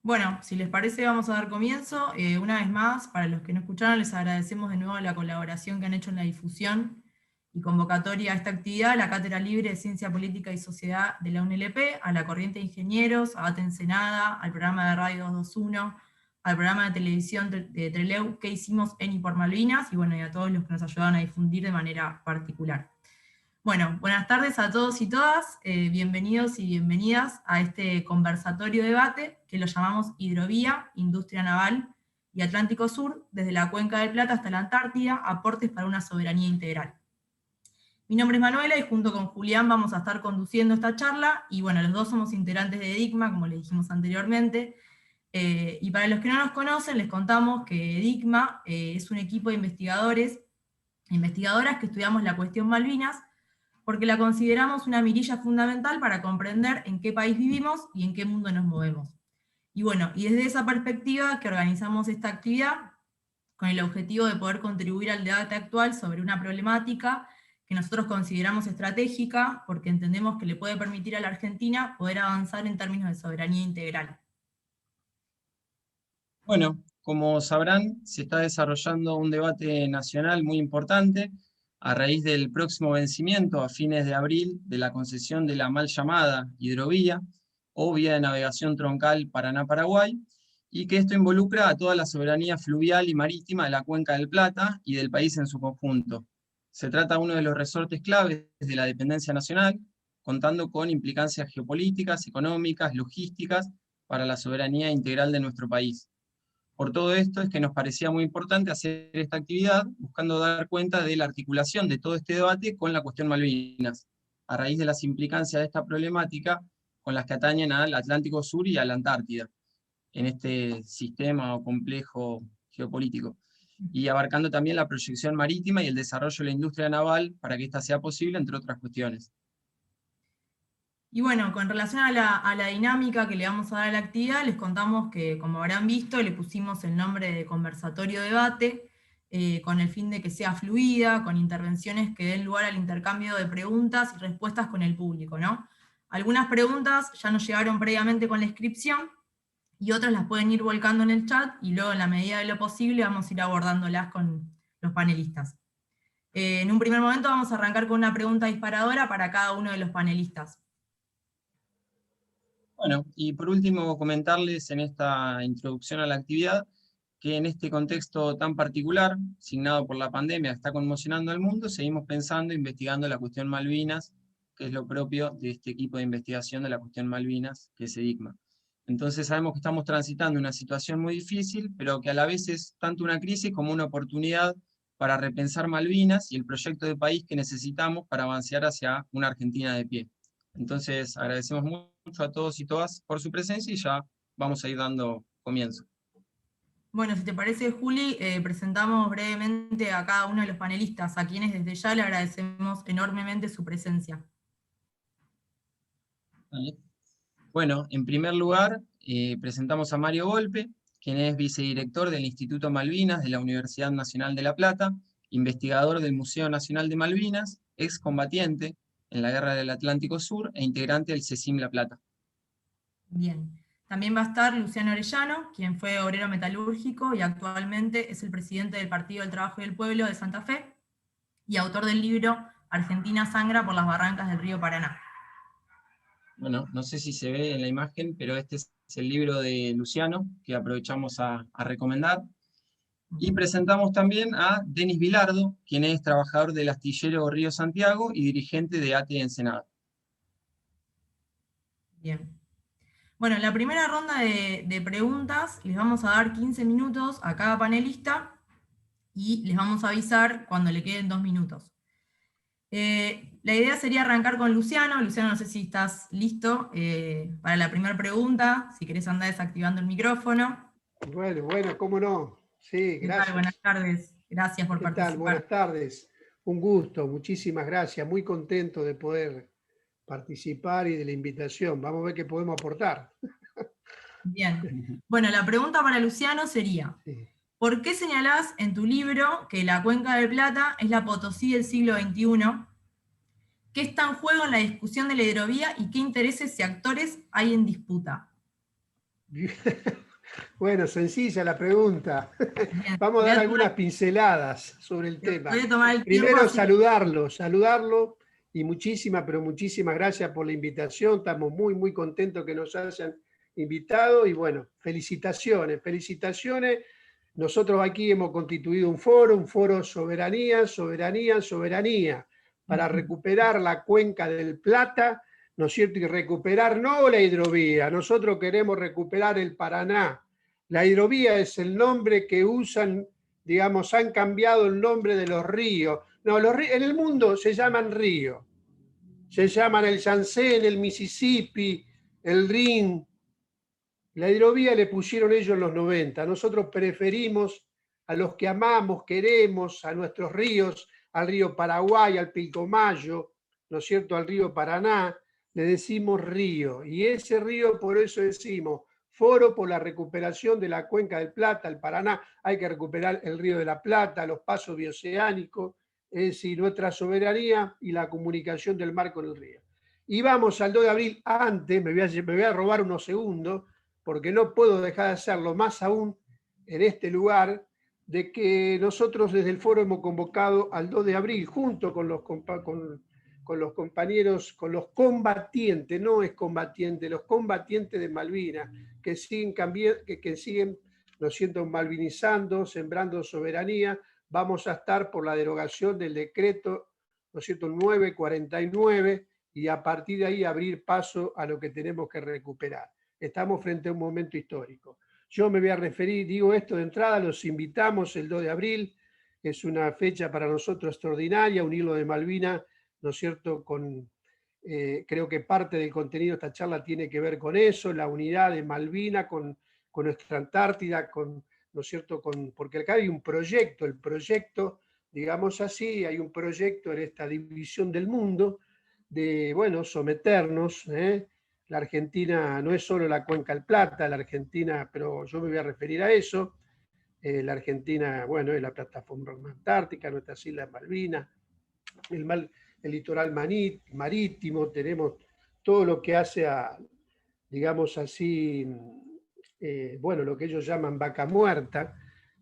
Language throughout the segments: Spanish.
Bueno, si les parece vamos a dar comienzo. Una vez más, para los que no escucharon, les agradecemos de nuevo la colaboración que han hecho en la difusión y convocatoria a esta actividad, la Cátedra Libre de Ciencia Política y Sociedad de la UNLP, a la Corriente de Ingenieros, a ATE Ensenada, al programa de Radio 221, al programa de televisión de Trelew que hicimos en y por Malvinas, y bueno, y a todos los que nos ayudaron a difundir de manera particular. Bueno, buenas tardes a todos y todas, bienvenidos y bienvenidas a este conversatorio debate que lo llamamos Hidrovía, Industria Naval y Atlántico Sur, desde la Cuenca del Plata hasta la Antártida, aportes para una soberanía integral. Mi nombre es Manuela y junto con Julián vamos a estar conduciendo esta charla, y bueno, los dos somos integrantes de DICMA, como les dijimos anteriormente, y para los que no nos conocen les contamos que DICMA es un equipo de investigadores e investigadoras que estudiamos la cuestión Malvinas, porque la consideramos una mirilla fundamental para comprender en qué país vivimos y en qué mundo nos movemos. Y bueno, y desde esa perspectiva que organizamos esta actividad, con el objetivo de poder contribuir al debate actual sobre una problemática que nosotros consideramos estratégica, porque entendemos que le puede permitir a la Argentina poder avanzar en términos de soberanía integral. Bueno, como sabrán, se está desarrollando un debate nacional muy importante a raíz del próximo vencimiento a fines de abril de la concesión de la mal llamada hidrovía o vía de navegación troncal Paraná-Paraguay, y que esto involucra a toda la soberanía fluvial y marítima de la Cuenca del Plata y del país en su conjunto. Se trata de uno de los resortes claves de la dependencia nacional, contando con implicancias geopolíticas, económicas, logísticas para la soberanía integral de nuestro país. Por todo esto es que nos parecía muy importante hacer esta actividad, buscando dar cuenta de la articulación de todo este debate con la cuestión Malvinas, a raíz de las implicancias de esta problemática con las que atañen al Atlántico Sur y a la Antártida, en este sistema o complejo geopolítico, y abarcando también la proyección marítima y el desarrollo de la industria naval para que ésta sea posible, entre otras cuestiones. Y bueno, con relación a la dinámica que le vamos a dar a la actividad, les contamos que, como habrán visto, le pusimos el nombre de conversatorio debate, con el fin de que sea fluida, con intervenciones que den lugar al intercambio de preguntas y respuestas con el público, ¿no? Algunas preguntas ya nos llegaron previamente con la inscripción, y otras las pueden ir volcando en el chat, y luego en la medida de lo posible vamos a ir abordándolas con los panelistas. En un primer momento vamos a arrancar con una pregunta disparadora para cada uno de los panelistas. Bueno, y por último comentarles en esta introducción a la actividad que en este contexto tan particular, signado por la pandemia que está conmocionando al mundo, seguimos pensando e investigando la cuestión Malvinas, que es lo propio de este equipo de investigación de la cuestión Malvinas, que es DICMA. Entonces sabemos que estamos transitando una situación muy difícil, pero que a la vez es tanto una crisis como una oportunidad para repensar Malvinas y el proyecto de país que necesitamos para avanzar hacia una Argentina de pie. Entonces agradecemos mucho a todos y todas por su presencia y ya vamos a ir dando comienzo. Bueno, si te parece, Juli, presentamos brevemente a cada uno de los panelistas, a quienes desde ya le agradecemos enormemente su presencia. ¿Vale? Bueno, en primer lugar, presentamos a Mario Volpe, quien es vicedirector del Instituto Malvinas de la Universidad Nacional de La Plata, investigador del Museo Nacional de Malvinas, excombatiente en la Guerra del Atlántico Sur e integrante del CECIM La Plata. Bien. También va a estar Luciano Orellano, quien fue obrero metalúrgico y actualmente es el presidente del Partido del Trabajo y del Pueblo de Santa Fe, y autor del libro Argentina sangra por las barrancas del río Paraná. Bueno, no sé si se ve en la imagen, pero este es el libro de Luciano, que aprovechamos a recomendar. Y presentamos también a Denis Vilardo, quien es trabajador del astillero Río Santiago y dirigente de ATE Ensenada. Bien. Bueno, en la primera ronda de preguntas les vamos a dar 15 minutos a cada panelista y les vamos a avisar cuando le queden 2 minutos. La idea sería arrancar con Luciano. Luciano, no sé si estás listo para la primera pregunta, si querés andar desactivando el micrófono. Bueno, cómo no. Sí, ¿Qué tal? Buenas gracias. tardes. Gracias por ¿Qué tal? participar. Buenas tardes. Un gusto, muchísimas gracias. Muy contento de poder participar y de la invitación. Vamos a ver qué podemos aportar. Bien. Bueno, la pregunta para Luciano sería, Sí. ¿por qué señalás en tu libro que la Cuenca del Plata es la Potosí del siglo XXI? ¿Qué está en juego en la discusión de la hidrovía y qué intereses y actores hay en disputa? Bueno, sencilla la pregunta. Bien, Vamos a dar algunas pinceladas sobre el tema. voy a tomar el tiempo, Primero, así que- saludarlo y muchísimas, pero muchísimas gracias por la invitación. Estamos muy, muy contentos que nos hayan invitado y bueno, felicitaciones, felicitaciones. Nosotros aquí hemos constituido un foro Soberanía, Soberanía, Soberanía, para recuperar la cuenca del Plata, ¿no es cierto? Y recuperar no la hidrovía, nosotros queremos recuperar el Paraná. La hidrovía es el nombre que usan, digamos, han cambiado el nombre de los ríos. No, los ríos en el mundo se llaman ríos. Se llaman el Yangtze, el Mississippi, el Rin. La hidrovía le pusieron ellos en los 90. Nosotros preferimos a los que amamos, queremos, a nuestros ríos, al río Paraguay, al Pilcomayo, ¿no es cierto?, al río Paraná, le decimos río. Y ese río, por eso decimos, foro por la recuperación de la cuenca del Plata, el Paraná, hay que recuperar el río de la Plata, los pasos bioceánicos, es decir, nuestra soberanía y la comunicación del mar con el río. Y vamos al 2 de abril, antes, me voy a robar unos segundos, porque no puedo dejar de hacerlo, más aún en este lugar, de que nosotros desde el foro hemos convocado al 2 de abril, junto con los compañeros, con los combatientes, no es combatiente, los combatientes de Malvinas, que siguen, ¿no es cierto?, malvinizando, sembrando soberanía. Vamos a estar por la derogación del decreto, ¿no es cierto?, 949, y a partir de ahí abrir paso a lo que tenemos que recuperar. Estamos frente a un momento histórico. Yo me voy a referir, digo esto de entrada, los invitamos el 2 de abril, es una fecha para nosotros extraordinaria, un hilo de Malvinas, ¿no es cierto?, creo que parte del contenido de esta charla tiene que ver con eso, la unidad de Malvinas con nuestra Antártida, ¿no es cierto?, porque acá hay un proyecto, el proyecto, digamos así, hay un proyecto en esta división del mundo de, bueno, someternos, La Argentina no es solo la Cuenca del Plata, la Argentina, pero yo me voy a referir a eso. La Argentina, bueno, es la plataforma antártica, nuestras Islas Malvinas, el litoral marítimo, tenemos todo lo que hace a, digamos así, bueno, lo que ellos llaman vaca muerta,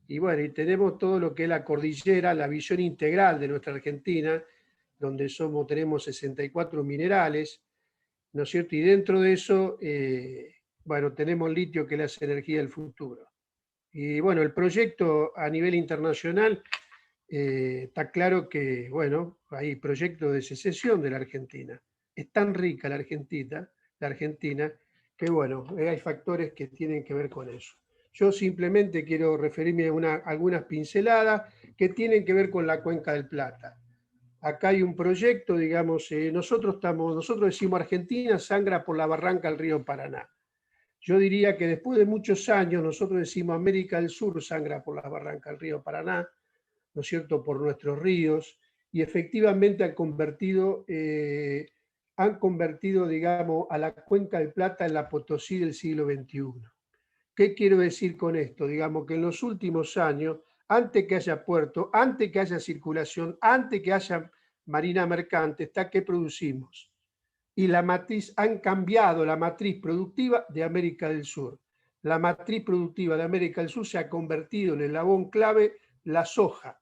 y bueno, y tenemos todo lo que es la cordillera, la visión integral de nuestra Argentina, donde tenemos 64 minerales, ¿no es cierto? Y dentro de eso, bueno, tenemos litio, que es la energía del futuro. Y bueno, el proyecto a nivel internacional, está claro que, bueno, hay proyectos de secesión de la Argentina. Es tan rica la Argentina, que bueno, hay factores que tienen que ver con eso. Yo simplemente quiero referirme a algunas pinceladas que tienen que ver con la Cuenca del Plata. Acá hay un proyecto, digamos, nosotros decimos Argentina sangra por la barranca del río Paraná. Yo diría que después de muchos años, nosotros decimos América del Sur sangra por la barranca del río Paraná, ¿no es cierto?, por nuestros ríos, y efectivamente han convertido, digamos, a la Cuenca del Plata en la Potosí del siglo XXI. ¿Qué quiero decir con esto? Digamos que en los últimos años, antes que haya puerto, antes que haya circulación, antes que haya marina mercante, está que producimos. Y han cambiado la matriz productiva de América del Sur. La matriz productiva de América del Sur se ha convertido en el eslabón clave, la soja.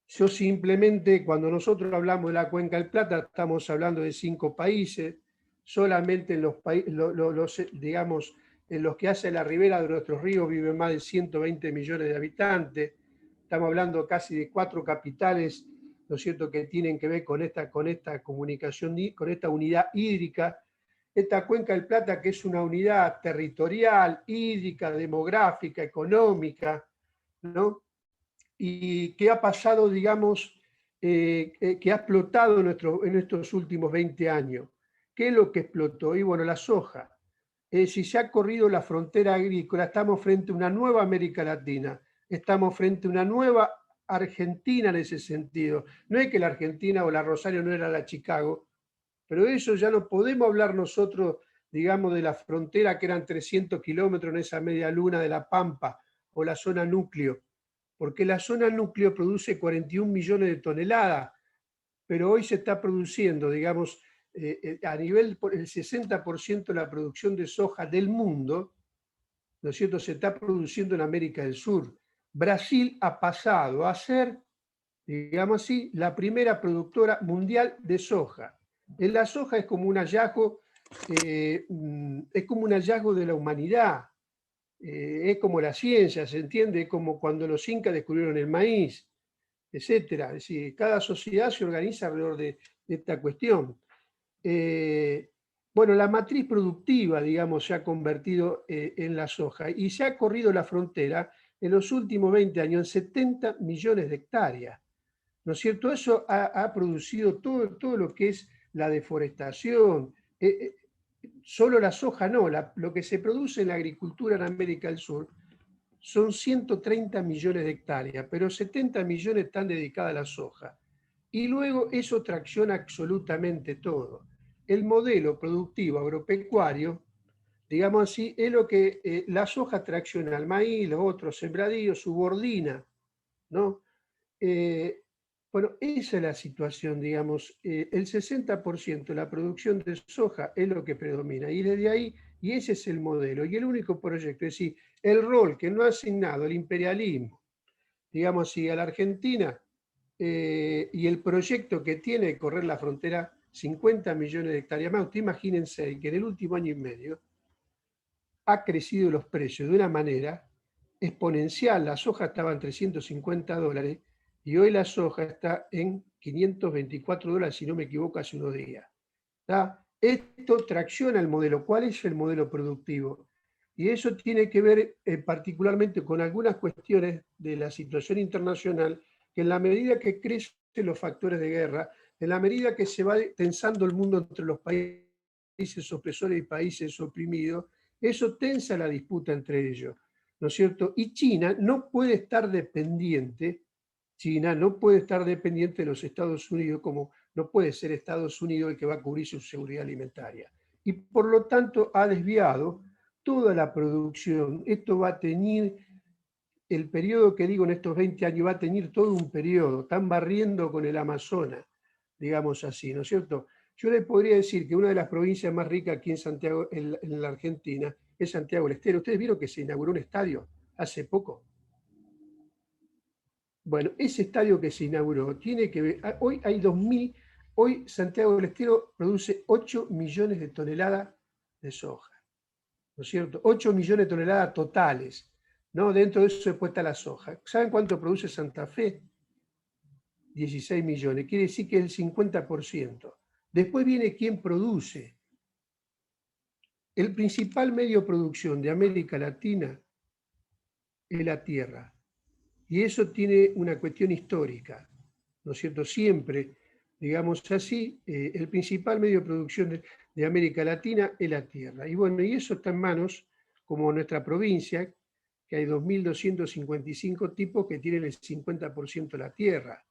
Yo simplemente, cuando nosotros hablamos de la Cuenca del Plata, estamos hablando de 5 países, solamente en los digamos, en los que hace la ribera de nuestros ríos viven más de 120 millones de habitantes. Estamos hablando casi de 4 capitales, ¿no es cierto?, que tienen que ver con esta comunicación, con esta unidad hídrica. Esta Cuenca del Plata, que es una unidad territorial, hídrica, demográfica, económica, ¿no?, y que ha pasado, digamos, que ha explotado en estos últimos 20 años. ¿Qué es lo que explotó? Y bueno, la soja. Si se ha corrido la frontera agrícola, estamos frente a una nueva América Latina, estamos frente a una nueva Argentina en ese sentido. No es que la Argentina o la Rosario no era la Chicago, pero eso ya no podemos hablar nosotros, digamos, de la frontera que eran 300 kilómetros en esa media luna de La Pampa o la zona núcleo, porque la zona núcleo produce 41 millones de toneladas, pero hoy se está produciendo, digamos, a nivel, el 60% de la producción de soja del mundo ¿no es cierto?, se está produciendo en América del Sur. Brasil ha pasado a ser, digamos así, la primera productora mundial de soja. La soja es como un hallazgo, de la humanidad, es como la ciencia, ¿se entiende? Como cuando los incas descubrieron el maíz, etcétera. Es decir, cada sociedad se organiza alrededor de esta cuestión. Bueno, la matriz productiva, digamos, se ha convertido en la soja y se ha corrido la frontera en los últimos 20 años en 70 millones de hectáreas, ¿no es cierto? Eso ha producido todo lo que es la deforestación. Solo la soja no, lo que se produce en la agricultura en América del Sur son 130 millones de hectáreas, pero 70 millones están dedicadas a la soja. Y luego eso tracciona absolutamente todo. El modelo productivo agropecuario, digamos así, es lo que la soja tracciona al maíz, los otros sembradíos, subordina, ¿no? Bueno, esa es la situación, digamos, el 60% de la producción de soja es lo que predomina, y desde ahí, y ese es el modelo, y el único proyecto, es decir, el rol que no ha asignado el imperialismo, digamos así, a la Argentina, y el proyecto que tiene de correr la frontera 50 millones de hectáreas más. Usted imagínense que en el último año y medio ha crecido los precios de una manera exponencial. La soja estaba en $350 y hoy la soja está en $524, si no me equivoco, hace unos días. ¿Está? Esto tracciona el modelo. ¿Cuál es el modelo productivo? Y eso tiene que ver particularmente con algunas cuestiones de la situación internacional, que en la medida que crecen los factores de guerra, en la medida que se va tensando el mundo entre los países opresores y países oprimidos, eso tensa la disputa entre ellos, ¿no es cierto? Y China no puede estar dependiente de los Estados Unidos, como no puede ser Estados Unidos el que va a cubrir su seguridad alimentaria. Y por lo tanto ha desviado toda la producción. Esto va a tener, el periodo que digo en estos 20 años, va a tener todo un periodo. Están barriendo con el Amazonas, digamos así, ¿no es cierto? Yo les podría decir que una de las provincias más ricas aquí en Santiago, en la Argentina, es Santiago del Estero. ¿Ustedes vieron que se inauguró un estadio hace poco? Bueno, ese estadio que se inauguró tiene que ver, hoy hay 2.000, hoy Santiago del Estero produce 8 millones de toneladas de soja, ¿no es cierto? 8 millones de toneladas totales, ¿no? Dentro de eso se puesta la soja. ¿Saben cuánto produce Santa Fe? 16 millones, quiere decir que es el 50%. Después viene quién produce. El principal medio de producción de América Latina es la tierra. Y eso tiene una cuestión histórica, ¿no es cierto? Siempre, digamos así, el principal medio de producción de América Latina es la tierra. Y bueno, y eso está en manos, como nuestra provincia, que hay 2.255 tipos que tienen el 50% de la tierra.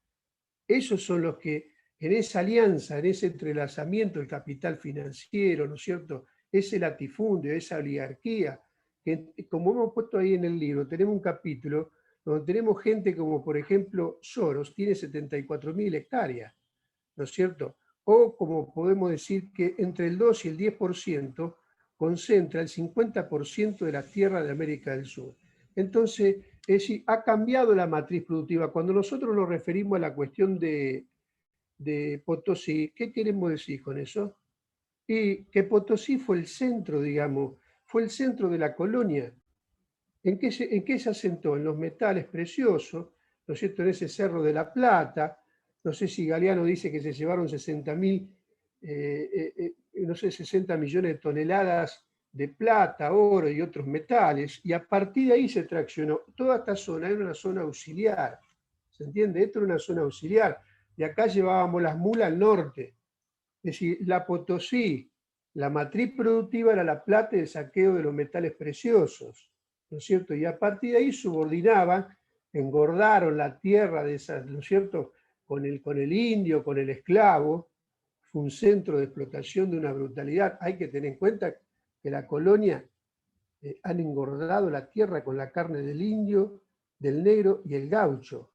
Esos son los que, en esa alianza, en ese entrelazamiento del capital financiero, ¿no es cierto? Ese latifundio, esa oligarquía, que como hemos puesto ahí en el libro, tenemos un capítulo donde tenemos gente como, por ejemplo, Soros, tiene 74.000 hectáreas, ¿no es cierto? O como podemos decir que entre el 2 y el 10% concentra el 50% de la tierra de América del Sur. Entonces, es decir, ha cambiado la matriz productiva. Cuando nosotros nos referimos a la cuestión de Potosí, ¿qué queremos decir con eso? Y que Potosí fue el centro, digamos, fue el centro de la colonia. ¿En qué se asentó? En los metales preciosos, ¿no es cierto? En ese Cerro de la Plata. No sé si Galeano dice que se llevaron 60 millones de toneladas de plata, oro y otros metales, y a partir de ahí se traccionó. Toda esta zona era una zona auxiliar, ¿se entiende? Esto era una zona auxiliar. De acá llevábamos las mulas al norte. Es decir, la Potosí, la matriz productiva era la plata y el saqueo de los metales preciosos, ¿no es cierto? Y a partir de ahí subordinaban, engordaron la tierra de esas, ¿no es cierto? Con el indio, con el esclavo. Fue un centro de explotación de una brutalidad. Hay que tener en cuenta que la colonia han engordado la tierra con la carne del indio, del negro y el gaucho.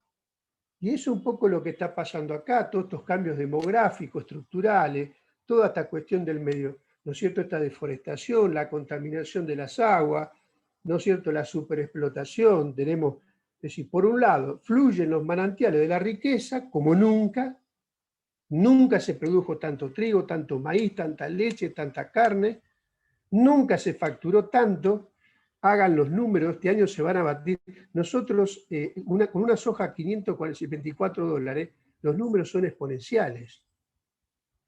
Y eso es un poco lo que está pasando acá, todos estos cambios demográficos, estructurales, toda esta cuestión del medio, ¿no es cierto? Esta deforestación, la contaminación de las aguas, ¿no es cierto?, la superexplotación, tenemos, es decir, por un lado, fluyen los manantiales de la riqueza como nunca, nunca se produjo tanto trigo, tanto maíz, tanta leche, tanta carne, nunca se facturó tanto, hagan los números, este año se van a batir. Nosotros, con una soja a $524, los números son exponenciales,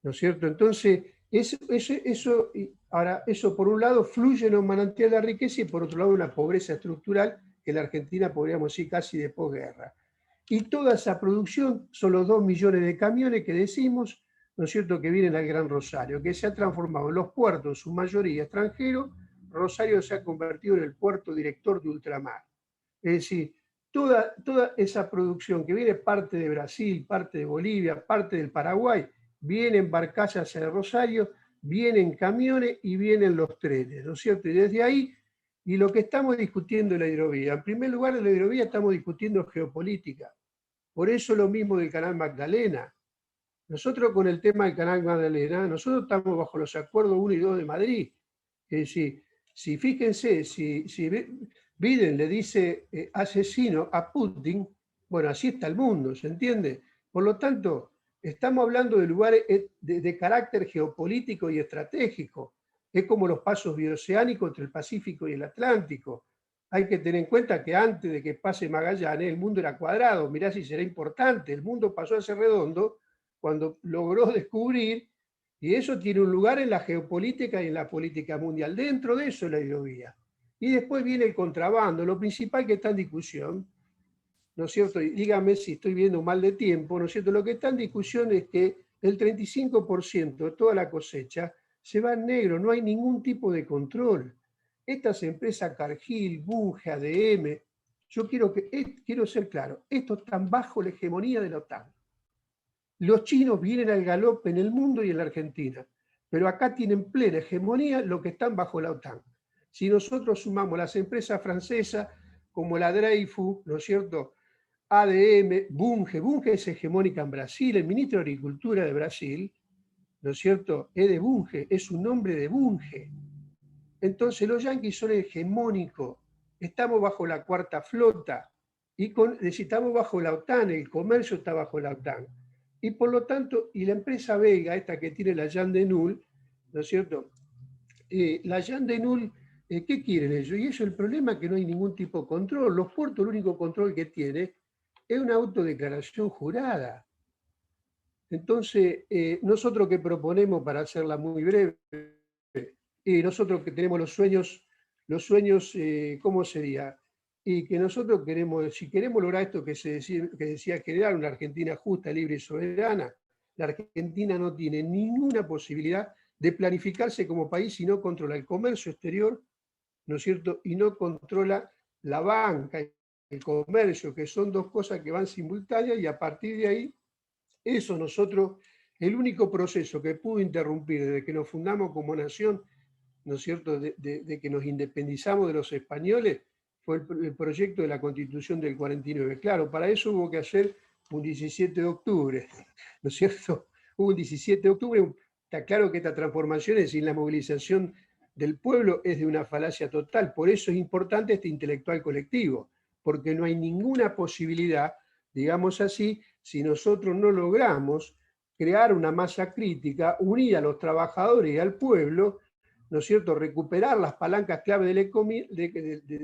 ¿no es cierto? Entonces, eso por un lado fluye en un manantial de la riqueza y por otro lado una pobreza estructural que la Argentina podríamos decir casi de posguerra. Y toda esa producción son los 2 millones de camiones que decimos, ¿no es cierto?, que vienen al Gran Rosario, que se ha transformado en los puertos, en su mayoría extranjeros. Rosario se ha convertido en el puerto director de ultramar. Es decir, toda esa producción que viene parte de Brasil, parte de Bolivia, parte del Paraguay, viene en barcazas hacia Rosario, vienen camiones y vienen los trenes, ¿no es cierto? Y desde ahí, y lo que estamos discutiendo es la hidrovía. En primer lugar, en la hidrovía estamos discutiendo geopolítica. Por eso lo mismo del Canal Magdalena. Nosotros con el tema del Canal Magdalena, nosotros estamos bajo los acuerdos 1 y 2 de Madrid. Es decir, si fíjense, si Biden le dice asesino a Putin, bueno, así está el mundo, ¿se entiende? Por lo tanto, estamos hablando de lugares de carácter geopolítico y estratégico. Es como los pasos bioceánicos entre el Pacífico y el Atlántico. Hay que tener en cuenta que antes de que pase Magallanes, el mundo era cuadrado. Mirá si será importante. El mundo pasó a ser redondo cuando logró descubrir, y eso tiene un lugar en la geopolítica y en la política mundial. Dentro de eso la hidrovía. Y después viene el contrabando. Lo principal que está en discusión, ¿no es cierto? Y dígame si estoy viendo mal de tiempo, ¿no es cierto? Lo que está en discusión es que el 35% de toda la cosecha se va en negro, no hay ningún tipo de control. Estas empresas Cargill, Bunge, ADM, yo quiero ser claro, estos están bajo la hegemonía de la OTAN. Los chinos vienen al galope en el mundo y en la Argentina, pero acá tienen plena hegemonía lo que están bajo la OTAN. Si nosotros sumamos las empresas francesas como la Dreyfus, ¿no es cierto?, ADM, Bunge es hegemónica en Brasil, el ministro de Agricultura de Brasil, ¿no es cierto?, es de Bunge, es un nombre de Bunge. Entonces los yanquis son hegemónicos, estamos bajo la cuarta flota, y estamos bajo la OTAN, el comercio está bajo la OTAN. Y por lo tanto, y la empresa Vega, esta que tiene la Jean de Null, ¿no es cierto?, la Jean de Null, ¿qué quieren ellos? Y eso el problema es que no hay ningún tipo de control. Los puertos, el único control que tiene es una autodeclaración jurada. Entonces, nosotros que proponemos, para hacerla muy breve, nosotros que tenemos los sueños, ¿cómo sería? Y que nosotros queremos, si queremos lograr esto que decía generar una Argentina justa, libre y soberana, la Argentina no tiene ninguna posibilidad de planificarse como país si no controla el comercio exterior, ¿no es cierto?, y no controla la banca, el comercio, que son dos cosas que van simultáneas, y a partir de ahí, eso nosotros, el único proceso que pudo interrumpir desde que nos fundamos como nación, ¿no es cierto?, de que nos independizamos de los españoles, fue el proyecto de la Constitución del 49. Claro, para eso hubo que hacer un 17 de octubre, ¿no es cierto? Hubo un 17 de octubre, está claro que esta transformación sin la movilización del pueblo es de una falacia total, por eso es importante este intelectual colectivo, porque no hay ninguna posibilidad, digamos así, si nosotros no logramos crear una masa crítica, unir a los trabajadores y al pueblo, ¿no es cierto?, recuperar las palancas clave de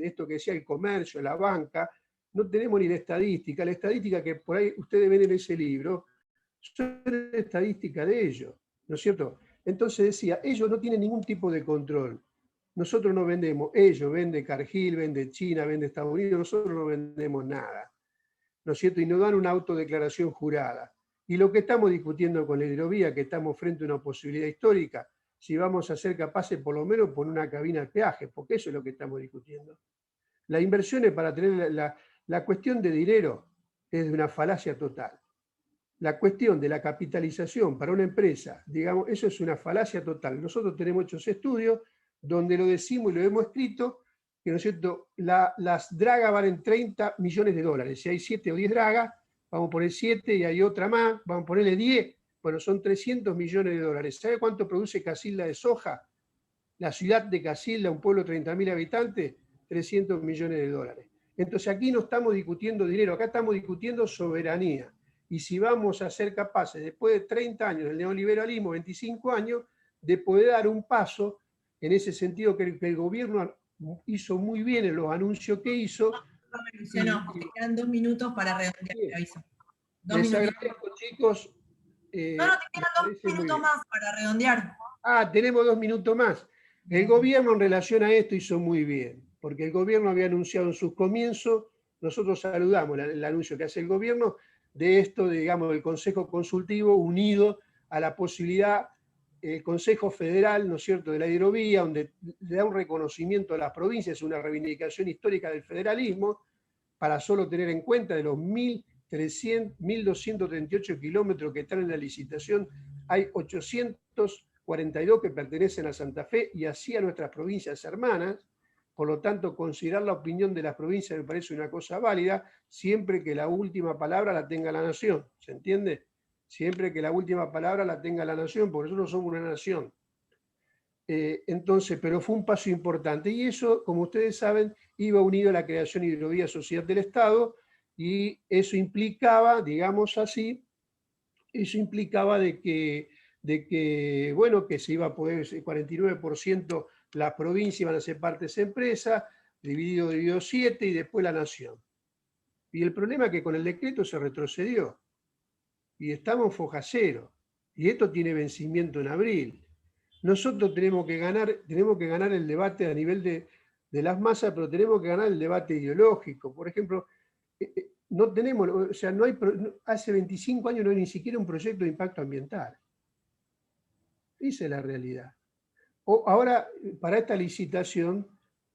esto que decía el comercio, la banca. No tenemos ni la estadística que por ahí ustedes ven en ese libro, son la estadística de ellos, ¿no es cierto? Entonces decía, ellos no tienen ningún tipo de control. Nosotros no vendemos, ellos venden Cargill, vende China, vende Estados Unidos, nosotros no vendemos nada, ¿no es cierto? Y nos dan una autodeclaración jurada. Y lo que estamos discutiendo con la hidrovía, que estamos frente a una posibilidad histórica, si vamos a ser capaces por lo menos poner una cabina de peaje, porque eso es lo que estamos discutiendo. Las inversiones para tener la cuestión de dinero es de una falacia total. La cuestión de la capitalización para una empresa, digamos, eso es una falacia total. Nosotros tenemos hechos estudios donde lo decimos y lo hemos escrito, que, ¿no es cierto?, las dragas valen $30 millones. Si hay 7 o 10 dragas, vamos a poner 7 y hay otra más, vamos a ponerle 10, bueno, son $300 millones. ¿Sabe cuánto produce Casilda de soja? La ciudad de Casilda, un pueblo de 30.000 habitantes, 300 millones de dólares. Entonces aquí no estamos discutiendo dinero, acá estamos discutiendo soberanía. Y si vamos a ser capaces, después de 30 años del neoliberalismo, 25 años, de poder dar un paso en ese sentido que el gobierno hizo muy bien en los anuncios que hizo. Luciano, te quedan 2 minutos para redondear, te aviso. 2 Les minutitos. agradezco, chicos. No, te quedan 2 minutos más para redondear. Ah, tenemos 2 minutos más. El gobierno en relación a esto hizo muy bien, porque el gobierno había anunciado en sus comienzos, nosotros saludamos el anuncio que hace el gobierno de esto, digamos, del Consejo Consultivo unido a la posibilidad, el Consejo Federal, ¿no es cierto?, de la hidrovía, donde le da un reconocimiento a las provincias, una reivindicación histórica del federalismo, para solo tener en cuenta de los 1.238 kilómetros que están en la licitación, hay 842 que pertenecen a Santa Fe y así a nuestras provincias hermanas. Por lo tanto, considerar la opinión de las provincias me parece una cosa válida, siempre que la última palabra la tenga la nación. ¿Se entiende? Siempre que la última palabra la tenga la nación, porque nosotros somos una nación. Entonces, pero fue un paso importante. Y eso, como ustedes saben, iba unido a la creación de Hidrovía Sociedad del Estado, y eso implicaba, digamos así, eso implicaba de que, bueno, que se iba a poder, 49% las provincias iban a ser parte de esa empresa, dividido 7 y después la nación. Y el problema es que con el decreto se retrocedió y estamos en foja cero y esto tiene vencimiento en abril. Nosotros tenemos que ganar el debate a nivel de las masas, pero tenemos que ganar el debate ideológico. Por ejemplo, no tenemos, o sea, no hay, hace 25 años no hay ni siquiera un proyecto de impacto ambiental. Esa es la realidad. Ahora, para esta licitación,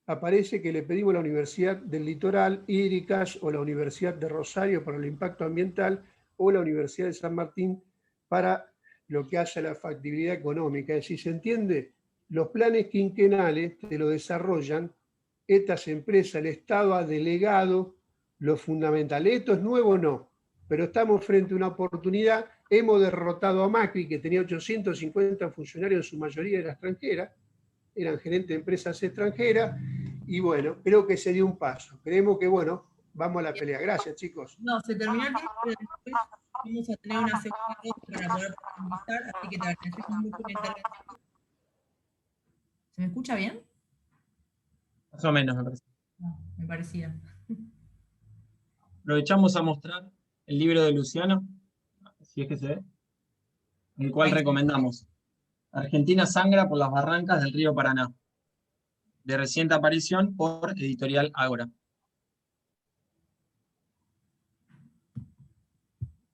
aparece que le pedimos a la Universidad del Litoral, Hídricas, o la Universidad de Rosario para el impacto ambiental, o la Universidad de San Martín para lo que hace a la factibilidad económica. Es decir, ¿se entiende? Los planes quinquenales te lo desarrollan estas empresas, el Estado ha delegado lo fundamental. ¿Esto es nuevo o no? Pero estamos frente a una oportunidad. Hemos derrotado a Macri, que tenía 850 funcionarios, en su mayoría era extranjera, eran gerentes de empresas extranjeras, y bueno, creo que se dio un paso. Creemos que, bueno, vamos a la pelea. Gracias, chicos. No, se terminó el tiempo, pero después vamos a tener una segunda ronda para poder profundizar, así que te agradecemos mucho la intervención. ¿Se me escucha bien? Más o menos, me parece. No, me parecía. Aprovechamos a mostrar el libro de Luciano, si es que se ve, el cual recomendamos. Argentina sangra por las barrancas del río Paraná, de reciente aparición por Editorial Ágora.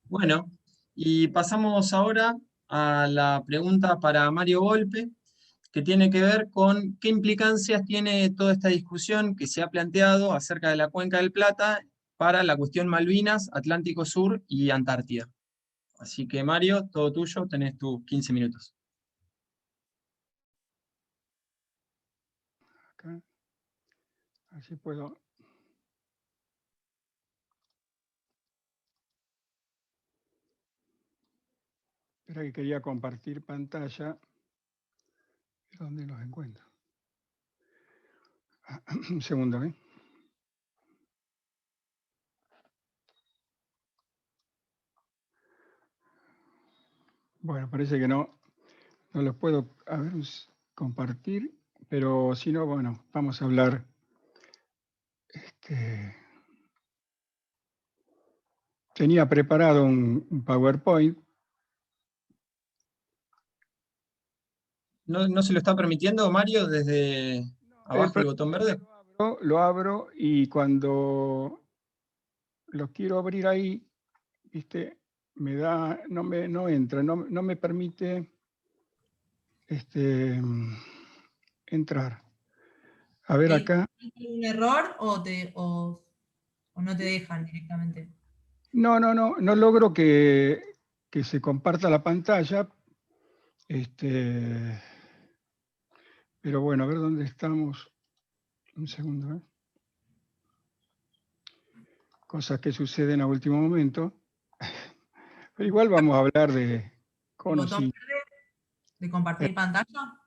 Bueno, y pasamos ahora a la pregunta para Mario Volpe, que tiene que ver con qué implicancias tiene toda esta discusión que se ha planteado acerca de la Cuenca del Plata para la cuestión Malvinas, Atlántico Sur y Antártida. Así que Mario, todo tuyo, tenés tus 15 minutos. Acá. Así puedo. Espera que quería compartir pantalla. ¿Dónde los encuentro? Un segundo, ¿eh? Bueno, parece que no los puedo compartir, pero si no, bueno, vamos a hablar. Tenía preparado un PowerPoint. ¿No se lo está permitiendo, Mario, desde abajo el botón verde? Lo abro y cuando lo quiero abrir ahí, ¿viste? No entra, no me permite entrar. A ver acá. ¿Hay un error o no te dejan directamente? No logro que se comparta la pantalla. Pero bueno, a ver dónde estamos. Un segundo, ¿eh? Cosas que suceden a último momento. Pero igual vamos a hablar de ¿El botón verde de compartir pantalla?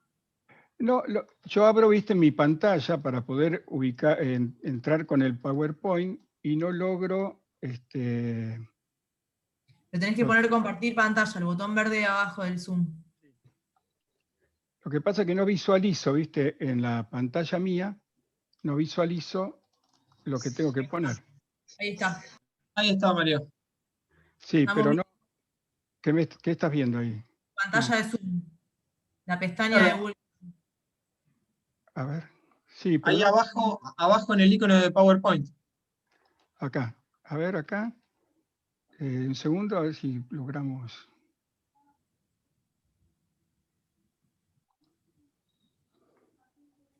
No, yo abro, viste, mi pantalla para poder ubicar, entrar con el PowerPoint y no logro, Le tenés que poner compartir pantalla, el botón verde abajo del Zoom. Lo que pasa es que no visualizo, viste, en la pantalla mía, no visualizo lo que tengo que poner. Ahí está. Ahí está, Mario. Sí, Estamos pero no. viendo ¿Qué estás viendo ahí? pantalla de Zoom. La pestaña de Google. A ver. Sí, pero Ahí no. abajo en el icono de PowerPoint. Acá. A ver, acá. Un segundo, a ver si logramos.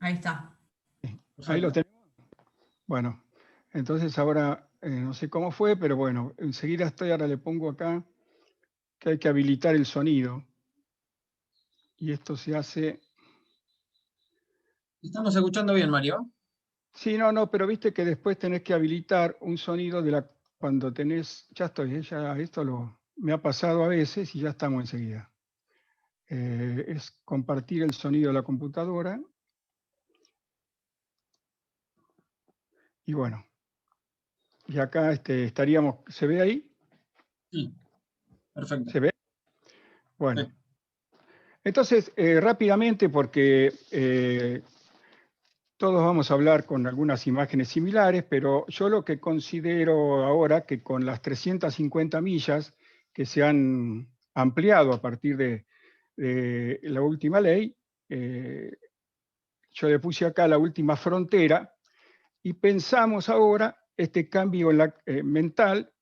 Ahí está. Ahí lo tenemos. Bueno, entonces ahora no sé cómo fue, pero bueno, enseguida ahora le pongo acá que hay que habilitar el sonido. Y esto se hace. ¿Estamos escuchando bien, Mario? Sí, no, pero viste que después tenés que habilitar un sonido cuando tenés. Ya estoy, ya esto me ha pasado a veces y ya estamos enseguida. Es compartir el sonido de la computadora. Y bueno, y acá estaríamos, ¿se ve ahí? Sí, perfecto. ¿Se ve? Bueno. Sí. Entonces, rápidamente, porque todos vamos a hablar con algunas imágenes similares, pero yo lo que considero ahora que con las 350 millas que se han ampliado a partir de la última ley, yo le puse acá la última frontera y pensamos ahora este cambio mental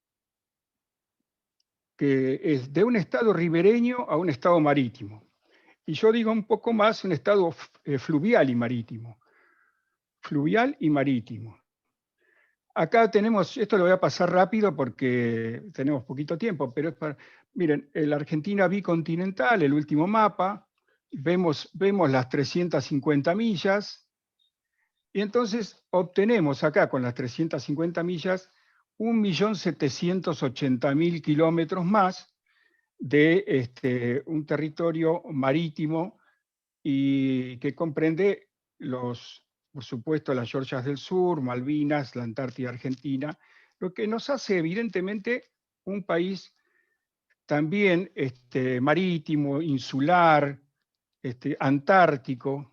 que es de un estado ribereño a un estado marítimo. Y yo digo un poco más un estado fluvial y marítimo. Fluvial y marítimo. Acá tenemos, esto lo voy a pasar rápido porque tenemos poquito tiempo, pero miren, la Argentina bicontinental, el último mapa, vemos las 350 millas, y entonces obtenemos acá con las 350 millas 1.780.000 kilómetros más de un territorio marítimo y que comprende por supuesto, las Georgias del Sur, Malvinas, la Antártida Argentina, lo que nos hace evidentemente un país también marítimo, insular, antártico.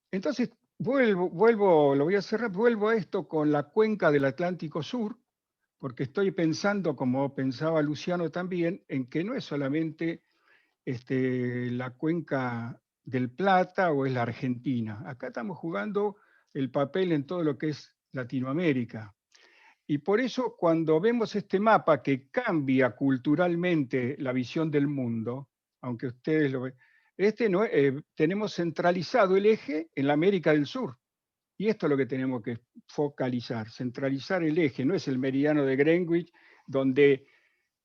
Entonces, lo voy a cerrar, vuelvo a esto con la cuenca del Atlántico Sur, porque estoy pensando, como pensaba Luciano también, en que no es solamente la cuenca del Plata o es la Argentina. Acá estamos jugando el papel en todo lo que es Latinoamérica. Y por eso cuando vemos este mapa que cambia culturalmente la visión del mundo, aunque ustedes lo ven, no, tenemos centralizado el eje en la América del Sur. Y esto es lo que tenemos que focalizar, centralizar el eje. No es el meridiano de Greenwich, donde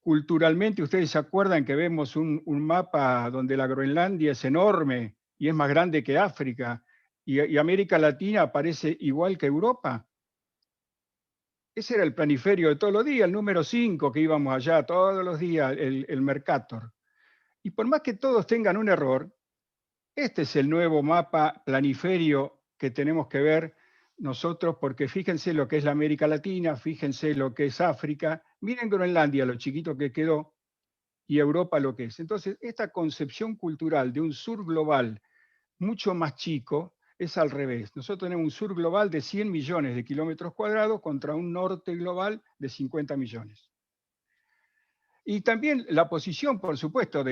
culturalmente ustedes se acuerdan que vemos un mapa donde la Groenlandia es enorme y es más grande que África, y América Latina aparece igual que Europa. Ese era el planiferio de todos los días, el número 5 que íbamos allá todos los días, el Mercator. Y por más que todos tengan un error, este es el nuevo mapa planiferio que tenemos que ver nosotros, porque fíjense lo que es la América Latina, fíjense lo que es África, miren Groenlandia, lo chiquito que quedó, y Europa lo que es. Entonces, esta concepción cultural de un sur global mucho más chico es al revés. Nosotros tenemos un sur global de 100 millones de kilómetros cuadrados contra un norte global de 50 millones. Y también la posición, por supuesto,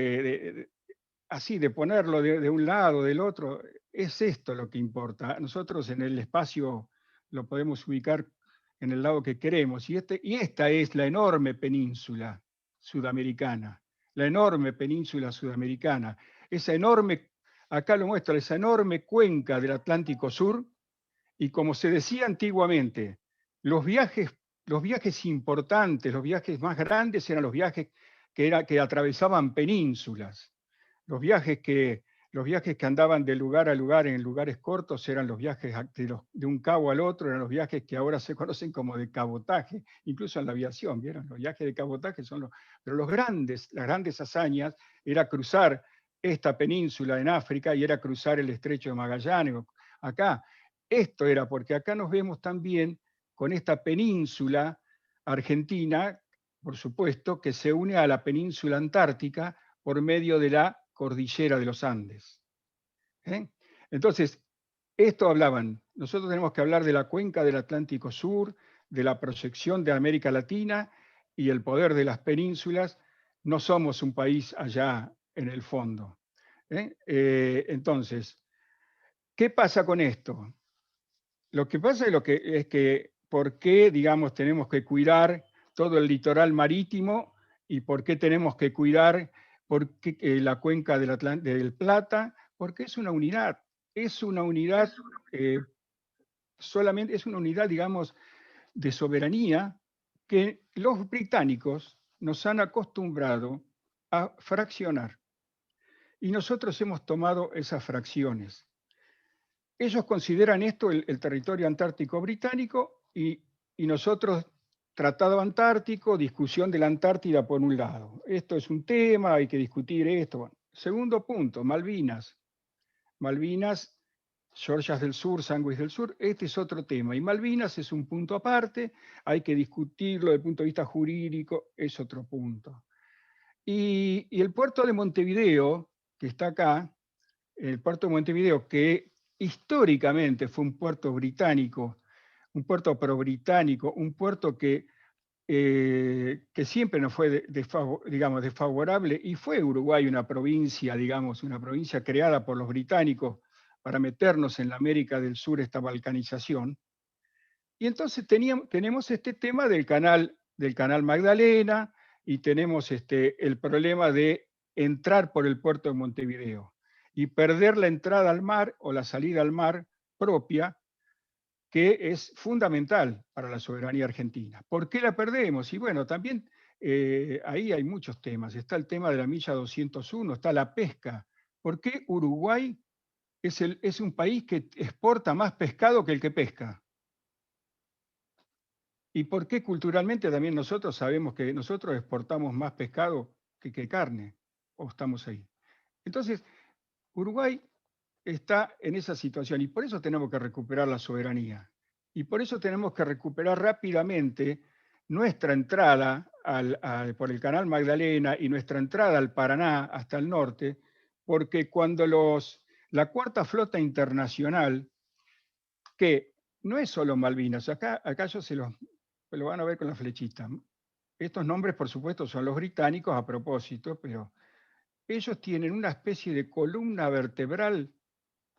así de ponerlo de un lado, del otro, es esto lo que importa. Nosotros en el espacio lo podemos ubicar en el lado que queremos. Y esta es la enorme península sudamericana, la enorme península sudamericana, esa enorme, acá lo muestra, esa enorme cuenca del Atlántico Sur, y como se decía antiguamente, los viajes importantes, los viajes más grandes eran los viajes que atravesaban penínsulas. Los viajes que andaban de lugar a lugar en lugares cortos eran los viajes de un cabo al otro, eran los viajes que ahora se conocen como de cabotaje, incluso en la aviación, ¿vieron? Los viajes de cabotaje son las grandes hazañas era cruzar esta península en África y era cruzar el estrecho de Magallanes. Acá, esto era porque acá nos vemos también con esta península argentina, por supuesto, que se une a la península antártica por medio de la cordillera de los Andes. Entonces, esto hablaban, nosotros tenemos que hablar de la cuenca del Atlántico Sur, de la proyección de América Latina y el poder de las penínsulas. No somos un país allá en el fondo. Entonces, ¿qué pasa con esto? Lo que pasa es que ¿por qué, digamos, tenemos que cuidar todo el litoral marítimo y por qué tenemos que cuidar la cuenca del Plata? Porque es una unidad, solamente es una unidad, digamos, de soberanía que los británicos nos han acostumbrado a fraccionar. Y nosotros hemos tomado esas fracciones. Ellos consideran esto el territorio antártico británico y nosotros tratado antártico, discusión de la Antártida por un lado. Esto es un tema, hay que discutir esto. Bueno, segundo punto, Malvinas. Malvinas, Georgias del Sur, Sandwich del Sur, este es otro tema. Y Malvinas es un punto aparte, hay que discutirlo desde el punto de vista jurídico, es otro punto. Y el puerto de Montevideo, que está acá, el puerto de Montevideo, que históricamente fue un puerto británico, un puerto pro-británico, un puerto que siempre nos fue digamos, desfavorable, y fue Uruguay una provincia, digamos, una provincia creada por los británicos para meternos en la América del Sur esta balcanización. Y entonces tenemos este tema del canal Magdalena, y tenemos el problema de entrar por el puerto de Montevideo y perder la entrada al mar o la salida al mar propia, que es fundamental para la soberanía argentina. ¿Por qué la perdemos? Y bueno, también ahí hay muchos temas. Está el tema de la milla 201, está la pesca. ¿Por qué Uruguay es un país que exporta más pescado que el que pesca? ¿Y por qué culturalmente también nosotros sabemos que nosotros exportamos más pescado que carne? ¿O estamos ahí? Entonces, Uruguay está en esa situación y por eso tenemos que recuperar la soberanía. Y por eso tenemos que recuperar rápidamente nuestra entrada por el canal Magdalena y nuestra entrada al Paraná hasta el norte, porque cuando la Cuarta Flota Internacional, que no es solo Malvinas, acá yo lo van a ver con la flechita. Estos nombres, por supuesto, son los británicos a propósito, pero ellos tienen una especie de columna vertebral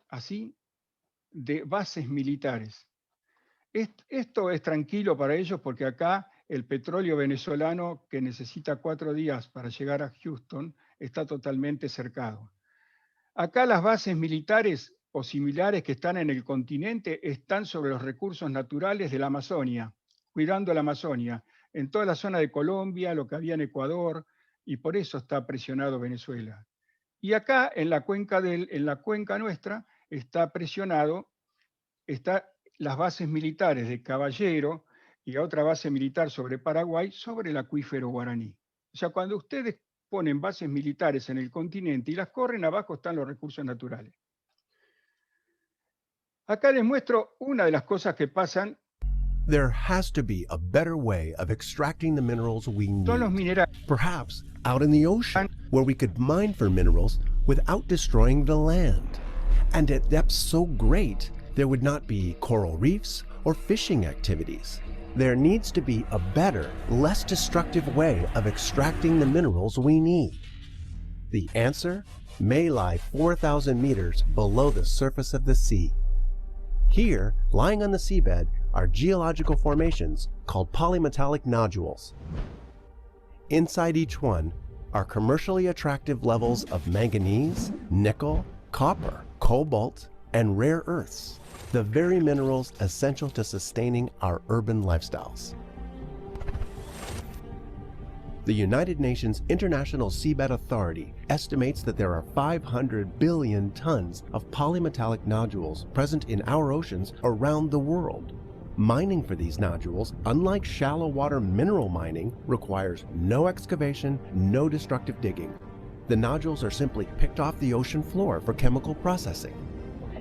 así de bases militares. Esto es tranquilo para ellos porque acá el petróleo venezolano, que necesita 4 días para llegar a Houston, está totalmente cercado. Acá las bases militares o similares que están en el continente están sobre los recursos naturales de la Amazonia, cuidando la Amazonia, en toda la zona de Colombia, lo que había en Ecuador, y por eso está presionado Venezuela. Y acá, en la cuenca nuestra, está las bases militares de Caballero y otra base militar sobre Paraguay, sobre el acuífero guaraní. O sea, cuando ustedes ponen bases militares en el continente y las corren, abajo están los recursos naturales. Acá les muestro una de las cosas que pasan. There has to be a better way of extracting the minerals we need. Son los minerales. Perhaps out in the ocean, where we could mine for minerals without destroying the land. And at depths so great, there would not be coral reefs or fishing activities. There needs to be a better, less destructive way of extracting the minerals we need. The answer may lie 4,000 meters below the surface of the sea. Here, lying on the seabed, are geological formations called polymetallic nodules. Inside each one are commercially attractive levels of manganese, nickel, copper, cobalt, and rare earths, the very minerals essential to sustaining our urban lifestyles. The United Nations International Seabed Authority estimates that there are 500 billion tons of polymetallic nodules present in our oceans around the world. Mining for these nodules, unlike shallow water mineral mining, requires no excavation, no destructive digging. the nodules are simply picked off the ocean floor for chemical processing.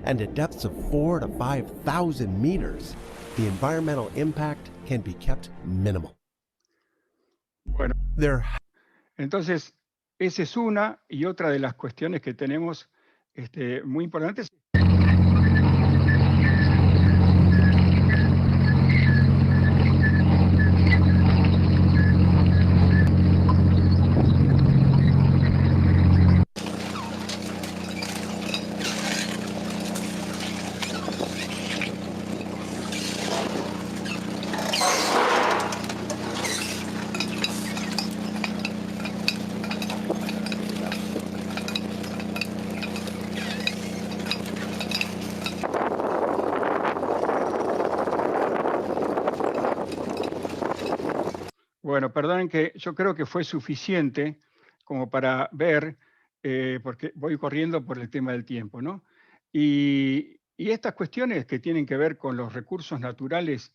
And at depths of 4,000 to 5,000 meters, the environmental impact can be kept minimal. Bueno, There entonces, esa es una, y otra de las cuestiones que tenemos muy importantes. Bueno, perdonen que yo creo que fue suficiente como para ver, porque voy corriendo por el tema del tiempo, ¿no? Y estas cuestiones que tienen que ver con los recursos naturales,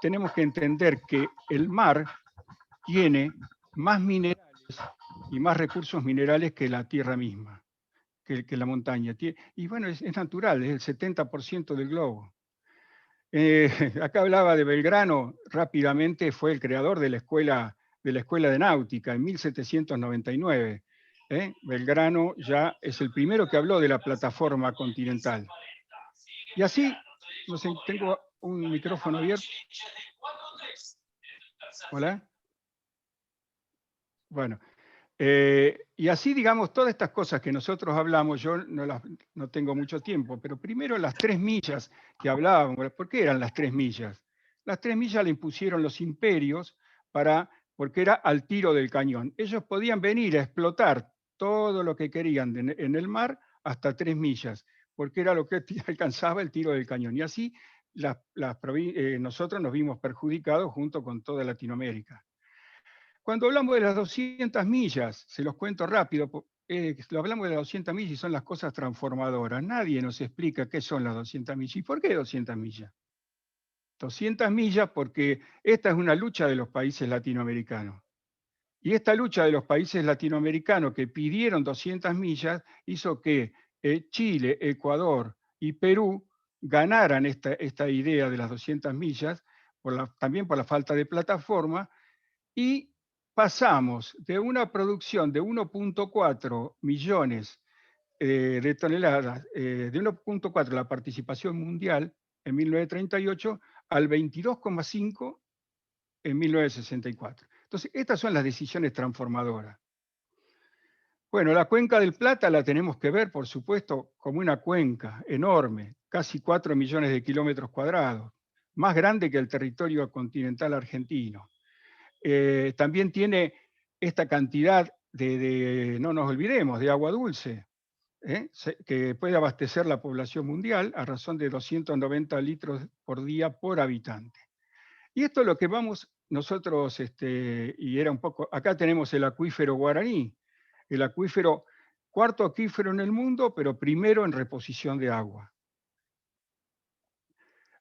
tenemos que entender que el mar tiene más minerales y más recursos minerales que la tierra misma, que la montaña. Y bueno, es natural, es el 70% del globo. Acá hablaba de Belgrano, rápidamente fue el creador de la escuela de náutica en 1799. Belgrano ya es el primero que habló de la plataforma continental. Y así, no sé, tengo un micrófono abierto. Hola. Bueno, y así, digamos, todas estas cosas que nosotros hablamos, yo no tengo mucho tiempo, pero primero las 3 millas que hablábamos. ¿Por qué eran las 3 millas? Las 3 millas le impusieron los imperios porque era al tiro del cañón. Ellos podían venir a explotar todo lo que querían en el mar hasta 3 millas, porque era lo que alcanzaba el tiro del cañón. Y así nosotros nos vimos perjudicados junto con toda Latinoamérica. Cuando hablamos de las 200 millas, se los cuento rápido, hablamos de las 200 millas y son las cosas transformadoras. Nadie nos explica qué son las 200 millas y por qué 200 millas. 200 millas porque esta es una lucha de los países latinoamericanos. Y esta lucha de los países latinoamericanos que pidieron 200 millas hizo que Chile, Ecuador y Perú ganaran esta idea de las 200 millas, también por la falta de plataforma, y pasamos de una producción de 1.4 millones de toneladas, de 1.4 la participación mundial en 1938 al 22,5 en 1964. Entonces, estas son las decisiones transformadoras. Bueno, la cuenca del Plata la tenemos que ver, por supuesto, como una cuenca enorme, casi 4 millones de kilómetros cuadrados, más grande que el territorio continental argentino. También tiene esta cantidad no nos olvidemos, de agua dulce, que puede abastecer la población mundial a razón de 290 litros por día por habitante. Y esto es lo que vamos nosotros, y era un poco, acá tenemos el acuífero Guaraní, el cuarto acuífero en el mundo, pero primero en reposición de agua.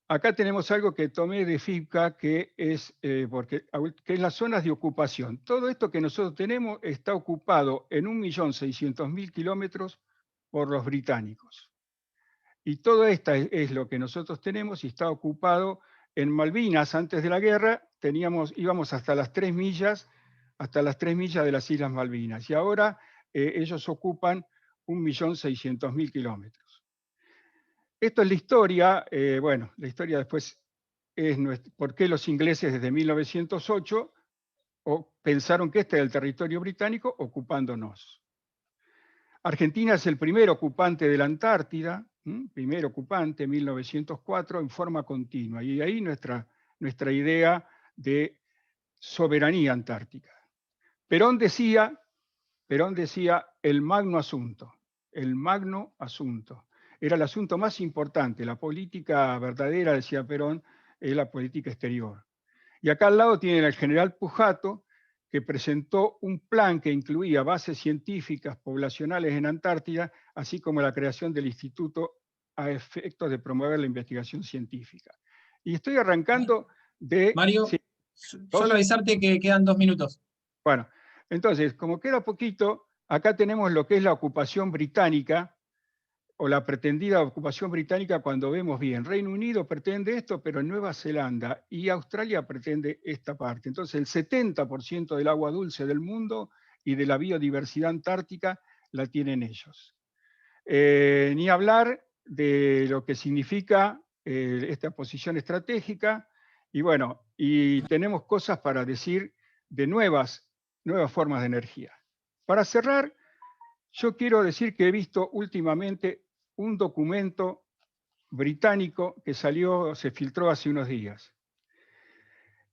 Acá tenemos algo que tomé de FIPCA, que es las zonas de ocupación. Todo esto que nosotros tenemos está ocupado en 1.600.000 kilómetros por los británicos. Y todo esto es lo que nosotros tenemos y está ocupado en Malvinas. Antes de la guerra íbamos hasta las 3 millas de las Islas Malvinas. Y ahora ellos ocupan 1.600.000 kilómetros. Esto es la historia, la historia después es por qué los ingleses desde 1908 pensaron que este era el territorio británico ocupándonos. Argentina es el primer ocupante de la Antártida, primer ocupante, 1904, en forma continua. Y de ahí nuestra idea de soberanía antártica. Perón decía el magno asunto, Era el asunto más importante. La política verdadera, decía Perón, es la política exterior. Y acá al lado tienen al general Pujato, que presentó un plan que incluía bases científicas poblacionales en Antártida, así como la creación del instituto a efectos de promover la investigación científica. Y estoy arrancando de... Mario, sí, solo avisarte que quedan 2 minutos. Bueno, entonces, como queda poquito, Acá tenemos lo que es la ocupación británica, o la pretendida ocupación británica cuando vemos bien. Reino Unido pretende esto, pero Nueva Zelanda y Australia pretende esta parte. Entonces el 70% del agua dulce del mundo y de la biodiversidad antártica la tienen ellos. Ni hablar de lo que significa esta posición estratégica, y bueno, y tenemos cosas para decir de nuevas formas de energía. Para cerrar, yo quiero decir que he visto últimamente un documento británico que se filtró hace unos días.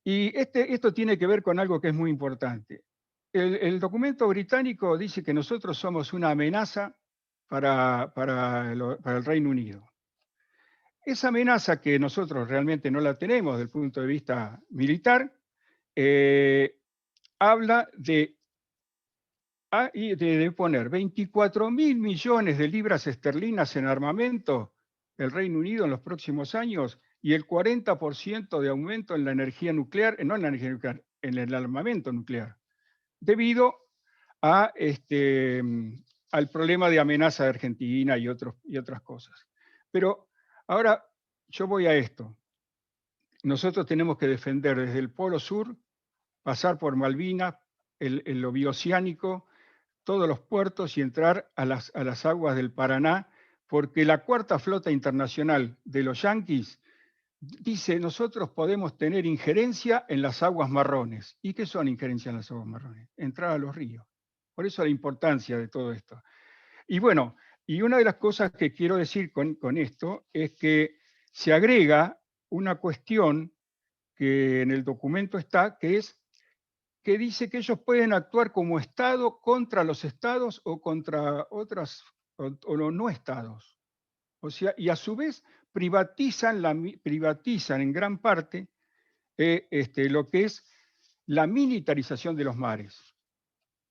Y esto tiene que ver con algo que es muy importante. El documento británico dice que nosotros somos una amenaza para el Reino Unido. Esa amenaza, que nosotros realmente no la tenemos desde el punto de vista militar, habla de poner 24.000 millones de libras esterlinas en armamento el Reino Unido en los próximos años, y el 40% de aumento en la energía nuclear, no en la energía nuclear, en el armamento nuclear, debido al problema de amenaza de Argentina y otras cosas. Pero ahora yo voy a esto. Nosotros tenemos que defender desde el Polo Sur, pasar por Malvinas, lo bioceánico, todos los puertos y entrar a las aguas del Paraná, porque la cuarta flota internacional de los yanquis dice: nosotros podemos tener injerencia en las aguas marrones. ¿Y qué son injerencia en las aguas marrones? Entrar a los ríos. Por eso la importancia de todo esto. Y bueno, y una de las cosas que quiero decir con esto es que se agrega una cuestión que en el documento está, que dice que ellos pueden actuar como Estado contra los estados o contra otras, o no estados. O sea, y a su vez privatizan en gran parte lo que es la militarización de los mares.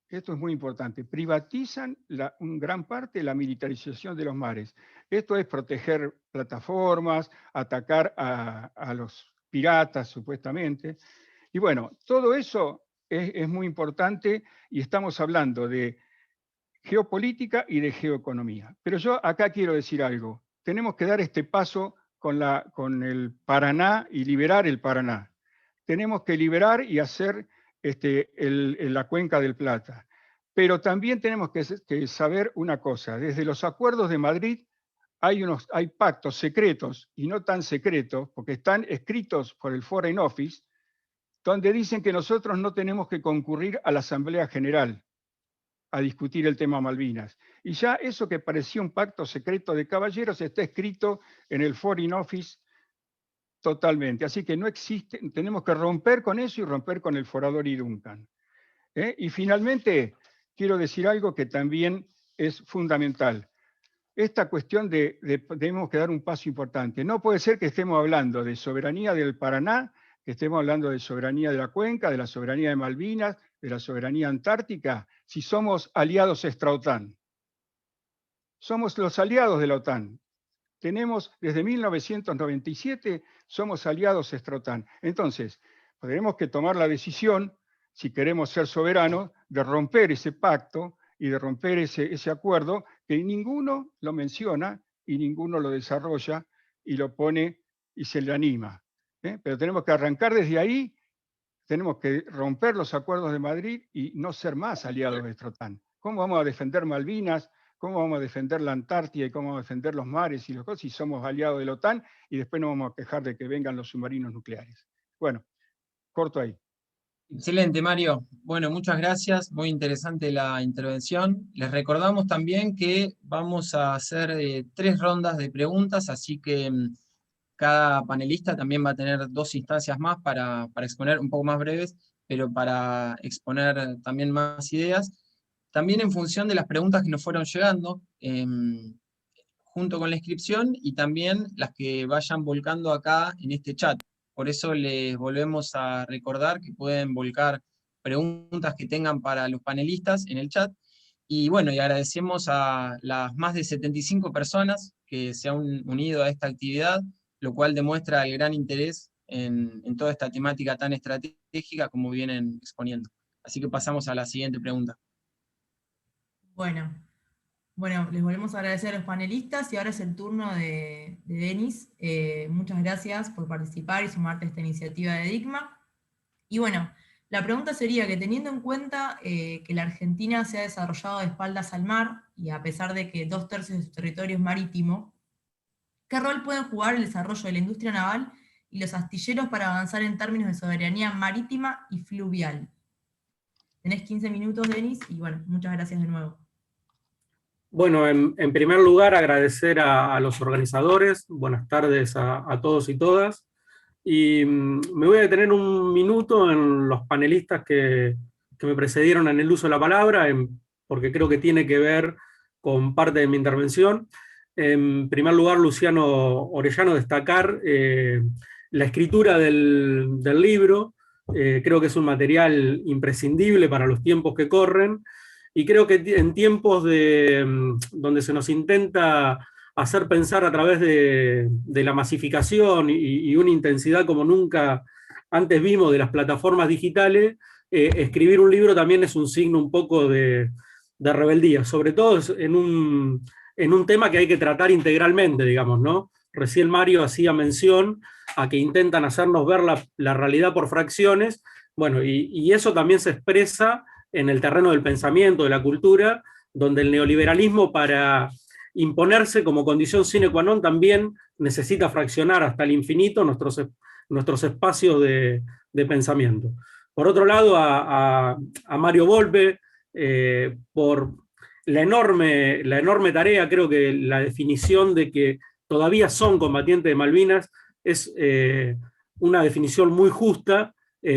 Esto es muy importante. Privatizan en gran parte la militarización de los mares. Esto es proteger plataformas, atacar a los piratas, supuestamente. Y bueno, todo eso es muy importante, y estamos hablando de geopolítica y de geoeconomía. Pero yo acá quiero decir algo. Tenemos que dar este paso con el Paraná y liberar el Paraná. Tenemos que liberar y hacer la cuenca del Plata. Pero también tenemos que saber una cosa. Desde los acuerdos de Madrid hay pactos secretos y no tan secretos, porque están escritos por el Foreign Office, donde dicen que nosotros no tenemos que concurrir a la Asamblea General a discutir el tema Malvinas. Y ya eso que parecía un pacto secreto de caballeros está escrito en el Foreign Office totalmente. Así que no existe, tenemos que romper con eso y romper con el Forador y Duncan. Y finalmente, quiero decir algo que también es fundamental. Esta cuestión debemos que dar un paso importante. No puede ser que estemos hablando de soberanía del Paraná, que estemos hablando de soberanía de la cuenca, de la soberanía de Malvinas, de la soberanía antártica, si somos aliados extra-OTAN. Somos los aliados de la OTAN. Tenemos, desde 1997, somos aliados extra-OTAN. Entonces, tenemos que tomar la decisión, si queremos ser soberanos, de romper ese pacto y de romper ese acuerdo, que ninguno lo menciona y ninguno lo desarrolla y lo pone y se le anima. Pero tenemos que arrancar desde ahí, tenemos que romper los acuerdos de Madrid y no ser más aliados de extra-OTAN. ¿Cómo vamos a defender Malvinas? ¿Cómo vamos a defender la Antártida? ¿Y cómo vamos a defender los mares y los cosas si somos aliados de la OTAN y después nos vamos a quejar de que vengan los submarinos nucleares? Bueno, corto ahí. Excelente, Mario. Bueno, muchas gracias. Muy interesante la intervención. Les recordamos también que vamos a hacer 3 rondas de preguntas, así que cada panelista también va a tener 2 instancias más para exponer, un poco más breves, pero para exponer también más ideas. También en función de las preguntas que nos fueron llegando, junto con la inscripción, y también las que vayan volcando acá en este chat. Por eso les volvemos a recordar que pueden volcar preguntas que tengan para los panelistas en el chat. Y bueno, y agradecemos a las más de 75 personas que se han unido a esta actividad, lo cual demuestra el gran interés en toda esta temática tan estratégica como vienen exponiendo. Así que pasamos a la siguiente pregunta. Bueno, les volvemos a agradecer a los panelistas y ahora es el turno de Denis. Muchas gracias por participar y sumarte a esta iniciativa de DICMA. Y bueno, la pregunta sería que teniendo en cuenta que la Argentina se ha desarrollado de espaldas al mar, y a pesar de que 2/3 de su territorio es marítimo, ¿qué rol pueden jugar el desarrollo de la industria naval y los astilleros para avanzar en términos de soberanía marítima y fluvial? Tenés 15 minutos, Denis, y bueno, muchas gracias de nuevo. Bueno, en primer lugar, agradecer a los organizadores. Buenas tardes a todos y todas. Y me voy a detener un minuto en los panelistas que me precedieron en el uso de la palabra, porque creo que tiene que ver con parte de mi intervención. En primer lugar, Luciano Orellano, destacar la escritura del libro. Creo que es un material imprescindible para los tiempos que corren, y creo que en tiempos donde se nos intenta hacer pensar a través de la masificación y una intensidad como nunca antes vimos de las plataformas digitales, escribir un libro también es un signo un poco de rebeldía, sobre todo en un tema que hay que tratar integralmente, digamos, ¿no? Recién Mario hacía mención a que intentan hacernos ver la realidad por fracciones, bueno, y eso también se expresa en el terreno del pensamiento, de la cultura, donde el neoliberalismo, para imponerse como condición sine qua non, también necesita fraccionar hasta el infinito nuestros espacios de pensamiento. Por otro lado, a Mario Volpe, por la enorme tarea. Creo que la definición de que todavía son combatientes de Malvinas es una definición muy justa,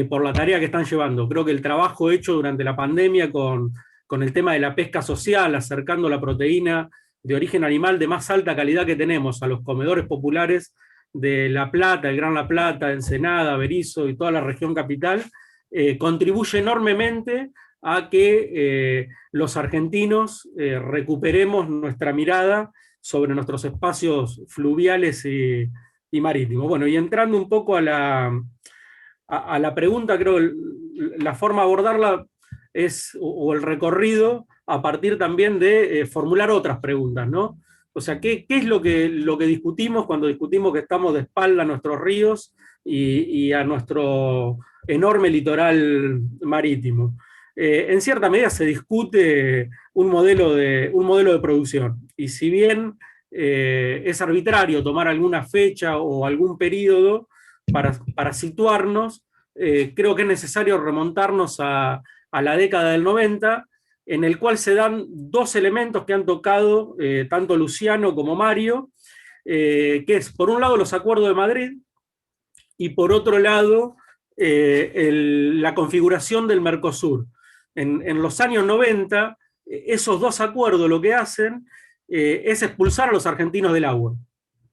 por la tarea que están llevando. Creo que el trabajo hecho durante la pandemia con el tema de la pesca social, acercando la proteína de origen animal de más alta calidad que tenemos a los comedores populares de La Plata, el Gran La Plata, Ensenada, Berisso y toda la región capital, contribuye enormemente a que los argentinos recuperemos nuestra mirada sobre nuestros espacios fluviales y marítimos. Bueno, y entrando un poco a la pregunta, creo que la forma de abordarla es, o el recorrido, a partir también de formular otras preguntas, ¿no? O sea, ¿qué es lo que discutimos cuando discutimos que estamos de espalda a nuestros ríos y a nuestro enorme litoral marítimo? En cierta medida se discute un modelo de producción, y si bien es arbitrario tomar alguna fecha o algún periodo para situarnos, creo que es necesario remontarnos a la década del 90, en el cual se dan dos elementos que han tocado tanto Luciano como Mario, que es, por un lado, los acuerdos de Madrid, y por otro lado, la configuración del Mercosur. En los años 90, esos dos acuerdos lo que hacen es expulsar a los argentinos del agua,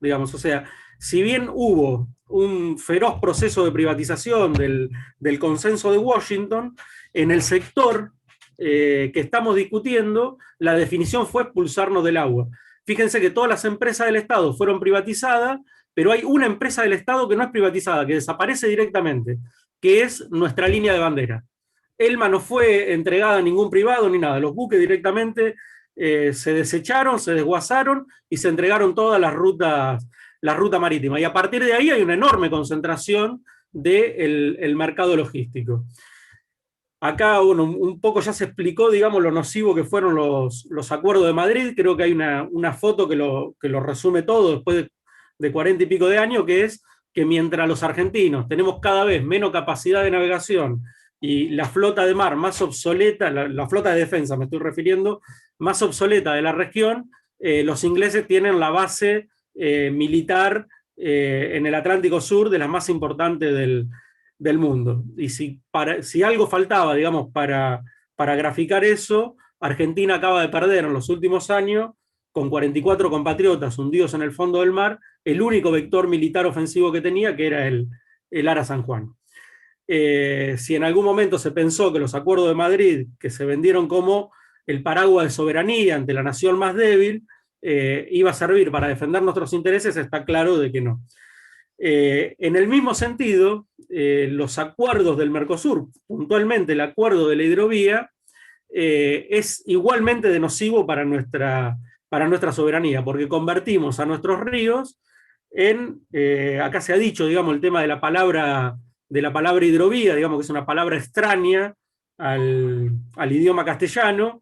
digamos. O sea, si bien hubo un feroz proceso de privatización del consenso de Washington, en el sector que estamos discutiendo, la definición fue expulsarnos del agua. Fíjense que todas las empresas del Estado fueron privatizadas, pero hay una empresa del Estado que no es privatizada, que desaparece directamente, que es nuestra línea de bandera. Elma no fue entregada a ningún privado ni nada, los buques directamente se desecharon, se desguazaron y se entregaron todas las rutas marítimas. Y a partir de ahí hay una enorme concentración del mercado logístico. Acá, bueno, un poco ya se explicó, digamos, lo nocivo que fueron los acuerdos de Madrid. Creo que hay una foto que lo resume todo después de 40 y pico de años, que es que mientras los argentinos tenemos cada vez menos capacidad de navegación y la flota de mar más obsoleta, la flota de defensa me estoy refiriendo, más obsoleta de la región, los ingleses tienen la base militar en el Atlántico Sur, de las más importantes del mundo. Y si algo faltaba, digamos, para graficar eso, Argentina acaba de perder en los últimos años, con 44 compatriotas hundidos en el fondo del mar, el único vector militar ofensivo que tenía, que era el Ara San Juan. Si en algún momento se pensó que los acuerdos de Madrid, que se vendieron como el paraguas de soberanía ante la nación más débil, iba a servir para defender nuestros intereses, está claro de que no. En el mismo sentido, los acuerdos del Mercosur, puntualmente el acuerdo de la hidrovía, es igualmente de nocivo para nuestra soberanía, porque convertimos a nuestros ríos en, acá se ha dicho, digamos, el tema de la palabra hidrovía, digamos que es una palabra extraña al idioma castellano,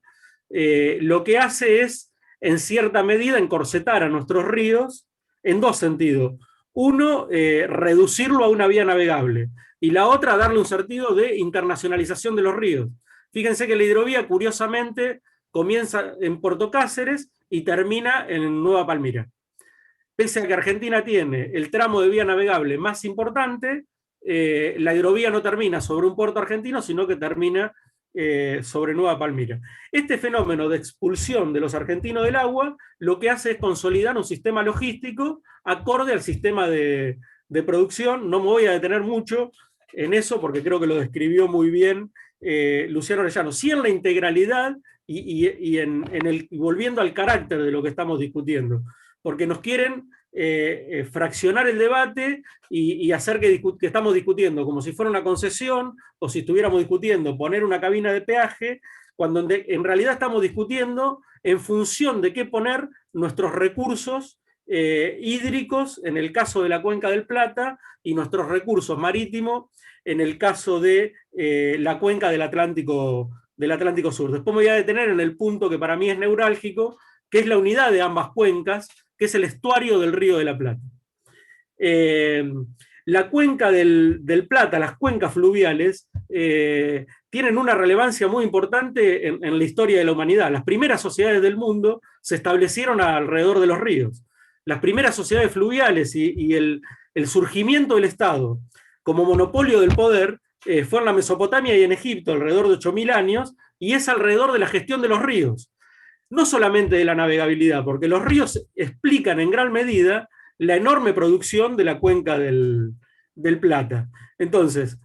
lo que hace es, en cierta medida, encorsetar a nuestros ríos en dos sentidos. Uno, reducirlo a una vía navegable, y la otra, darle un sentido de internacionalización de los ríos. Fíjense que la hidrovía, curiosamente, comienza en Puerto Cáceres y termina en Nueva Palmira. Pese a que Argentina tiene el tramo de vía navegable más importante, la hidrovía no termina sobre un puerto argentino, sino que termina sobre Nueva Palmira. Este fenómeno de expulsión de los argentinos del agua lo que hace es consolidar un sistema logístico acorde al sistema de producción. No me voy a detener mucho en eso porque creo que lo describió muy bien Luciano Orellano. Sí, en la integralidad y volviendo al carácter de lo que estamos discutiendo, porque nos quieren fraccionar el debate y hacer que estamos discutiendo como si fuera una concesión, o si estuviéramos discutiendo poner una cabina de peaje, cuando en realidad estamos discutiendo en función de qué poner nuestros recursos hídricos, en el caso de la Cuenca del Plata, y nuestros recursos marítimos, en el caso de la cuenca del Atlántico Sur. Después me voy a detener en el punto que para mí es neurálgico, que es la unidad de ambas cuencas, que es el estuario del Río de la Plata. La cuenca del Plata, las cuencas fluviales, tienen una relevancia muy importante en la historia de la humanidad. Las primeras sociedades del mundo se establecieron alrededor de los ríos. Las primeras sociedades fluviales y el surgimiento del Estado como monopolio del poder fue en la Mesopotamia y en Egipto alrededor de 8.000 años, y es alrededor de la gestión de los ríos. No solamente de la navegabilidad, porque los ríos explican en gran medida la enorme producción de la cuenca del Plata. Entonces,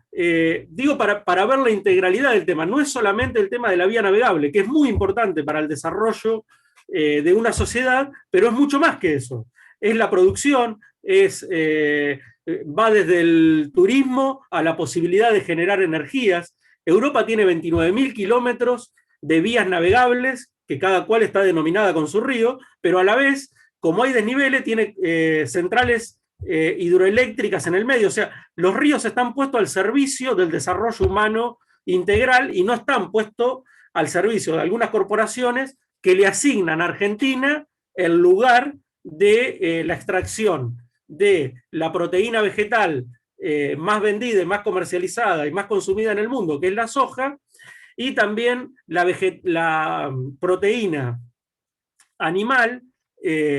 digo para ver la integralidad del tema, no es solamente el tema de la vía navegable, que es muy importante para el desarrollo de una sociedad, pero es mucho más que eso. Es la producción, va desde el turismo a la posibilidad de generar energías. Europa tiene 29.000 kilómetros de vías navegables, que cada cual está denominada con su río, pero a la vez, como hay desniveles, tiene centrales hidroeléctricas en el medio. O sea, los ríos están puestos al servicio del desarrollo humano integral y no están puestos al servicio de algunas corporaciones que le asignan a Argentina el lugar de la extracción de la proteína vegetal más vendida y más comercializada y más consumida en el mundo, que es la soja, y también la proteína animal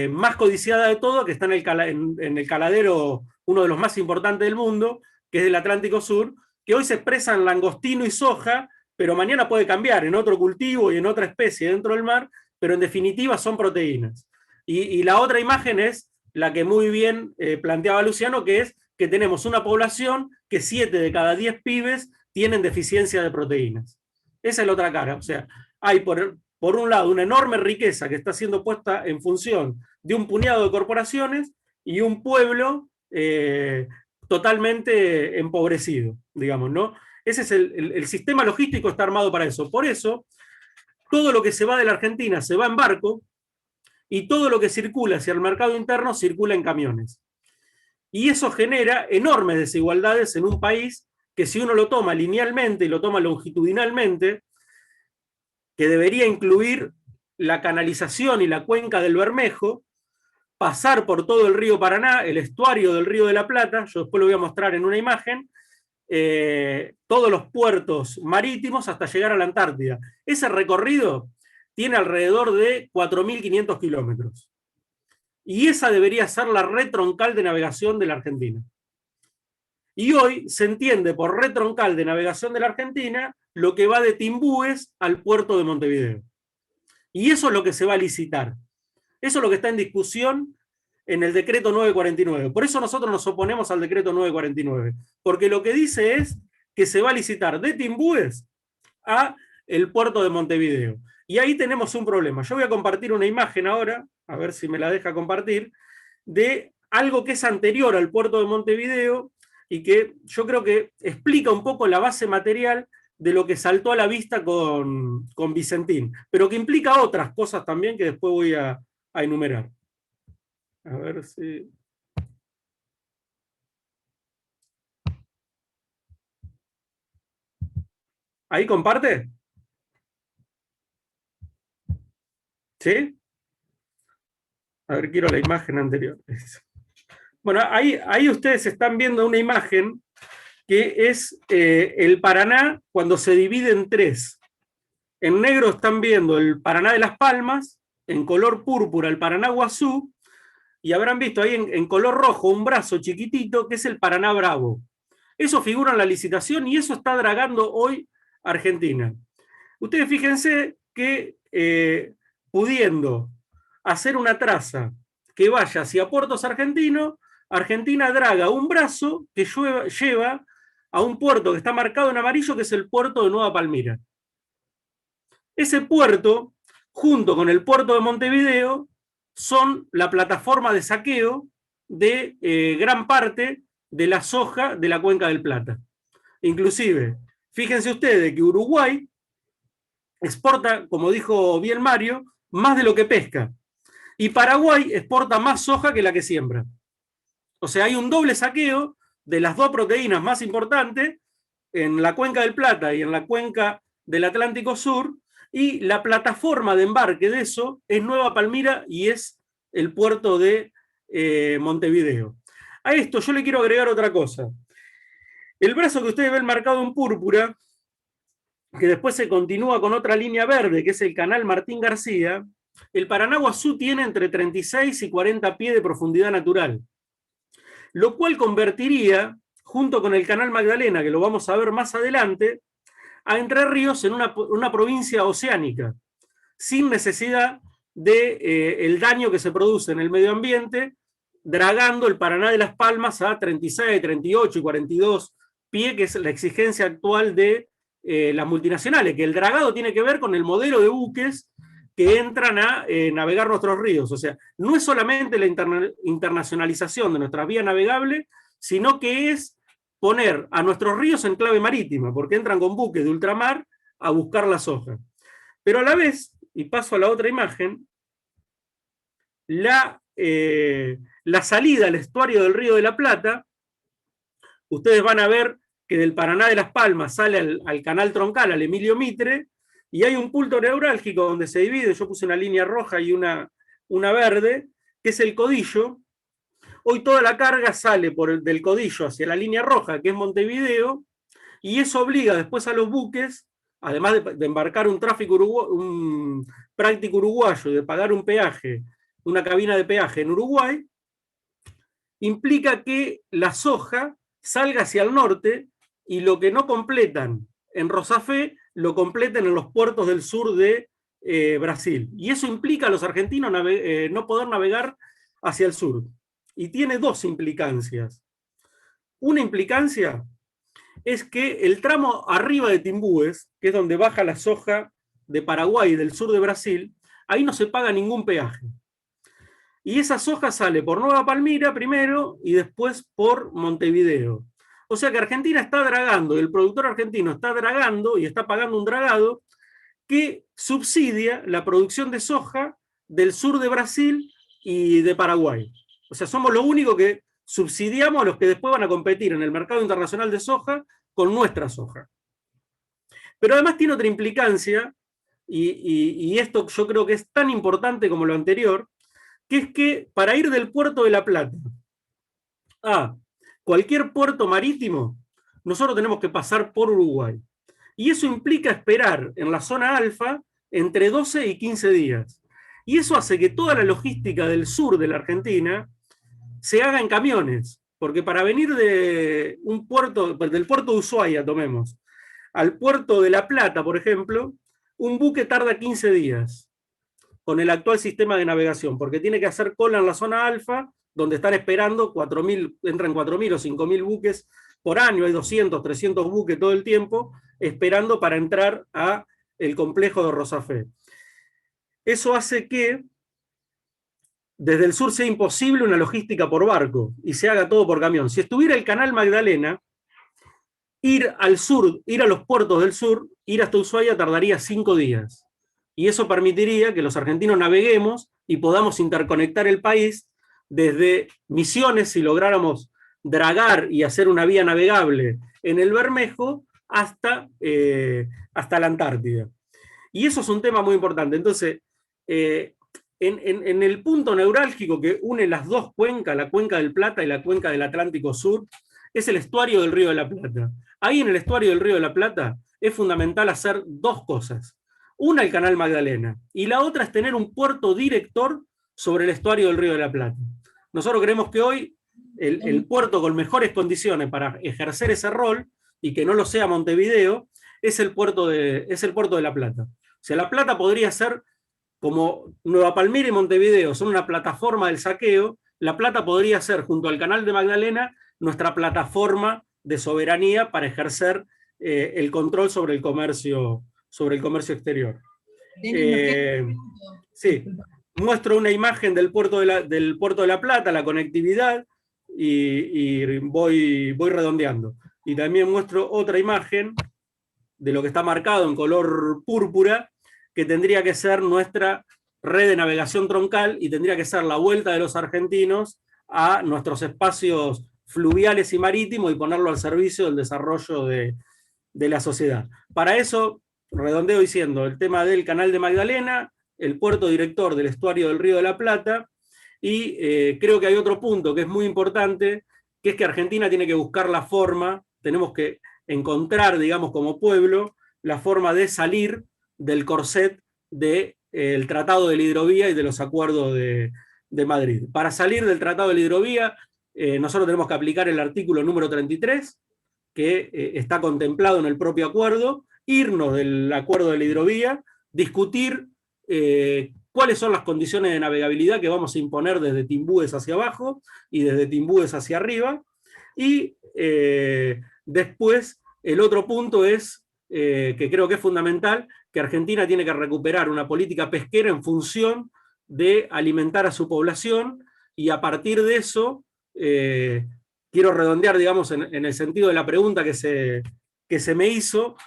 más codiciada de todo, que está en el caladero, uno de los más importantes del mundo, que es del Atlántico Sur, que hoy se expresa en langostino y soja, pero mañana puede cambiar en otro cultivo y en otra especie dentro del mar, pero en definitiva son proteínas. Y la otra imagen es la que muy bien planteaba Luciano, que es que tenemos una población que 7 de cada 10 pibes tienen deficiencia de proteínas. Esa es la otra cara. O sea, hay por un lado una enorme riqueza que está siendo puesta en función de un puñado de corporaciones y un pueblo totalmente empobrecido, digamos, ¿no? Ese es el sistema logístico, está armado para eso. Por eso, todo lo que se va de la Argentina se va en barco, y todo lo que circula hacia el mercado interno circula en camiones. Y eso genera enormes desigualdades en un país que, si uno lo toma linealmente y lo toma longitudinalmente, que debería incluir la canalización y la cuenca del Bermejo, pasar por todo el río Paraná, el estuario del Río de la Plata, yo después lo voy a mostrar en una imagen, todos los puertos marítimos hasta llegar a la Antártida. Ese recorrido tiene alrededor de 4.500 kilómetros. Y esa debería ser la red troncal de navegación de la Argentina. Y hoy se entiende por red troncal de navegación de la Argentina lo que va de Timbúes al puerto de Montevideo. Y eso es lo que se va a licitar. Eso es lo que está en discusión en el decreto 949. Por eso nosotros nos oponemos al decreto 949. Porque lo que dice es que se va a licitar de Timbúes a el puerto de Montevideo. Y ahí tenemos un problema. Yo voy a compartir una imagen ahora, a ver si me la deja compartir, de algo que es anterior al puerto de Montevideo y que yo creo que explica un poco la base material de lo que saltó a la vista con Vicentín, pero que implica otras cosas también que después voy a enumerar. A ver si... ¿Ahí comparte? ¿Sí? A ver, quiero la imagen anterior. Bueno, ahí ustedes están viendo una imagen que es el Paraná cuando se divide en tres. En negro están viendo el Paraná de Las Palmas, en color púrpura el Paraná Guazú, y habrán visto ahí en color rojo un brazo chiquitito que es el Paraná Bravo. Eso figura en la licitación y eso está dragando hoy Argentina. Ustedes fíjense que pudiendo hacer una traza que vaya hacia puertos argentinos, Argentina draga un brazo que lleva a un puerto que está marcado en amarillo, que es el puerto de Nueva Palmira. Ese puerto, junto con el puerto de Montevideo, son la plataforma de saqueo de gran parte de la soja de la Cuenca del Plata. Inclusive, fíjense ustedes que Uruguay exporta, como dijo bien Mario, más de lo que pesca. Y Paraguay exporta más soja que la que siembra. O sea, hay un doble saqueo de las dos proteínas más importantes en la Cuenca del Plata y en la cuenca del Atlántico Sur, y la plataforma de embarque de eso es Nueva Palmira y es el puerto de Montevideo. A esto yo le quiero agregar otra cosa. El brazo que ustedes ven marcado en púrpura, que después se continúa con otra línea verde, que es el canal Martín García, el Paraná Guazú tiene entre 36 y 40 pies de profundidad natural, lo cual convertiría, junto con el canal Magdalena, que lo vamos a ver más adelante, a Entre Ríos en una provincia oceánica, sin necesidad de el daño que se produce en el medio ambiente, dragando el Paraná de Las Palmas a 36, 38 y 42 pies, que es la exigencia actual de las multinacionales, que el dragado tiene que ver con el modelo de buques que entran a navegar nuestros ríos. O sea, no es solamente la internacionalización de nuestra vía navegable, sino que es poner a nuestros ríos en clave marítima, porque entran con buques de ultramar a buscar la soja. Pero a la vez, y paso a la otra imagen, la salida al estuario del Río de la Plata, ustedes van a ver que del Paraná de Las Palmas sale al canal troncal, al Emilio Mitre, y hay un punto neurálgico donde se divide, yo puse una línea roja y una verde, que es el Codillo. Hoy toda la carga sale del Codillo hacia la línea roja, que es Montevideo, y eso obliga después a los buques, además de embarcar un práctico uruguayo y de pagar un peaje, una cabina de peaje en Uruguay, implica que la soja salga hacia el norte y lo que no completan en Rosafé lo completen en los puertos del sur de Brasil. Y eso implica a los argentinos no poder navegar hacia el sur. Y tiene dos implicancias. Una implicancia es que el tramo arriba de Timbúes, que es donde baja la soja de Paraguay y del sur de Brasil, ahí no se paga ningún peaje. Y esa soja sale por Nueva Palmira primero y después por Montevideo. O sea que Argentina está dragando, el productor argentino está dragando y está pagando un dragado que subsidia la producción de soja del sur de Brasil y de Paraguay. O sea, somos lo único que subsidiamos a los que después van a competir en el mercado internacional de soja con nuestra soja. Pero además tiene otra implicancia, y esto yo creo que es tan importante como lo anterior, que es que para ir del puerto de La Plata a cualquier puerto marítimo, nosotros tenemos que pasar por Uruguay. Y eso implica esperar en la zona alfa entre 12 y 15 días. Y eso hace que toda la logística del sur de la Argentina se haga en camiones, porque para venir del puerto de Ushuaia, tomemos, al puerto de La Plata, por ejemplo, un buque tarda 15 días con el actual sistema de navegación, porque tiene que hacer cola en la zona alfa, donde están esperando 4.000, entran 4.000 o 5.000 buques por año, hay 200, 300 buques todo el tiempo, esperando para entrar a el complejo de Rosafé. Eso hace que desde el sur sea imposible una logística por barco y se haga todo por camión. Si estuviera el canal Magdalena, ir al sur, ir a los puertos del sur, ir hasta Ushuaia tardaría 5 días. Y eso permitiría que los argentinos naveguemos y podamos interconectar el país desde Misiones, si lográramos dragar y hacer una vía navegable en el Bermejo, hasta la Antártida. Y eso es un tema muy importante. Entonces, en el punto neurálgico que une las dos cuencas, la cuenca del Plata y la cuenca del Atlántico Sur, es el estuario del Río de la Plata. Ahí en el estuario del Río de la Plata es fundamental hacer dos cosas. Una, el Canal Magdalena, y la otra es tener un puerto director sobre el estuario del Río de la Plata. Nosotros creemos que hoy el puerto con mejores condiciones para ejercer ese rol, y que no lo sea Montevideo, es el puerto de La Plata. O sea, La Plata podría ser, como Nueva Palmira y Montevideo son una plataforma del saqueo, La Plata podría ser, junto al Canal de Magdalena, nuestra plataforma de soberanía para ejercer el control sobre el comercio exterior. Sí, muestro una imagen del puerto de La Plata, la conectividad, y voy redondeando. Y también muestro otra imagen de lo que está marcado en color púrpura, que tendría que ser nuestra red de navegación troncal y tendría que ser la vuelta de los argentinos a nuestros espacios fluviales y marítimos y ponerlo al servicio del desarrollo de la sociedad. Para eso, redondeo diciendo, el tema del Canal de Magdalena, el puerto director del estuario del Río de la Plata, y creo que hay otro punto que es muy importante, que es que Argentina tiene que buscar la forma, tenemos que encontrar, digamos, como pueblo, la forma de salir del corset del Tratado de la Hidrovía y de los acuerdos de Madrid. Para salir del Tratado de la Hidrovía, nosotros tenemos que aplicar el artículo número 33, que está contemplado en el propio acuerdo, irnos del acuerdo de la hidrovía, discutir cuáles son las condiciones de navegabilidad que vamos a imponer desde Timbúes hacia abajo y desde Timbúes hacia arriba, y después el otro punto es, que creo que es fundamental, que Argentina tiene que recuperar una política pesquera en función de alimentar a su población, y a partir de eso, quiero redondear, digamos, en el sentido de la pregunta que se me hizo,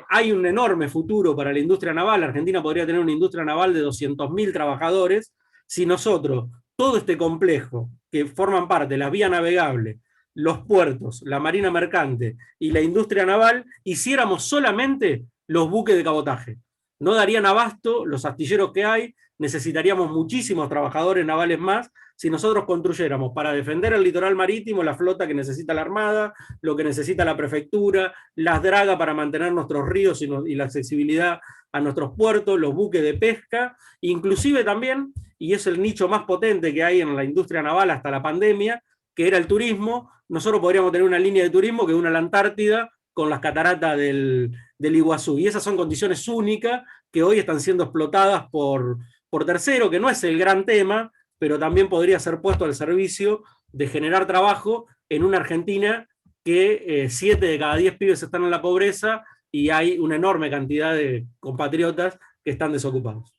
hay un enorme futuro para la industria naval. Argentina podría tener una industria naval de 200.000 trabajadores si nosotros, todo este complejo que forman parte, la vía navegable, los puertos, la marina mercante y la industria naval, hiciéramos solamente los buques de cabotaje. No darían abasto los astilleros que hay, necesitaríamos muchísimos trabajadores navales más si nosotros construyéramos para defender el litoral marítimo la flota que necesita la Armada, lo que necesita la prefectura, las dragas para mantener nuestros ríos y la accesibilidad a nuestros puertos, los buques de pesca, inclusive también, y es el nicho más potente que hay en la industria naval hasta la pandemia, que era el turismo. Nosotros podríamos tener una línea de turismo que une a la Antártida con las cataratas del Iguazú, y esas son condiciones únicas que hoy están siendo explotadas por tercero, que no es el gran tema, pero también podría ser puesto al servicio de generar trabajo en una Argentina que 7 de cada 10 pibes están en la pobreza y hay una enorme cantidad de compatriotas que están desocupados.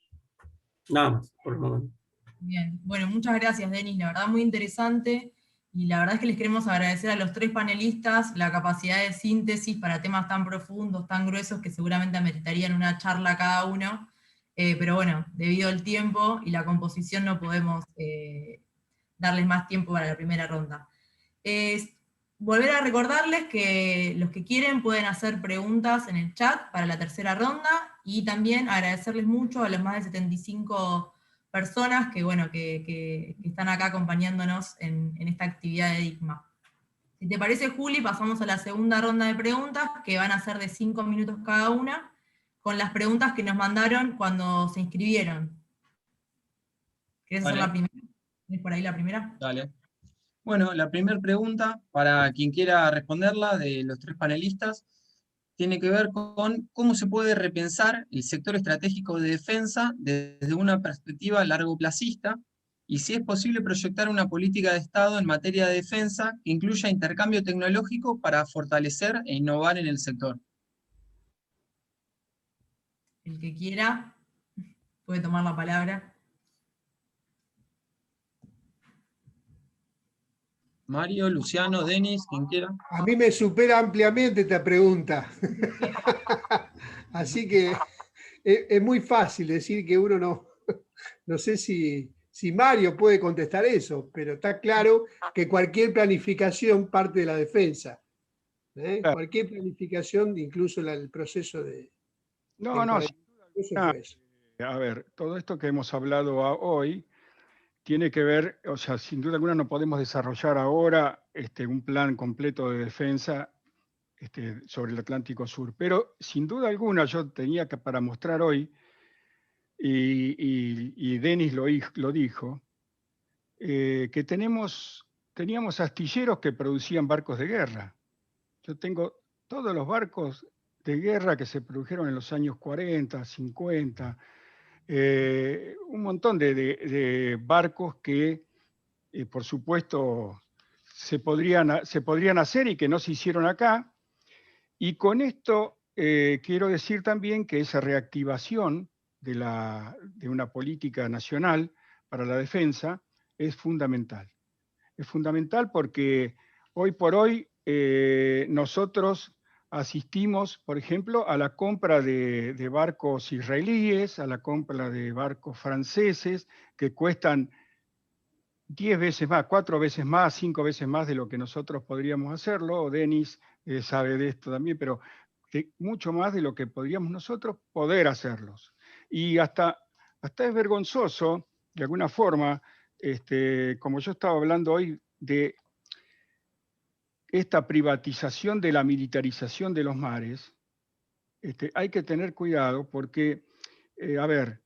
Nada más, por el momento. Bien, bueno, muchas gracias, Denis, la verdad muy interesante, y la verdad es que les queremos agradecer a los 3 panelistas la capacidad de síntesis para temas tan profundos, tan gruesos, que seguramente ameritarían una charla cada uno. Pero bueno, debido al tiempo y la composición no podemos darles más tiempo para la primera ronda. Volver a recordarles que los que quieren pueden hacer preguntas en el chat para la tercera ronda, y también agradecerles mucho a las más de 75 personas que, bueno, que están acá acompañándonos en esta actividad de DICMA. Si te parece, Juli, pasamos a la segunda ronda de preguntas, que van a ser de 5 minutos cada una, con las preguntas que nos mandaron cuando se inscribieron. ¿Querés hacer la primera? ¿Tienes por ahí la primera? Dale. Bueno, la primera pregunta, para quien quiera responderla, de los 3 panelistas, tiene que ver con cómo se puede repensar el sector estratégico de defensa desde una perspectiva largoplacista, y si es posible proyectar una política de Estado en materia de defensa que incluya intercambio tecnológico para fortalecer e innovar en el sector. El que quiera puede tomar la palabra. Mario, Luciano, Denis, quien quiera. A mí me supera ampliamente esta pregunta. Así que es muy fácil decir que uno no sé si Mario puede contestar eso, pero está claro que cualquier planificación parte de la defensa. Claro. Cualquier planificación, incluso el proceso de... No, no, sin duda Eso alguna, fue eso. a ver, todo esto que hemos hablado hoy tiene que ver, o sea, sin duda alguna no podemos desarrollar ahora un plan completo de defensa sobre el Atlántico Sur, pero sin duda alguna yo tenía que para mostrar hoy, y Denis lo dijo, que teníamos astilleros que producían barcos de guerra. Yo tengo todos los barcos de guerra que se produjeron en los años 40, 50, un montón de barcos que, por supuesto, se podrían hacer y que no se hicieron acá. Y con esto quiero decir también que esa reactivación de una política nacional para la defensa es fundamental. Es fundamental porque hoy por hoy nosotros asistimos, por ejemplo, a la compra de barcos israelíes, a la compra de barcos franceses que cuestan 10 veces más, 4 veces más, 5 veces más de lo que nosotros podríamos hacerlo. Denis sabe de esto también, pero mucho más de lo que podríamos nosotros poder hacerlos. Y hasta es vergonzoso, de alguna forma, como yo estaba hablando hoy de esta privatización de la militarización de los mares, hay que tener cuidado porque, a ver,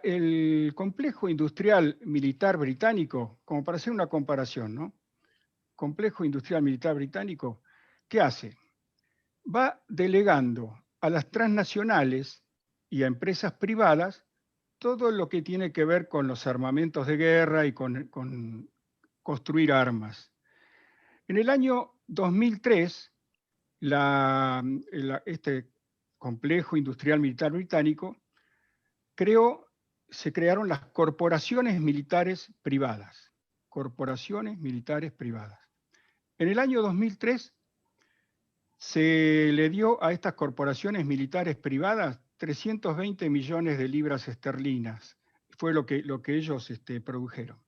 el complejo industrial militar británico, como para hacer una comparación, ¿no? Complejo industrial militar británico, ¿qué hace? Va delegando a las transnacionales y a empresas privadas todo lo que tiene que ver con los armamentos de guerra y con construir armas. En el año 2003, este complejo industrial militar británico se crearon las corporaciones militares privadas. Corporaciones militares privadas. En el año 2003 se le dio a estas corporaciones militares privadas 320 millones de libras esterlinas. Fue lo que ellos produjeron.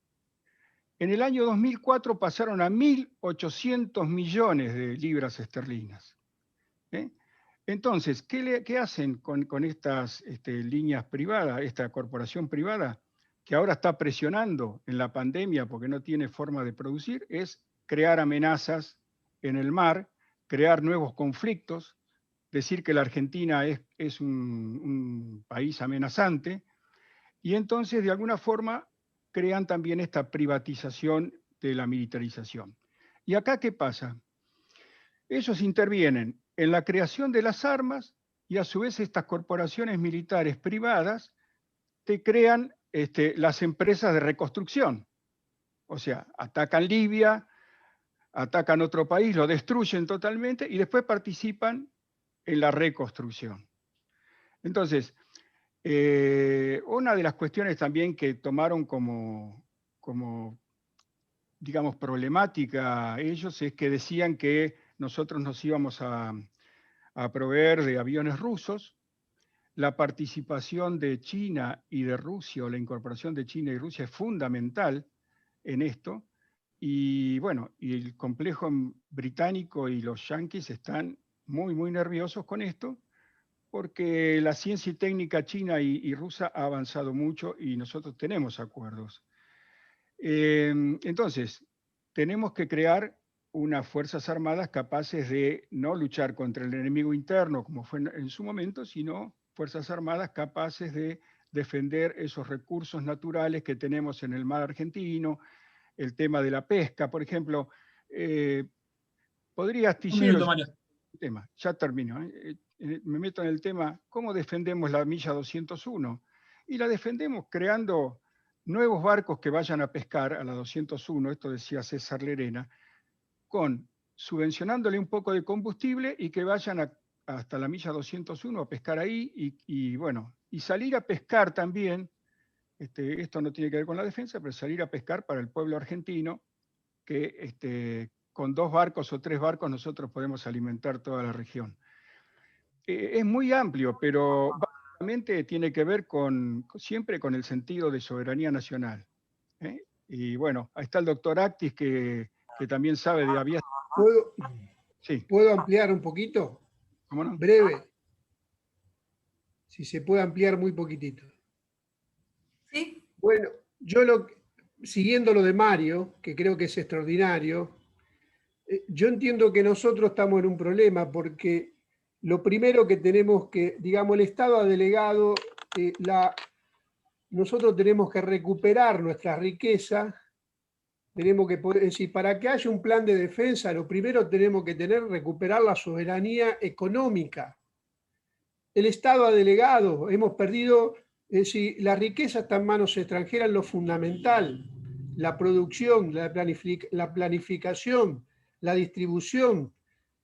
En el año 2004 pasaron a 1.800 millones de libras esterlinas. Entonces, ¿qué hacen con estas líneas privadas, esta corporación privada, que ahora está presionando en la pandemia porque no tiene forma de producir? Es crear amenazas en el mar, crear nuevos conflictos, decir que la Argentina es un país amenazante, y entonces de alguna forma crean también esta privatización de la militarización. ¿Y acá qué pasa? Ellos intervienen en la creación de las armas y a su vez estas corporaciones militares privadas te crean las empresas de reconstrucción. O sea, atacan Libia, atacan otro país, lo destruyen totalmente y después participan en la reconstrucción. Entonces, una de las cuestiones también que tomaron como digamos, problemática ellos es que decían que nosotros nos íbamos a proveer de aviones rusos. La participación de China y de Rusia, o la incorporación de China y Rusia es fundamental en esto. Y bueno, y el complejo británico y los yanquis están muy, muy nerviosos con esto, porque la ciencia y técnica china y rusa ha avanzado mucho y nosotros tenemos acuerdos. Entonces, tenemos que crear unas fuerzas armadas capaces de no luchar contra el enemigo interno, como fue en su momento, sino fuerzas armadas capaces de defender esos recursos naturales que tenemos en el mar argentino, el tema de la pesca, por ejemplo. Podría astilleros... tema, ya termino. Me meto en el tema, ¿cómo defendemos la milla 201? Y la defendemos creando nuevos barcos que vayan a pescar a la 201, esto decía César Lerena, subvencionándole un poco de combustible y que vayan hasta la milla 201 a pescar ahí y bueno, y salir a pescar también, esto no tiene que ver con la defensa, pero salir a pescar para el pueblo argentino, que con 2 barcos o 3 barcos nosotros podemos alimentar toda la región. Es muy amplio, pero básicamente tiene que ver siempre con el sentido de soberanía nacional. Y bueno, ahí está el doctor Actis, que también sabe de aviación. Sí. ¿Puedo ampliar un poquito? ¿Cómo no? Breve. Si se puede ampliar muy poquitito. ¿Sí? Bueno, siguiendo lo de Mario, que creo que es extraordinario, yo entiendo que nosotros estamos en un problema porque lo primero que tenemos que, digamos, el Estado ha delegado, nosotros tenemos que recuperar nuestra riqueza, tenemos que poder, es decir, para que haya un plan de defensa, lo primero tenemos que recuperar la soberanía económica. El Estado ha delegado, hemos perdido, es decir, la riqueza está en manos extranjeras, lo fundamental, la producción, la planificación, la distribución,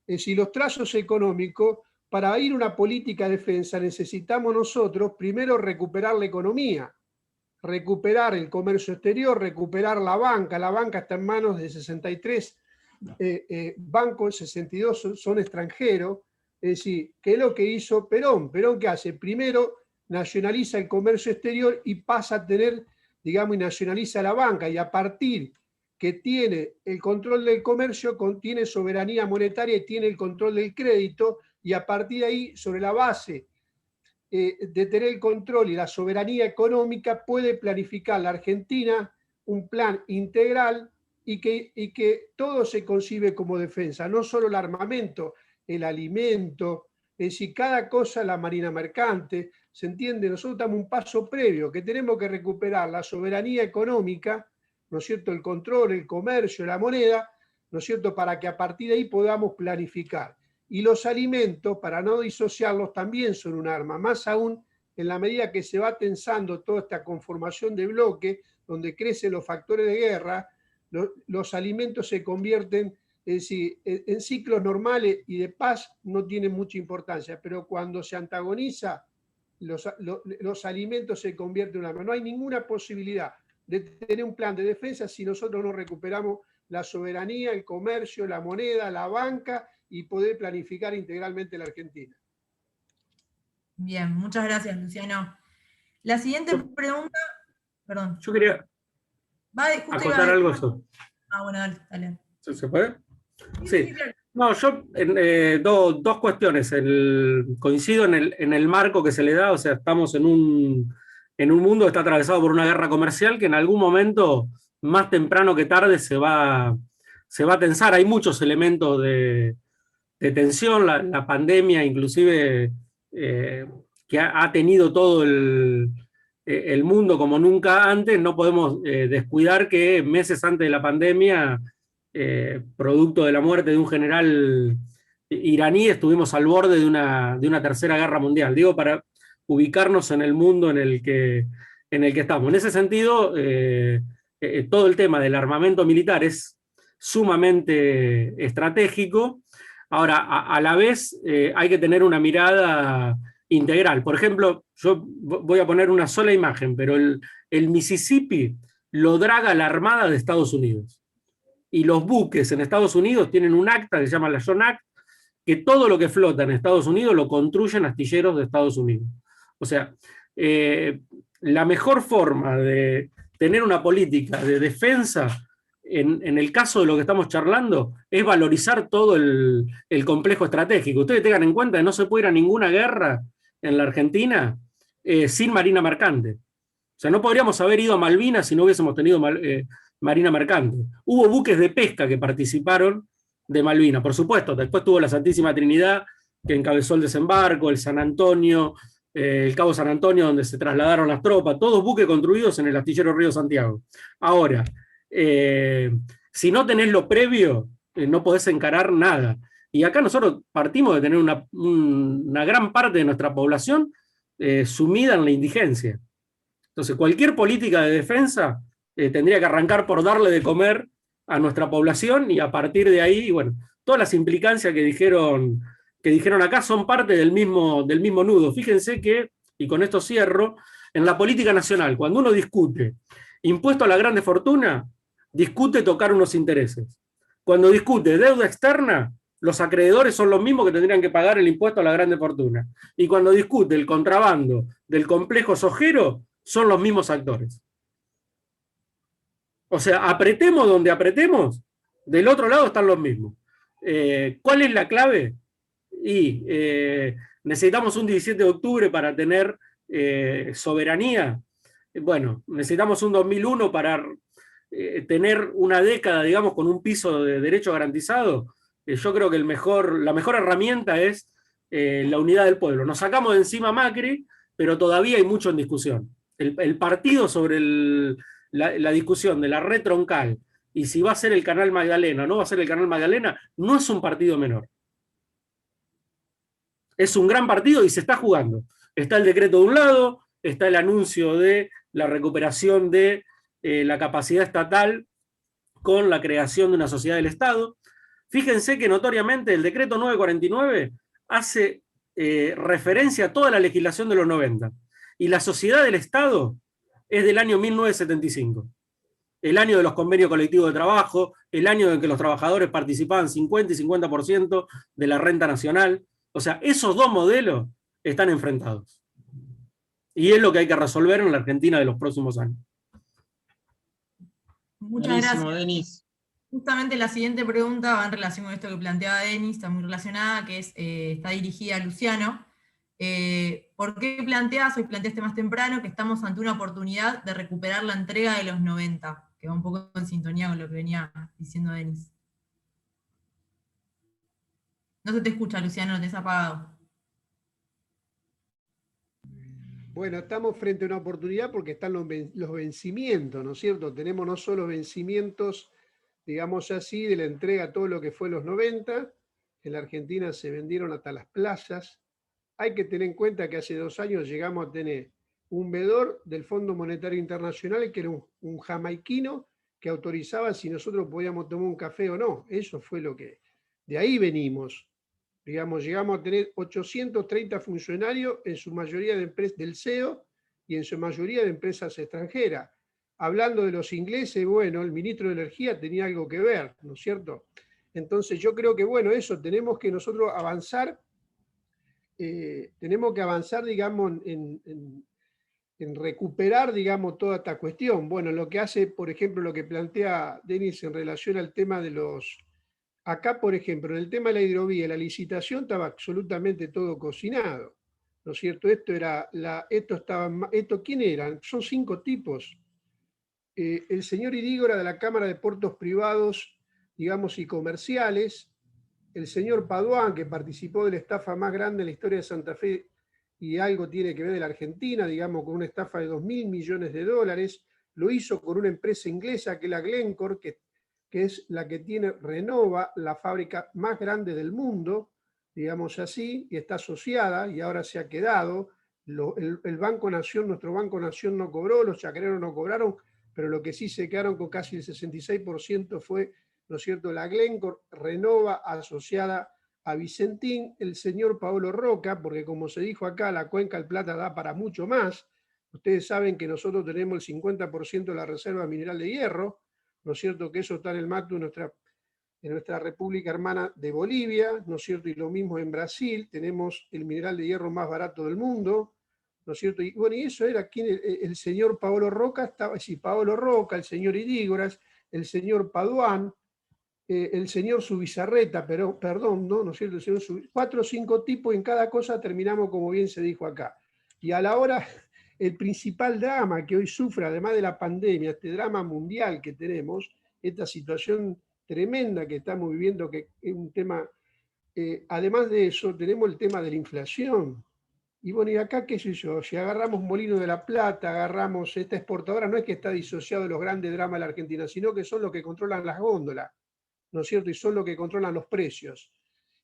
es decir, los trazos económicos. Para ir a una política de defensa necesitamos nosotros primero recuperar la economía, recuperar el comercio exterior, recuperar la banca está en manos de 63 bancos, 62 son extranjeros, es decir, ¿qué es lo que hizo Perón? Perón, ¿qué hace? Primero nacionaliza el comercio exterior y pasa a tener, digamos, y nacionaliza la banca, y a partir que tiene el control del comercio, tiene soberanía monetaria y tiene el control del crédito, y a partir de ahí, sobre la base de tener el control y la soberanía económica, puede planificar la Argentina un plan integral y que todo se concibe como defensa, no solo el armamento, el alimento, es decir, cada cosa, la marina mercante, ¿se entiende? Nosotros damos un paso previo, que tenemos que recuperar la soberanía económica, ¿no es cierto?, el control, el comercio, la moneda, ¿no es cierto?, para que a partir de ahí podamos planificar. Y los alimentos, para no disociarlos, también son un arma, más aún en la medida que se va tensando toda esta conformación de bloque, donde crecen los factores de guerra, los alimentos se convierten, es decir, en ciclos normales y de paz no tienen mucha importancia, pero cuando se antagoniza, los alimentos se convierten en un arma. No hay ninguna posibilidad de tener un plan de defensa si nosotros no recuperamos la soberanía, el comercio, la moneda, la banca, y poder planificar integralmente la Argentina. Bien, muchas gracias, Luciano. La siguiente pregunta, perdón. Yo quería acotar algo eso. Bueno, dale. ¿Se puede? Sí. No, yo, dos cuestiones. Coincido en el marco que se le da, o sea, estamos en un mundo que está atravesado por una guerra comercial que en algún momento, más temprano que tarde, se va a tensar. Hay muchos elementos de tensión, la pandemia inclusive, que ha tenido todo el mundo como nunca antes. No podemos descuidar que meses antes de la pandemia, producto de la muerte de un general iraní, estuvimos al borde de una tercera guerra mundial. Digo, para ubicarnos en el mundo en el que estamos. En ese sentido, todo el tema del armamento militar es sumamente estratégico. Ahora, a la vez, hay que tener una mirada integral. Por ejemplo, yo voy a poner una sola imagen, pero el Mississippi lo draga la Armada de Estados Unidos. Y los buques en Estados Unidos tienen un acta que se llama la John Act, que todo lo que flota en Estados Unidos lo construyen astilleros de Estados Unidos. O sea, la mejor forma de tener una política de defensa en el caso de lo que estamos charlando es valorizar todo el complejo estratégico. Ustedes tengan en cuenta que no se puede ir a ninguna guerra en la Argentina sin marina mercante. O sea, no podríamos haber ido a Malvinas si no hubiésemos tenido marina mercante. Hubo buques de pesca que participaron de Malvinas, por supuesto. Después tuvo la Santísima Trinidad, que encabezó el desembarco, el San Antonio, el Cabo San Antonio, donde se trasladaron las tropas, todos buques construidos en el astillero Río Santiago. Ahora, si no tenés lo previo, no podés encarar nada. Y acá nosotros partimos de tener una gran parte de nuestra población sumida en la indigencia. Entonces, cualquier política de defensa tendría que arrancar por darle de comer a nuestra población, y a partir de ahí, bueno, todas las implicancias que dijeron acá son parte del mismo nudo. Fíjense que, y con esto cierro, en la política nacional, cuando uno discute impuesto a la grande fortuna, discute tocar unos intereses. Cuando discute deuda externa, los acreedores son los mismos que tendrían que pagar el impuesto a la grande fortuna. Y cuando discute el contrabando del complejo sojero, son los mismos actores. O sea, apretemos donde apretemos, del otro lado están los mismos. ¿Cuál es la clave? Y necesitamos un 17 de octubre para tener soberanía. Bueno, necesitamos un 2001 para tener una década, digamos, con un piso de derecho garantizado. Yo creo que la mejor herramienta es la unidad del pueblo. Nos sacamos de encima Macri, pero todavía hay mucho en discusión. El partido sobre la discusión de la red troncal y si va a ser el Canal Magdalena o no va a ser el Canal Magdalena, no es un partido menor. Es un gran partido y se está jugando. Está el decreto de un lado, está el anuncio de la recuperación de la capacidad estatal con la creación de una sociedad del Estado. Fíjense que notoriamente el decreto 949 hace referencia a toda la legislación de los 90. Y la sociedad del Estado es del año 1975. El año de los convenios colectivos de trabajo, el año en que los trabajadores participaban 50 y 50% de la renta nacional. O sea, esos dos modelos están enfrentados. Y es lo que hay que resolver en la Argentina de los próximos años. Muchas gracias. Denis. Justamente la siguiente pregunta va en relación con esto que planteaba Denis, está muy relacionada, que es, está dirigida a Luciano. ¿Por qué planteaste más temprano, que estamos ante una oportunidad de recuperar la entrega de los 90? Que va un poco en sintonía con lo que venía diciendo Denis. No se te escucha, Luciano, te has apagado. Bueno, estamos frente a una oportunidad porque están los vencimientos, ¿no es cierto? Tenemos no solo vencimientos, digamos así, de la entrega a todo lo que fue los 90, en la Argentina se vendieron hasta las plazas. Hay que tener en cuenta que hace 2 años llegamos a tener un veedor del Fondo Monetario Internacional que era un jamaiquino que autorizaba si nosotros podíamos tomar un café o no. Eso fue lo que... De ahí venimos. Digamos, llegamos a tener 830 funcionarios, en su mayoría del CEO y en su mayoría de empresas extranjeras. Hablando de los ingleses, bueno, el ministro de Energía tenía algo que ver, ¿no es cierto? Entonces yo creo que, bueno, eso, tenemos que nosotros avanzar, digamos, en recuperar, digamos, toda esta cuestión. Bueno, lo que hace, por ejemplo, lo que plantea Denis en relación al tema de los... Acá, por ejemplo, en el tema de la hidrovía, la licitación estaba absolutamente todo cocinado, ¿no es cierto? ¿Quién eran? Son 5 tipos. El señor Idígora de la Cámara de Puertos Privados, digamos, y Comerciales, el señor Paduán, que participó de la estafa más grande en la historia de Santa Fe y algo tiene que ver de la Argentina, digamos, con una estafa de $2.000 millones, lo hizo con una empresa inglesa que es la Glencore, que es la que tiene Renova, la fábrica más grande del mundo, digamos así, y está asociada, y ahora se ha quedado. El Banco Nación, nuestro Banco Nación no cobró, los chacareros no cobraron, pero lo que sí se quedaron con casi el 66% fue, ¿no es cierto?, la Glencore, Renova, asociada a Vicentín, el señor Paolo Roca, porque como se dijo acá, la Cuenca del Plata da para mucho más. Ustedes saben que nosotros tenemos el 50% de la reserva mineral de hierro, ¿no es cierto?, que eso está en el MATU, en nuestra república hermana de Bolivia, ¿no es cierto?, y lo mismo en Brasil, tenemos el mineral de hierro más barato del mundo, ¿no es cierto? Y bueno, y eso era quien, el señor Paolo Roca, Paolo Roca, el señor Idígoras, el señor Paduán, el señor Subizarreta, pero, perdón, ¿no es cierto? El señor 4 o 5 tipos en cada cosa, terminamos como bien se dijo acá. Y a la hora... El principal drama que hoy sufre, además de la pandemia, este drama mundial que tenemos, esta situación tremenda que estamos viviendo, que es un tema, además de eso, tenemos el tema de la inflación. Y bueno, y acá, qué sé yo, si agarramos Molino de la Plata, agarramos esta exportadora, no es que está disociado de los grandes dramas de la Argentina, sino que son los que controlan las góndolas, ¿no es cierto? Y son los que controlan los precios.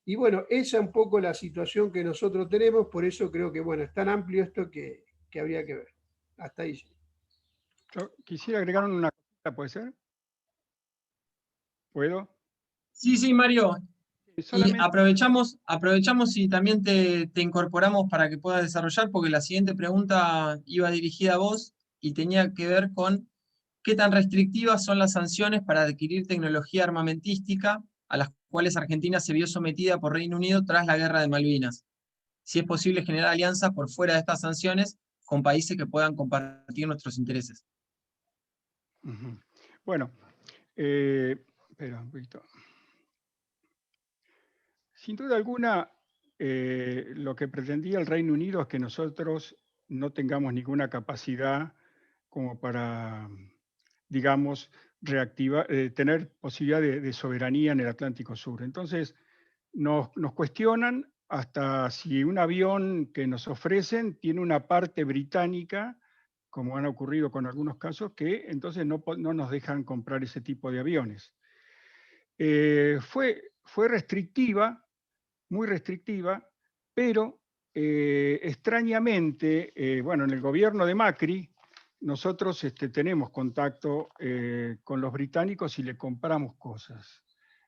Y bueno, esa es un poco la situación que nosotros tenemos, por eso creo que, bueno, es tan amplio esto que habría que ver. Hasta ahí. Yo quisiera agregar una cosita, ¿puede ser? ¿Puedo? Sí, Mario. Y aprovechamos y también te incorporamos para que puedas desarrollar, porque la siguiente pregunta iba dirigida a vos y tenía que ver con ¿Qué tan restrictivas son las sanciones para adquirir tecnología armamentística a las cuales Argentina se vio sometida por Reino Unido tras la Guerra de Malvinas? Si es posible generar alianzas por fuera de estas sanciones con países que puedan compartir nuestros intereses. Ujú. Bueno, espera un poquito. Sin duda alguna, lo que pretendía el Reino Unido es que nosotros no tengamos ninguna capacidad como para, digamos, tener posibilidad de soberanía en el Atlántico Sur. Entonces, nos cuestionan hasta si un avión que nos ofrecen tiene una parte británica, como han ocurrido con algunos casos, que entonces no nos dejan comprar ese tipo de aviones. Fue restrictiva, muy restrictiva, pero extrañamente, bueno, en el gobierno de Macri, nosotros tenemos contacto con los británicos y le compramos cosas.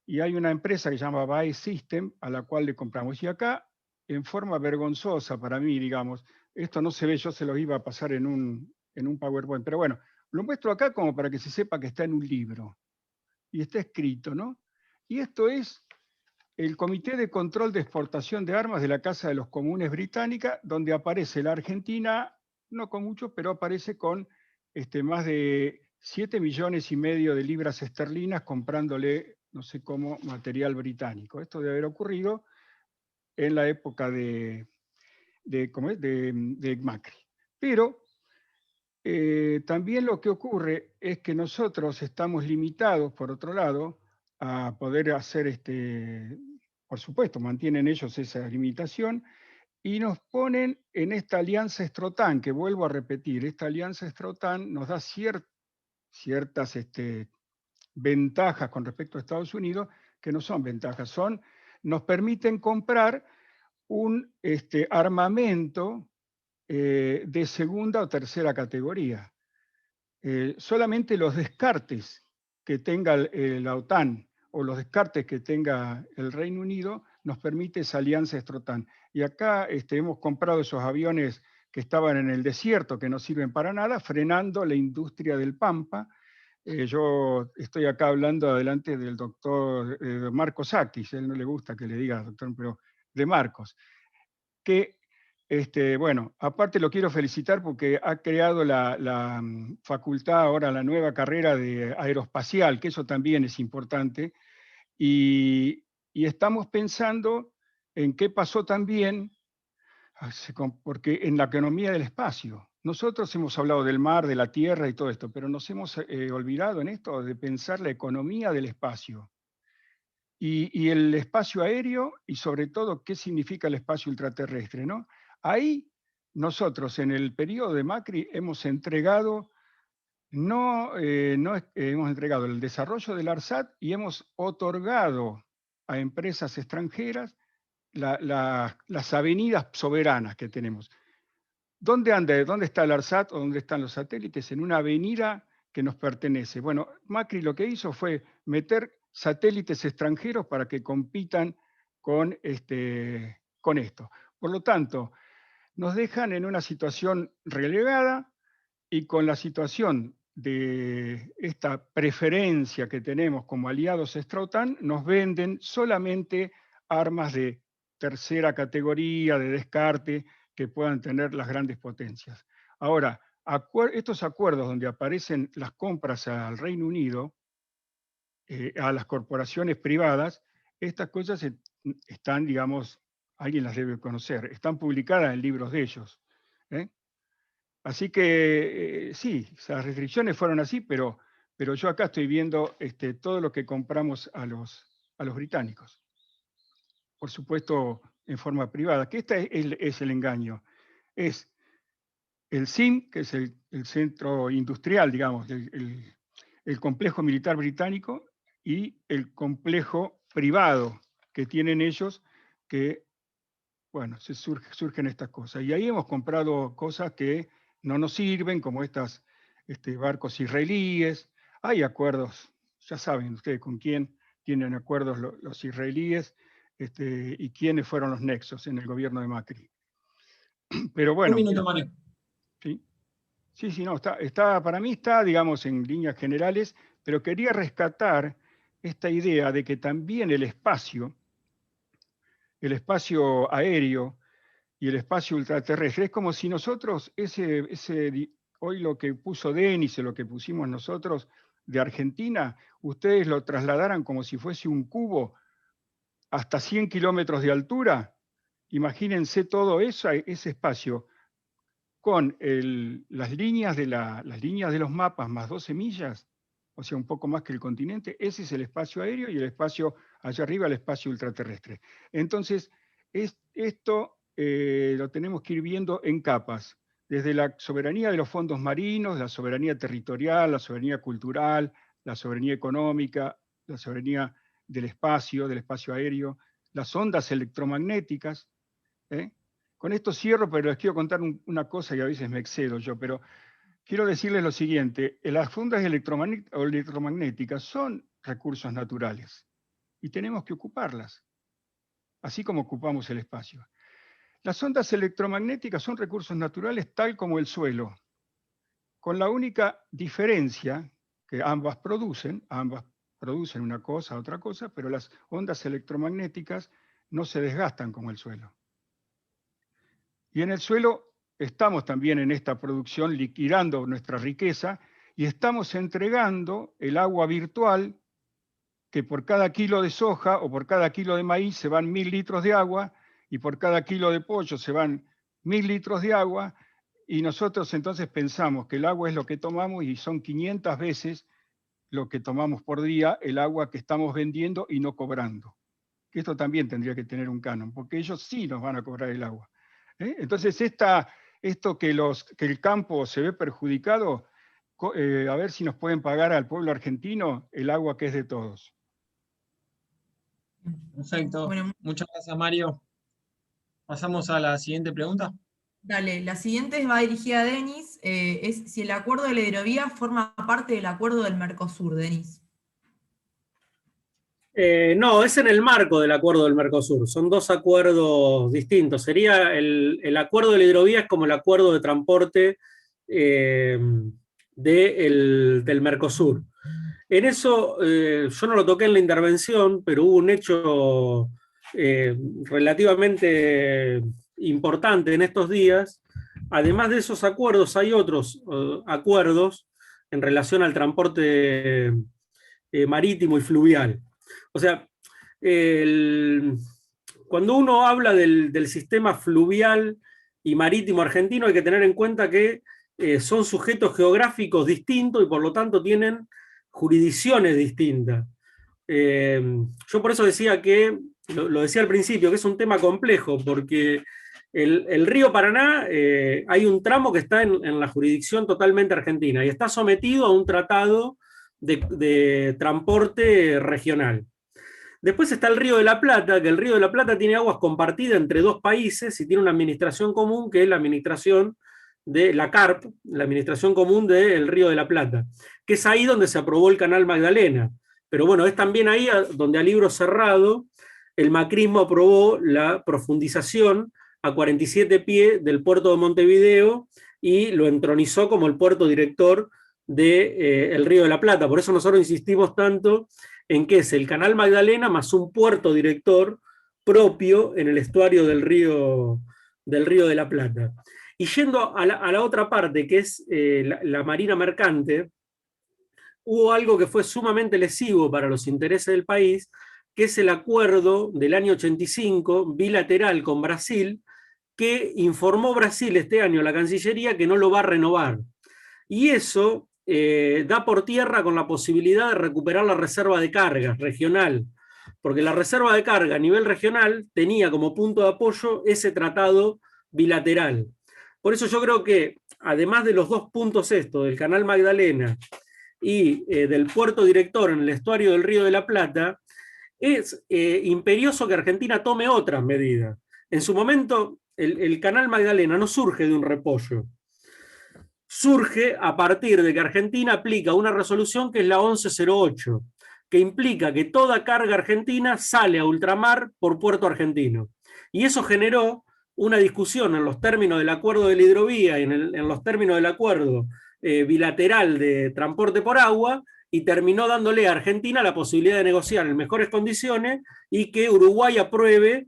Y hay una empresa que se llama BAE System, a la cual le compramos. Y acá, en forma vergonzosa para mí, digamos, esto no se ve, yo se lo iba a pasar en un PowerPoint, pero bueno, lo muestro acá como para que se sepa que está en un libro. Y está escrito, ¿no? Y esto es el Comité de Control de Exportación de Armas de la Casa de los Comunes británica, donde aparece la Argentina, no con mucho, pero aparece con más de 7,5 millones de libras esterlinas comprándole, no sé cómo, material británico. Esto debe haber ocurrido en la época de Macri. Pero también lo que ocurre es que nosotros estamos limitados, por otro lado, a poder hacer, por supuesto, mantienen ellos esa limitación, y nos ponen en esta alianza Estrotan, que vuelvo a repetir, esta alianza Estrotan nos da ciertas ventajas con respecto a Estados Unidos, que no son ventajas, nos permiten comprar un armamento de segunda o tercera categoría. Solamente los descartes que tenga la OTAN o los descartes que tenga el Reino Unido nos permite esa alianza Estrotan. Y acá hemos comprado esos aviones que estaban en el desierto, que no sirven para nada, frenando la industria del Pampa. Yo estoy acá hablando adelante del doctor Marcos Akis, a él no le gusta que le diga doctor, pero de Marcos, que bueno, aparte lo quiero felicitar porque ha creado la facultad, ahora la nueva carrera de aeroespacial, que eso también es importante, y estamos pensando en qué pasó también, porque en la economía del espacio. Nosotros hemos hablado del mar, de la tierra y todo esto, pero nos hemos olvidado en esto de pensar la economía del espacio. Y el espacio aéreo, y sobre todo, qué significa el espacio ultraterrestre, ¿no? Ahí nosotros en el periodo de Macri hemos entregado, hemos entregado el desarrollo del ARSAT y hemos otorgado a empresas extranjeras las avenidas soberanas que tenemos. ¿Dónde está el ARSAT o dónde están los satélites? En una avenida que nos pertenece. Bueno, Macri lo que hizo fue meter satélites extranjeros para que compitan con esto. Por lo tanto, nos dejan en una situación relegada y con la situación de esta preferencia que tenemos como aliados extra-OTAN, nos venden solamente armas de tercera categoría, de descarte, que puedan tener las grandes potencias. Ahora, estos acuerdos donde aparecen las compras al Reino Unido, a las corporaciones privadas, estas cosas están, digamos, alguien las debe conocer, están publicadas en libros de ellos. Así que sí, las restricciones fueron así, pero yo acá estoy viendo todo lo que compramos a los británicos. Por supuesto, en forma privada, que este es el engaño. Es el CIM, que es el centro industrial, digamos, el complejo militar británico, y el complejo privado que tienen ellos, que, bueno, surgen estas cosas. Y ahí hemos comprado cosas que no nos sirven, como estos barcos israelíes. Hay acuerdos, ya saben ustedes con quién tienen acuerdos los israelíes, y quiénes fueron los nexos en el gobierno de Macri. Pero bueno. Un minuto, Mario. ¿Sí? Sí, sí, no, para mí está, digamos, en líneas generales, pero quería rescatar esta idea de que también el espacio aéreo y el espacio ultraterrestre, es como si nosotros, hoy lo que puso Denis, lo que pusimos nosotros de Argentina, ustedes lo trasladaran como si fuese un cubo hasta 100 kilómetros de altura. Imagínense todo eso, ese espacio, con las líneas de los mapas más 12 millas, o sea, un poco más que el continente. Ese es el espacio aéreo, y el espacio allá arriba, el espacio ultraterrestre. Entonces, esto lo tenemos que ir viendo en capas, desde la soberanía de los fondos marinos, la soberanía territorial, la soberanía cultural, la soberanía económica, la soberanía del espacio aéreo, las ondas electromagnéticas. Con esto cierro, pero les quiero contar una cosa, y a veces me excedo yo, pero quiero decirles lo siguiente: las ondas electromagnéticas son recursos naturales y tenemos que ocuparlas, así como ocupamos el espacio. Las ondas electromagnéticas son recursos naturales tal como el suelo, con la única diferencia que ambas producen una cosa, otra cosa, pero las ondas electromagnéticas no se desgastan como el suelo. Y en el suelo estamos también en esta producción liquidando nuestra riqueza, y estamos entregando el agua virtual, que por cada kilo de soja o por cada kilo de maíz se van 1000 litros de agua, y por cada kilo de pollo se van 1000 litros de agua, y nosotros entonces pensamos que el agua es lo que tomamos, y son 500 veces lo que tomamos por día, el agua que estamos vendiendo y no cobrando. Que esto también tendría que tener un canon, porque ellos sí nos van a cobrar el agua. Entonces, esto que el campo se ve perjudicado, a ver si nos pueden pagar al pueblo argentino el agua que es de todos. Perfecto. Bueno, Muchas gracias, Mario. Pasamos a la siguiente pregunta. dale, la siguiente va dirigida a Denis, es si el acuerdo de la hidrovía forma parte del acuerdo del Mercosur, Denis. No, es en el marco del acuerdo del Mercosur, son dos acuerdos distintos. Sería el acuerdo de la hidrovía es como el acuerdo de transporte del Mercosur. En eso, yo no lo toqué en la intervención, pero hubo un hecho relativamente importante en estos días. Además de esos acuerdos, hay otros acuerdos en relación al transporte marítimo y fluvial. O sea, cuando uno habla del sistema fluvial y marítimo argentino, hay que tener en cuenta que son sujetos geográficos distintos y por lo tanto tienen jurisdicciones distintas. Yo por eso decía que, lo decía al principio, que es un tema complejo, porque el río Paraná, hay un tramo que está en la jurisdicción totalmente argentina y está sometido a un tratado de transporte regional. Después está el Río de la Plata, que el Río de la Plata tiene aguas compartidas entre dos países y tiene una administración común, que es la administración de la CARP, la administración común del Río de la Plata, que es ahí donde se aprobó el Canal Magdalena. Pero bueno, es también ahí donde a libro cerrado el macrismo aprobó la profundización a 47 pies del puerto de Montevideo y lo entronizó como el puerto director del Río de la Plata. Por eso nosotros insistimos tanto en que es el Canal Magdalena más un puerto director propio en el estuario del Río de la Plata. Y yendo a la otra parte, que es la marina mercante, hubo algo que fue sumamente lesivo para los intereses del país, que es el acuerdo del año 85 bilateral con Brasil, que informó Brasil este año a la Cancillería que no lo va a renovar. Y eso da por tierra con la posibilidad de recuperar la reserva de carga regional, porque la reserva de carga a nivel regional tenía como punto de apoyo ese tratado bilateral. Por eso yo creo que, además de los dos puntos estos, del Canal Magdalena y del puerto director en el estuario del Río de la Plata, es imperioso que Argentina tome otras medidas. En su momento, el Canal Magdalena no surge de un repollo. Surge a partir de que Argentina aplica una resolución que es la 1108, que implica que toda carga argentina sale a ultramar por puerto argentino. Y eso generó una discusión en los términos del acuerdo de la hidrovía y en los términos del acuerdo bilateral de transporte por agua, y terminó dándole a Argentina la posibilidad de negociar en mejores condiciones y que Uruguay apruebe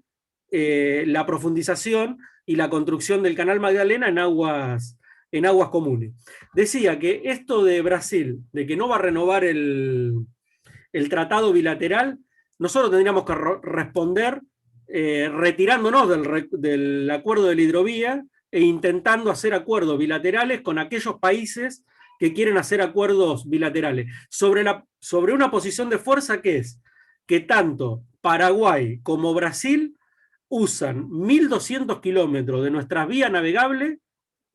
la profundización y la construcción del Canal Magdalena en aguas comunes. Decía que esto de Brasil, de que no va a renovar el tratado bilateral, nosotros tendríamos que responder retirándonos del acuerdo de la hidrovía e intentando hacer acuerdos bilaterales con aquellos países que quieren hacer acuerdos bilaterales. Sobre una posición de fuerza que es que tanto Paraguay como Brasil usan 1.200 kilómetros de nuestras vías navegables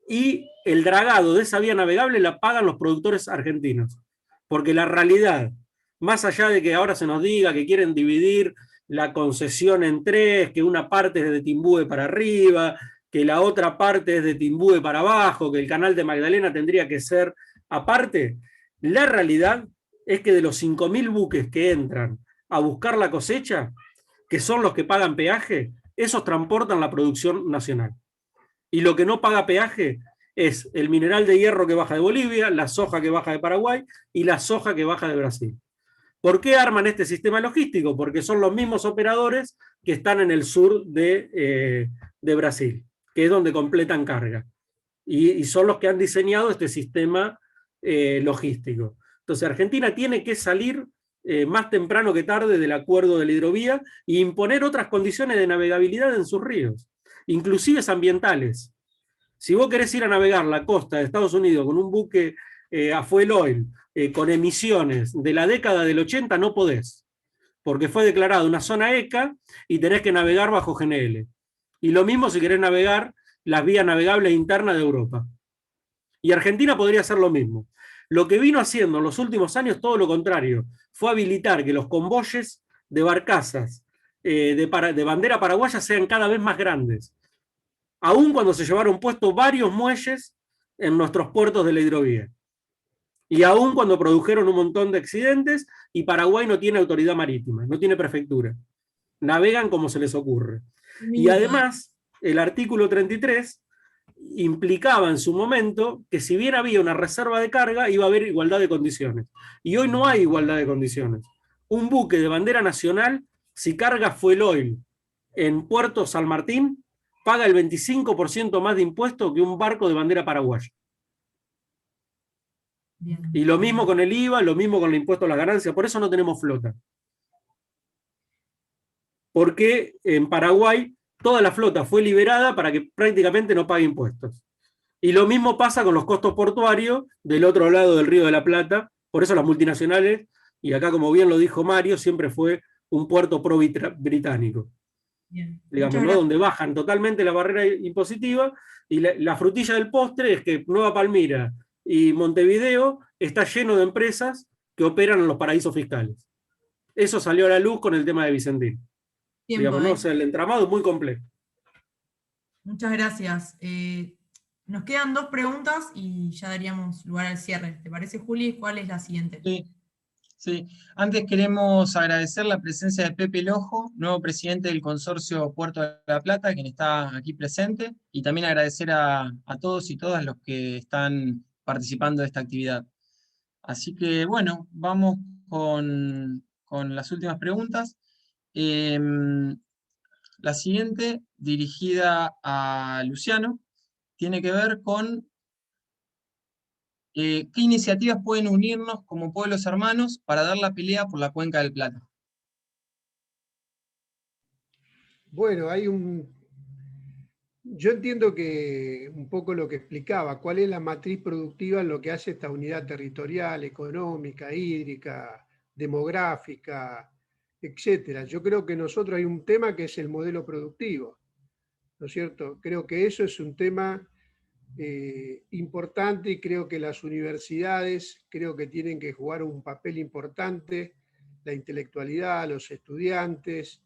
y el dragado de esa vía navegable la pagan los productores argentinos. Porque la realidad, más allá de que ahora se nos diga que quieren dividir la concesión en tres, que una parte es de Timbúe para arriba, que la otra parte es de Timbúe para abajo, que el canal de Magdalena tendría que ser aparte, la realidad es que de los 5.000 buques que entran a buscar la cosecha, que son los que pagan peaje, esos transportan la producción nacional. Y lo que no paga peaje es el mineral de hierro que baja de Bolivia, la soja que baja de Paraguay y la soja que baja de Brasil. ¿Por qué arman este sistema logístico? Porque son los mismos operadores que están en el sur de Brasil, que es donde completan carga. Y son los que han diseñado este sistema logístico. Entonces Argentina tiene que salir más temprano que tarde del acuerdo de la hidrovía e imponer otras condiciones de navegabilidad en sus ríos, inclusive ambientales. Si vos querés ir a navegar la costa de Estados Unidos con un buque a fuel oil, con emisiones de la década del 80, no podés, porque fue declarada una zona ECA y tenés que navegar bajo GNL. Y lo mismo si querés navegar las vías navegables internas de Europa. Y Argentina podría hacer lo mismo. Lo que vino haciendo en los últimos años, todo lo contrario, fue habilitar que los convoyes de barcazas de bandera paraguaya sean cada vez más grandes, aun cuando se llevaron puestos varios muelles en nuestros puertos de la hidrovía. Y aun cuando produjeron un montón de accidentes, y Paraguay no tiene autoridad marítima, no tiene prefectura. Navegan como se les ocurre. Y además, el artículo 33 implicaba en su momento que si bien había una reserva de carga, iba a haber igualdad de condiciones. Y hoy no hay igualdad de condiciones. Un buque de bandera nacional, si carga fuel oil en Puerto San Martín, paga el 25% más de impuesto que un barco de bandera paraguaya. Bien. Y lo mismo con el IVA, lo mismo con el impuesto a las ganancias, por eso no tenemos flota. Porque en Paraguay toda la flota fue liberada para que prácticamente no pague impuestos. Y lo mismo pasa con los costos portuarios del otro lado del Río de la Plata, por eso las multinacionales, y acá como bien lo dijo Mario, siempre fue un puerto pro-británico. Digamos, ¿no? Donde bajan totalmente la barrera impositiva, y la frutilla del postre es que Nueva Palmira y Montevideo está lleno de empresas que operan en los paraísos fiscales. Eso salió a la luz con el tema de Vicentín. Digamos, ¿no? O sea, el entramado es muy complejo. Muchas gracias. Nos quedan 2 preguntas y ya daríamos lugar al cierre. ¿Te parece, Juli? ¿Cuál es la siguiente? Sí. Antes queremos agradecer la presencia de Pepe Lojo, nuevo presidente del Consorcio Puerto de la Plata, quien está aquí presente, y también agradecer a todos y todas los que están participando de esta actividad. Así que, bueno, vamos con las últimas preguntas. La siguiente, dirigida a Luciano, tiene que ver con qué iniciativas pueden unirnos como pueblos hermanos para dar la pelea por la Cuenca del Plata. Bueno, yo entiendo que un poco lo que explicaba, cuál es la matriz productiva en lo que hace esta unidad territorial, económica, hídrica, demográfica, etcétera. Yo creo que nosotros hay un tema que es el modelo productivo, ¿no es cierto? Creo que eso es un tema importante, y creo que las universidades tienen que jugar un papel importante, la intelectualidad, los estudiantes.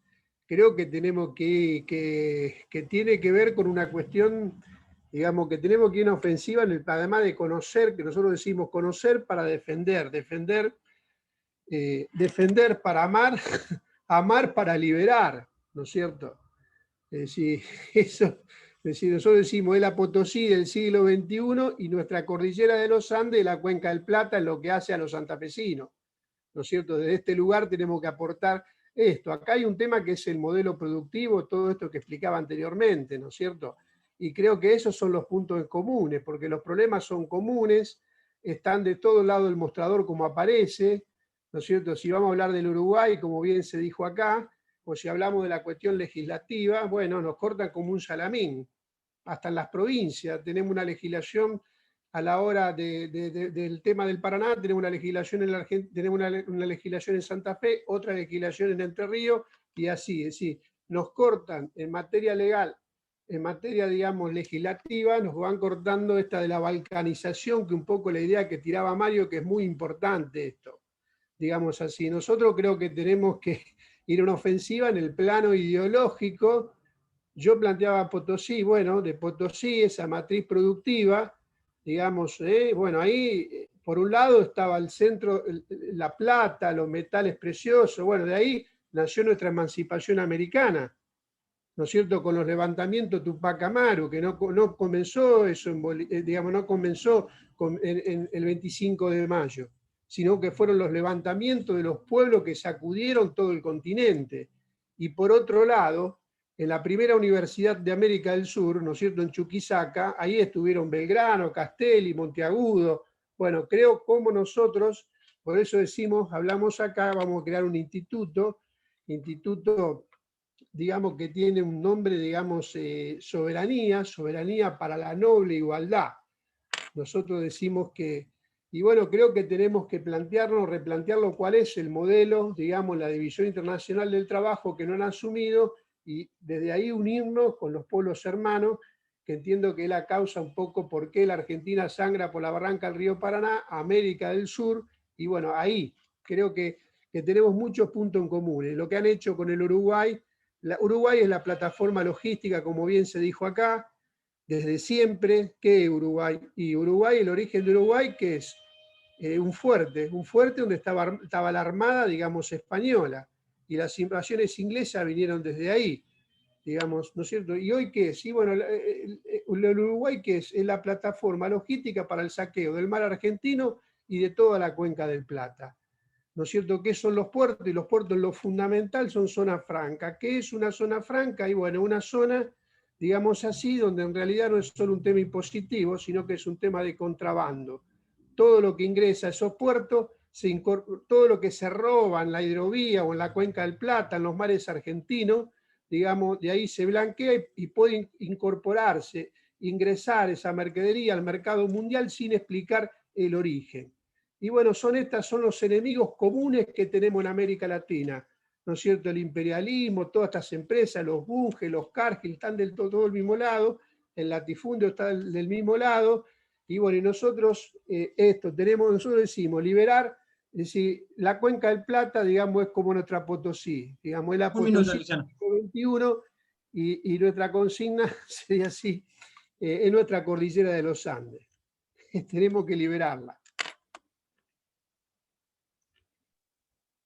Creo que tenemos que tiene que ver con una cuestión, digamos, que tenemos que ir a una ofensiva, además de conocer, que nosotros decimos conocer para defender para amar, amar para liberar, ¿no es cierto? Es decir, eso, es decir, nosotros decimos es la Potosí del siglo XXI y nuestra cordillera de los Andes es la Cuenca del Plata en lo que hace a los santafesinos, ¿no es cierto? Desde este lugar tenemos que aportar esto. Acá hay un tema que es el modelo productivo, todo esto que explicaba anteriormente, ¿no es cierto? Y creo que esos son los puntos comunes, porque los problemas son comunes, están de todo lado del mostrador como aparece, ¿no es cierto? Si vamos a hablar del Uruguay, como bien se dijo acá, o si hablamos de la cuestión legislativa, bueno, nos cortan como un salamín. Hasta en las provincias tenemos una legislación a la hora del tema del Paraná, tenemos una legislación en la Argentina, tenemos una legislación en Santa Fe, otra legislación en Entre Ríos, y así, es decir, nos cortan en materia legal, en materia, digamos, legislativa, nos van cortando esta de la balcanización, que un poco la idea que tiraba Mario, que es muy importante esto, digamos así. Nosotros creo que tenemos que ir a una ofensiva en el plano ideológico. Yo planteaba Potosí, bueno, de Potosí, esa matriz productiva, digamos, bueno, ahí por un lado estaba el centro, la plata, los metales preciosos, bueno, de ahí nació nuestra emancipación americana, ¿no es cierto?, con los levantamientos Tupac Amaru, que no comenzó eso, digamos, no comenzó en el 25 de mayo, sino que fueron los levantamientos de los pueblos que sacudieron todo el continente. Y por otro lado, en la primera universidad de América del Sur, ¿no es cierto?, en Chuquisaca, ahí estuvieron Belgrano, Castelli, Monteagudo. Bueno, creo como nosotros, por eso decimos, hablamos acá, vamos a crear un instituto, digamos, que tiene un nombre, digamos, soberanía para la noble igualdad. Nosotros decimos que, y bueno, creo que tenemos que replantearlo cuál es el modelo, digamos, la División Internacional del Trabajo que no han asumido, y desde ahí unirnos con los pueblos hermanos, que entiendo que es la causa un poco por qué la Argentina sangra por la barranca del río Paraná, América del Sur, y bueno, ahí creo que tenemos muchos puntos en común. Lo que han hecho con el Uruguay, Uruguay es la plataforma logística, como bien se dijo acá, desde siempre. ¿Qué es Uruguay? Y Uruguay, el origen de Uruguay, que es un fuerte donde estaba la armada, digamos, española, y las invasiones inglesas vinieron desde ahí, digamos, ¿no es cierto? ¿Y hoy qué es? Y bueno, el Uruguay, ¿qué es? Es la plataforma logística para el saqueo del mar argentino y de toda la cuenca del Plata, ¿no es cierto? ¿Qué son los puertos? Y los puertos, lo fundamental, son zonas francas. ¿Qué es una zona franca? Y bueno, una zona, digamos así, donde en realidad no es solo un tema impositivo, sino que es un tema de contrabando. Todo lo que ingresa a esos puertos, todo lo que se roba en la hidrovía o en la cuenca del Plata, en los mares argentinos, digamos, de ahí se blanquea y puede incorporarse, ingresar esa mercadería al mercado mundial sin explicar el origen. Y bueno, son los enemigos comunes que tenemos en América Latina, ¿no es cierto? El imperialismo, todas estas empresas, los Bunge, los Cargill, están del todo del mismo lado, el latifundio está del mismo lado, y bueno, y nosotros nosotros decimos liberar, es decir, la cuenca del Plata, digamos, es como nuestra Potosí, digamos, es la Potosí del siglo XXI, y nuestra consigna sería así, es nuestra cordillera de los Andes. Tenemos que liberarla.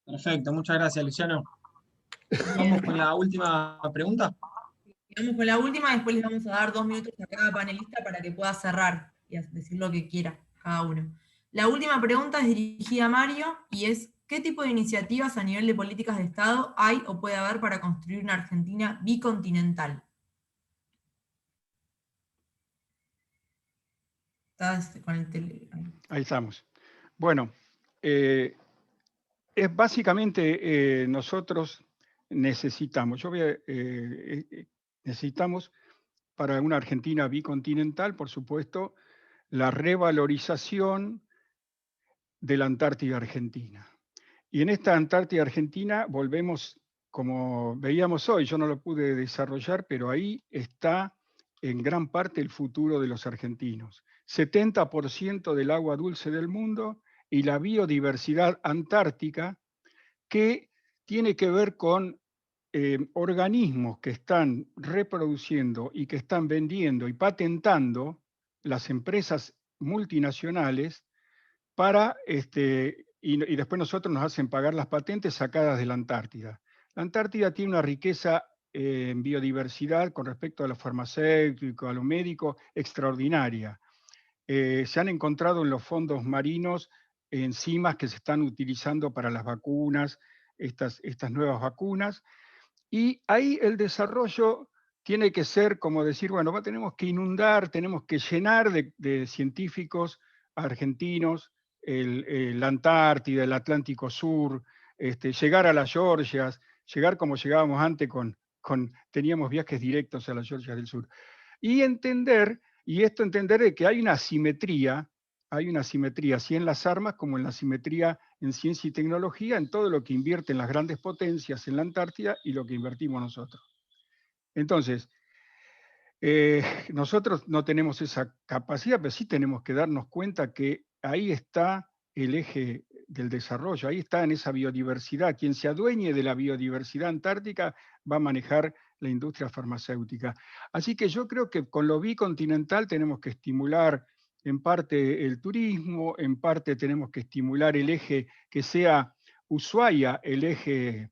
Perfecto, muchas gracias, Luciano. Vamos con la última pregunta. Vamos con la última, después les vamos a dar 2 minutos a cada panelista para que pueda cerrar y decir lo que quiera cada uno. La última pregunta es dirigida a Mario y es: ¿qué tipo de iniciativas a nivel de políticas de Estado hay o puede haber para construir una Argentina bicontinental? Ahí estamos. Bueno, es básicamente nosotros necesitamos, necesitamos para una Argentina bicontinental, por supuesto, la revalorización de la Antártida Argentina. Y en esta Antártida Argentina volvemos, como veíamos hoy, yo no lo pude desarrollar, pero ahí está en gran parte el futuro de los argentinos. 70% del agua dulce del mundo y la biodiversidad antártica, que tiene que ver con organismos que están reproduciendo y que están vendiendo y patentando las empresas multinacionales para, y después nosotros nos hacen pagar las patentes sacadas de la Antártida. La Antártida tiene una riqueza en biodiversidad con respecto a lo farmacéutico, a lo médico, extraordinaria. Se han encontrado en los fondos marinos enzimas que se están utilizando para las vacunas, estas nuevas vacunas, y ahí el desarrollo tiene que ser como decir, bueno, tenemos que inundar, tenemos que llenar de científicos argentinos la Antártida, el Atlántico Sur, llegar a las Georgias, llegar como llegábamos antes teníamos viajes directos a las Georgias del Sur. Y entender de que hay una asimetría, así en las armas como en la asimetría en ciencia y tecnología, en todo lo que invierten las grandes potencias en la Antártida y lo que invertimos nosotros. Entonces, nosotros no tenemos esa capacidad, pero sí tenemos que darnos cuenta que ahí está el eje del desarrollo, ahí está en esa biodiversidad. Quien se adueñe de la biodiversidad antártica va a manejar la industria farmacéutica. Así que yo creo que con lo bicontinental tenemos que estimular en parte el turismo, en parte tenemos que estimular el eje que sea Ushuaia, el eje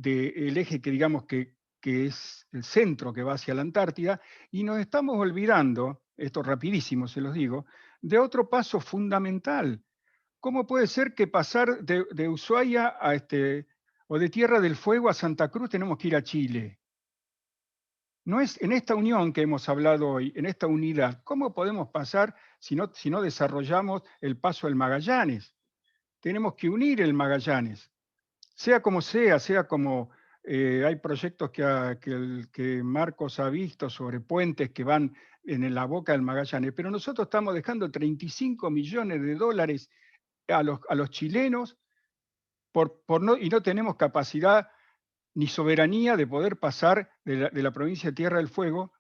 que digamos que es el centro que va hacia la Antártida, y nos estamos olvidando, esto rapidísimo se los digo, de otro paso fundamental. ¿Cómo puede ser que pasar de Ushuaia o de Tierra del Fuego a Santa Cruz tenemos que ir a Chile? No es en esta unión que hemos hablado hoy, en esta unidad, ¿cómo podemos pasar si no desarrollamos el paso del Magallanes? Tenemos que unir el Magallanes, sea como hay proyectos que Marcos ha visto sobre puentes que van en la boca del Magallanes, pero nosotros estamos dejando 35 millones de dólares a los chilenos y no tenemos capacidad ni soberanía de poder pasar de la provincia de Tierra del Fuego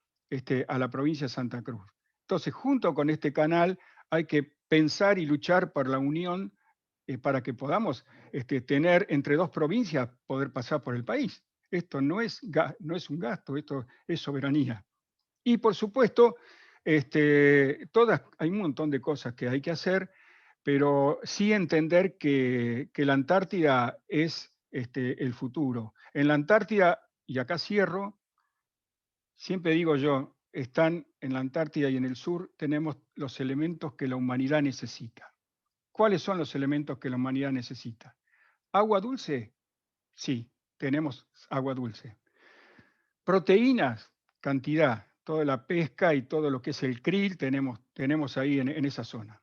a la provincia de Santa Cruz. Entonces, junto con este canal, hay que pensar y luchar por la unión para que podamos tener entre dos provincias, poder pasar por el país. Esto no es un gasto, esto es soberanía. Y por supuesto, hay un montón de cosas que hay que hacer, pero sí entender que la Antártida es el futuro. En la Antártida, y acá cierro, siempre digo yo, están en la Antártida y en el sur, tenemos los elementos que la humanidad necesita. ¿Cuáles son los elementos que la humanidad necesita? ¿Agua dulce? Sí, tenemos agua dulce. Proteínas, cantidad, toda la pesca y todo lo que es el krill tenemos ahí en esa zona.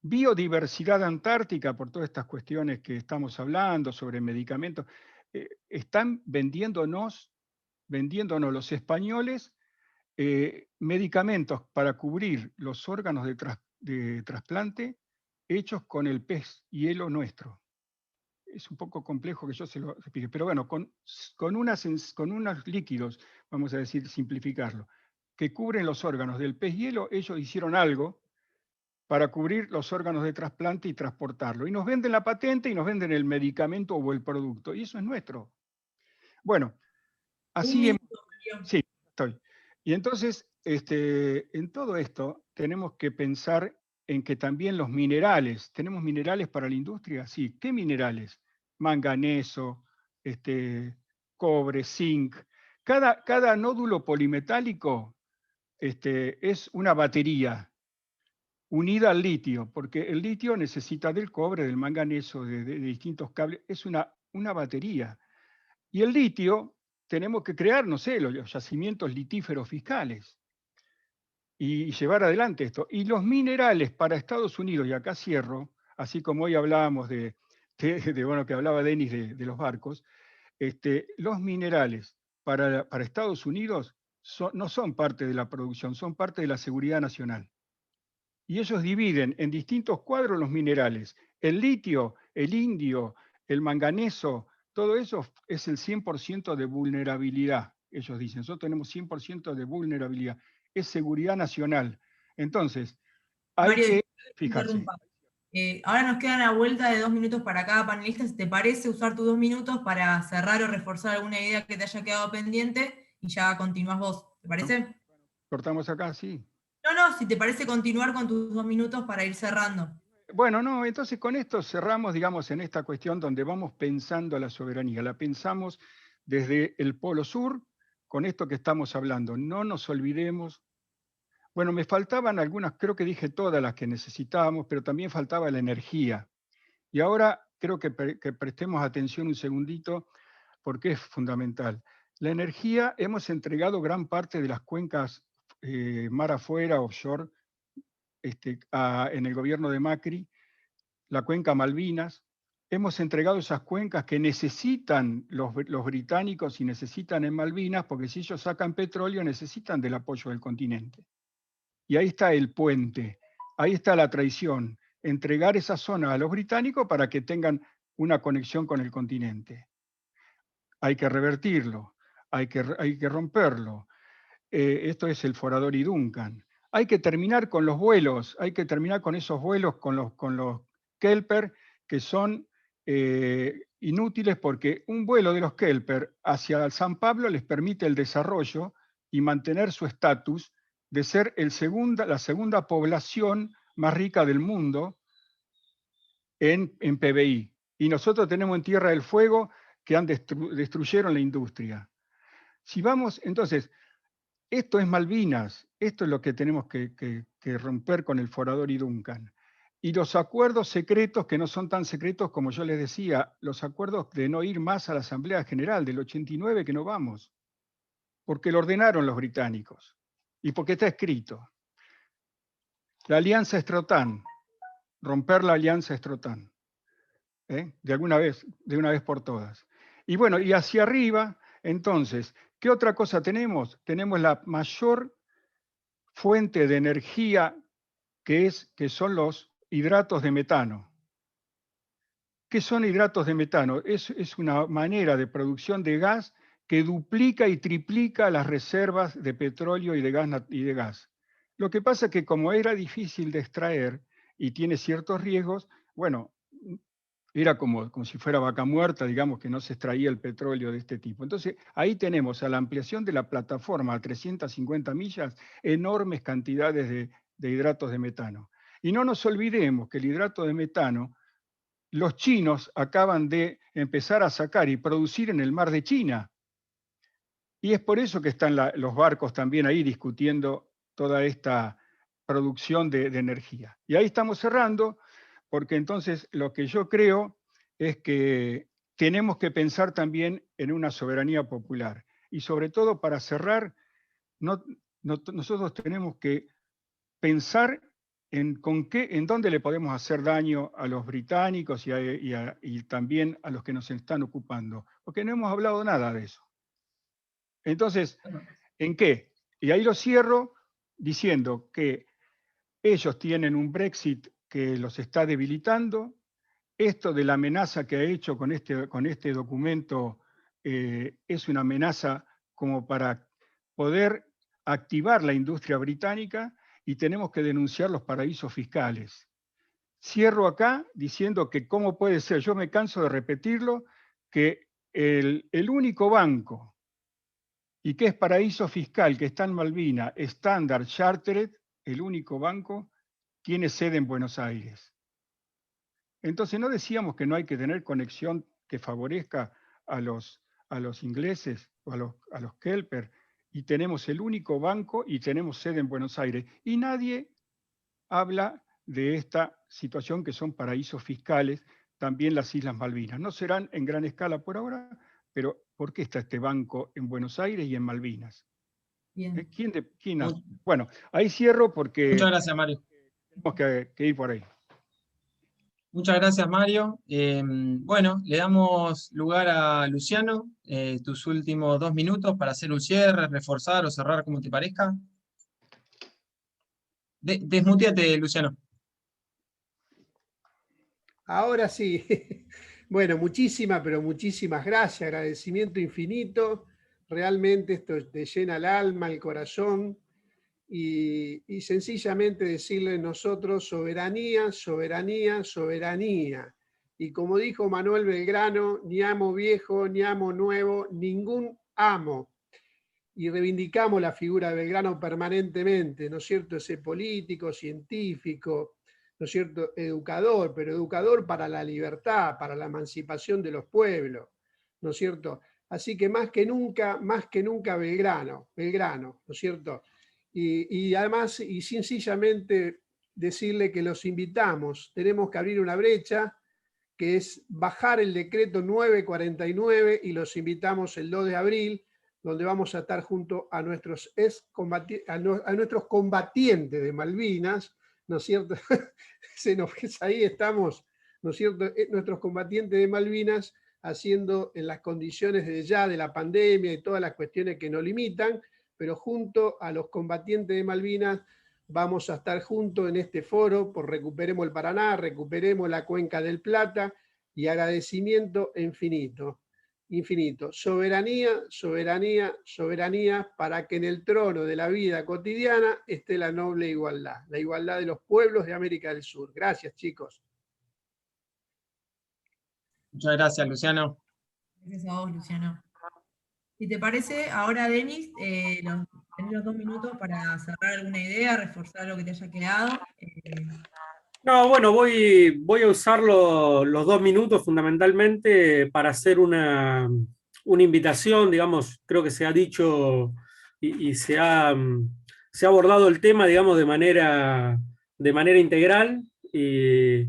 Biodiversidad antártica, por todas estas cuestiones que estamos hablando sobre medicamentos, están vendiéndonos los españoles medicamentos para cubrir los órganos de trasplante hechos con el pez hielo nuestro. Es un poco complejo que yo se lo explique, pero bueno, con unos líquidos, vamos a decir, simplificarlo, que cubren los órganos del pez hielo, ellos hicieron algo para cubrir los órganos de trasplante y transportarlo. Y nos venden la patente y nos venden el medicamento o el producto, y eso es nuestro. Bueno, así... Sí, estoy. Y entonces, en todo esto, tenemos que pensar en que también los minerales, ¿tenemos minerales para la industria? Sí, ¿qué minerales? Manganeso, cobre, zinc. Cada nódulo polimetálico es una batería unida al litio, porque el litio necesita del cobre, del manganeso, de distintos cables, es una batería. Y el litio, tenemos que crear, no sé, los yacimientos litíferos fiscales y llevar adelante esto. Y los minerales para Estados Unidos, y acá cierro, así como hoy hablábamos bueno, que hablaba Denis de los barcos, los minerales para Estados Unidos no son parte de la producción, son parte de la seguridad nacional. Y ellos dividen en distintos cuadros los minerales. El litio, el indio, el manganeso, todo eso es el 100% de vulnerabilidad, ellos dicen. Nosotros tenemos 100% de vulnerabilidad. Es seguridad nacional. Entonces, hay Mario, que fijarse. Ahora nos queda una vuelta de 2 minutos para cada panelista. Si te parece, usar tus 2 minutos para cerrar o reforzar alguna idea que te haya quedado pendiente y ya continúas vos. ¿Te parece? ¿Cortamos acá? Sí. No, si te parece continuar con tus 2 minutos para ir cerrando. Bueno, no, entonces con esto cerramos, digamos, en esta cuestión donde vamos pensando la soberanía. La pensamos desde el Polo Sur con esto que estamos hablando. No nos olvidemos. Bueno, me faltaban algunas, creo que dije todas las que necesitábamos, pero también faltaba la energía. Y ahora creo que prestemos atención un segundito porque es fundamental. La energía, hemos entregado gran parte de las cuencas mar afuera, offshore, en el gobierno de Macri, la cuenca Malvinas. Hemos entregado esas cuencas que necesitan los británicos y necesitan en Malvinas, porque si ellos sacan petróleo necesitan del apoyo del continente. Y ahí está el puente, ahí está la traición, entregar esa zona a los británicos para que tengan una conexión con el continente. Hay que revertirlo, hay que romperlo. Esto es el Forador y Duncan. Hay que terminar con los vuelos, hay que terminar con esos vuelos con los Kelper, que son inútiles porque un vuelo de los Kelper hacia San Pablo les permite el desarrollo y mantener su estatus de ser la segunda población más rica del mundo en PBI. Y nosotros tenemos en Tierra del Fuego que destruyeron la industria. Si vamos, entonces, esto es Malvinas, esto es lo que tenemos que romper con el Forador y Duncan. Y los acuerdos secretos, que no son tan secretos como yo les decía, los acuerdos de no ir más a la Asamblea General del 89 que no vamos, porque lo ordenaron los británicos y porque está escrito. La alianza Estrotán, romper la alianza Estrotán, de una vez por todas. Y bueno, y hacia arriba, entonces, ¿qué otra cosa tenemos? Tenemos la mayor fuente de energía que son los hidratos de metano. ¿Qué son hidratos de metano? Es una manera de producción de gas que duplica y triplica las reservas de petróleo y de gas. Lo que pasa es que como era difícil de extraer y tiene ciertos riesgos, bueno, era como si fuera vaca muerta, digamos que no se extraía el petróleo de este tipo. Entonces, ahí tenemos a la ampliación de la plataforma a 350 millas, enormes cantidades de hidratos de metano. Y no nos olvidemos que el hidrato de metano, los chinos acaban de empezar a sacar y producir en el mar de China. Y es por eso que están los barcos también ahí discutiendo toda esta producción de energía. Y ahí estamos cerrando, porque entonces lo que yo creo es que tenemos que pensar también en una soberanía popular. Y sobre todo, para cerrar, nosotros tenemos que pensar en dónde le podemos hacer daño a los británicos y también a los que nos están ocupando, porque no hemos hablado nada de eso. Entonces, ¿en qué? Y ahí lo cierro diciendo que ellos tienen un Brexit que los está debilitando. Esto de la amenaza que ha hecho con este documento es una amenaza como para poder activar la industria británica, y tenemos que denunciar los paraísos fiscales. Cierro acá diciendo que cómo puede ser, yo me canso de repetirlo, que el único banco y que es paraíso fiscal que está en Malvinas, Standard Chartered, el único banco, tiene sede en Buenos Aires. Entonces, ¿no decíamos que no hay que tener conexión que favorezca a los ingleses o a los Kelper? Y tenemos el único banco y tenemos sede en Buenos Aires. Y nadie habla de esta situación que son paraísos fiscales, también las Islas Malvinas. No serán en gran escala por ahora, pero ¿por qué está este banco en Buenos Aires y en Malvinas? Bien. Bueno, ahí cierro porque muchas gracias, Mario. Tenemos que ir por ahí. Muchas gracias, Mario. Bueno, le damos lugar a Luciano, tus últimos 2 minutos para hacer un cierre, reforzar o cerrar como te parezca. Desmuteate, Luciano. Ahora sí. Bueno, pero muchísimas gracias, agradecimiento infinito. Realmente esto te llena el alma, el corazón. Y sencillamente decirle nosotros soberanía, soberanía, soberanía. Y como dijo Manuel Belgrano, ni amo viejo, ni amo nuevo, ningún amo. Y reivindicamos la figura de Belgrano permanentemente, ¿no es cierto? Ese político, científico, ¿no es cierto? Educador, pero educador para la libertad, para la emancipación de los pueblos, ¿no es cierto? Así que más que nunca Belgrano, ¿no es cierto? Y además, y sencillamente decirle que los invitamos, tenemos que abrir una brecha, que es bajar el decreto 949, y los invitamos el 2 de abril, donde vamos a estar junto a nuestros combatientes de Malvinas, ¿no es cierto? Ahí estamos, ¿no es cierto? Nuestros combatientes de Malvinas, haciendo en las condiciones de ya de la pandemia y todas las cuestiones que nos limitan, pero junto a los combatientes de Malvinas vamos a estar juntos en este foro por Recuperemos el Paraná, recuperemos la Cuenca del Plata, y agradecimiento infinito. Soberanía, soberanía, soberanía, para que en el trono de la vida cotidiana esté la noble igualdad, la igualdad de los pueblos de América del Sur. Gracias, chicos. Muchas gracias, Luciano. Gracias a vos, Luciano. Si te parece, ahora, Denis, tenés los 2 minutos para cerrar alguna idea, reforzar lo que te haya quedado. No, bueno, voy a usar los 2 minutos fundamentalmente para hacer una invitación, digamos. Creo que se ha dicho y se ha abordado el tema, digamos, de manera integral, y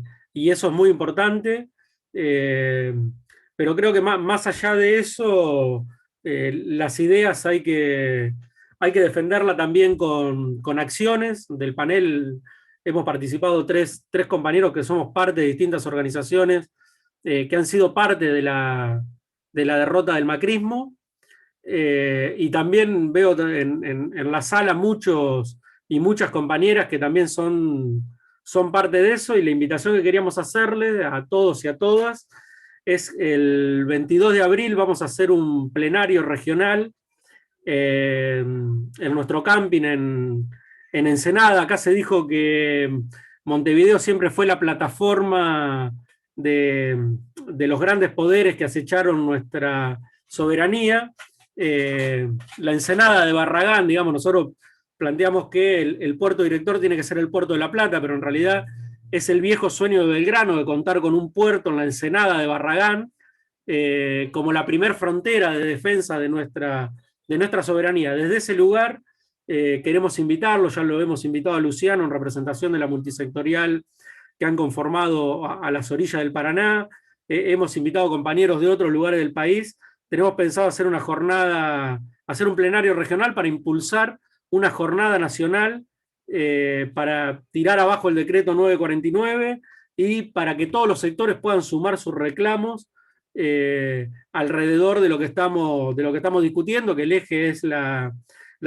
eso es muy importante. Pero creo que más allá de eso, las ideas hay que defenderlas también con acciones. Del panel hemos participado tres compañeros que somos parte de distintas organizaciones que han sido parte de la derrota del macrismo. Y también veo en la sala muchos y muchas compañeras que también son parte de eso, y la invitación que queríamos hacerle a todos y a todas es el 22 de abril vamos a hacer un plenario regional en nuestro camping en Ensenada. Acá se dijo que Montevideo siempre fue la plataforma de los grandes poderes que acecharon nuestra soberanía. La Ensenada de Barragán, digamos, nosotros planteamos que el puerto director tiene que ser el puerto de La Plata, pero en realidad es el viejo sueño de Belgrano de contar con un puerto en la Ensenada de Barragán como la primer frontera de defensa de nuestra soberanía. Desde ese lugar queremos invitarlo, ya lo hemos invitado a Luciano en representación de la multisectorial que han conformado a las orillas del Paraná. Hemos invitado compañeros de otros lugares del país. Tenemos pensado hacer una jornada, hacer un plenario regional para impulsar una jornada nacional para tirar abajo el decreto 949 y para que todos los sectores puedan sumar sus reclamos alrededor de lo que estamos discutiendo, que el eje es la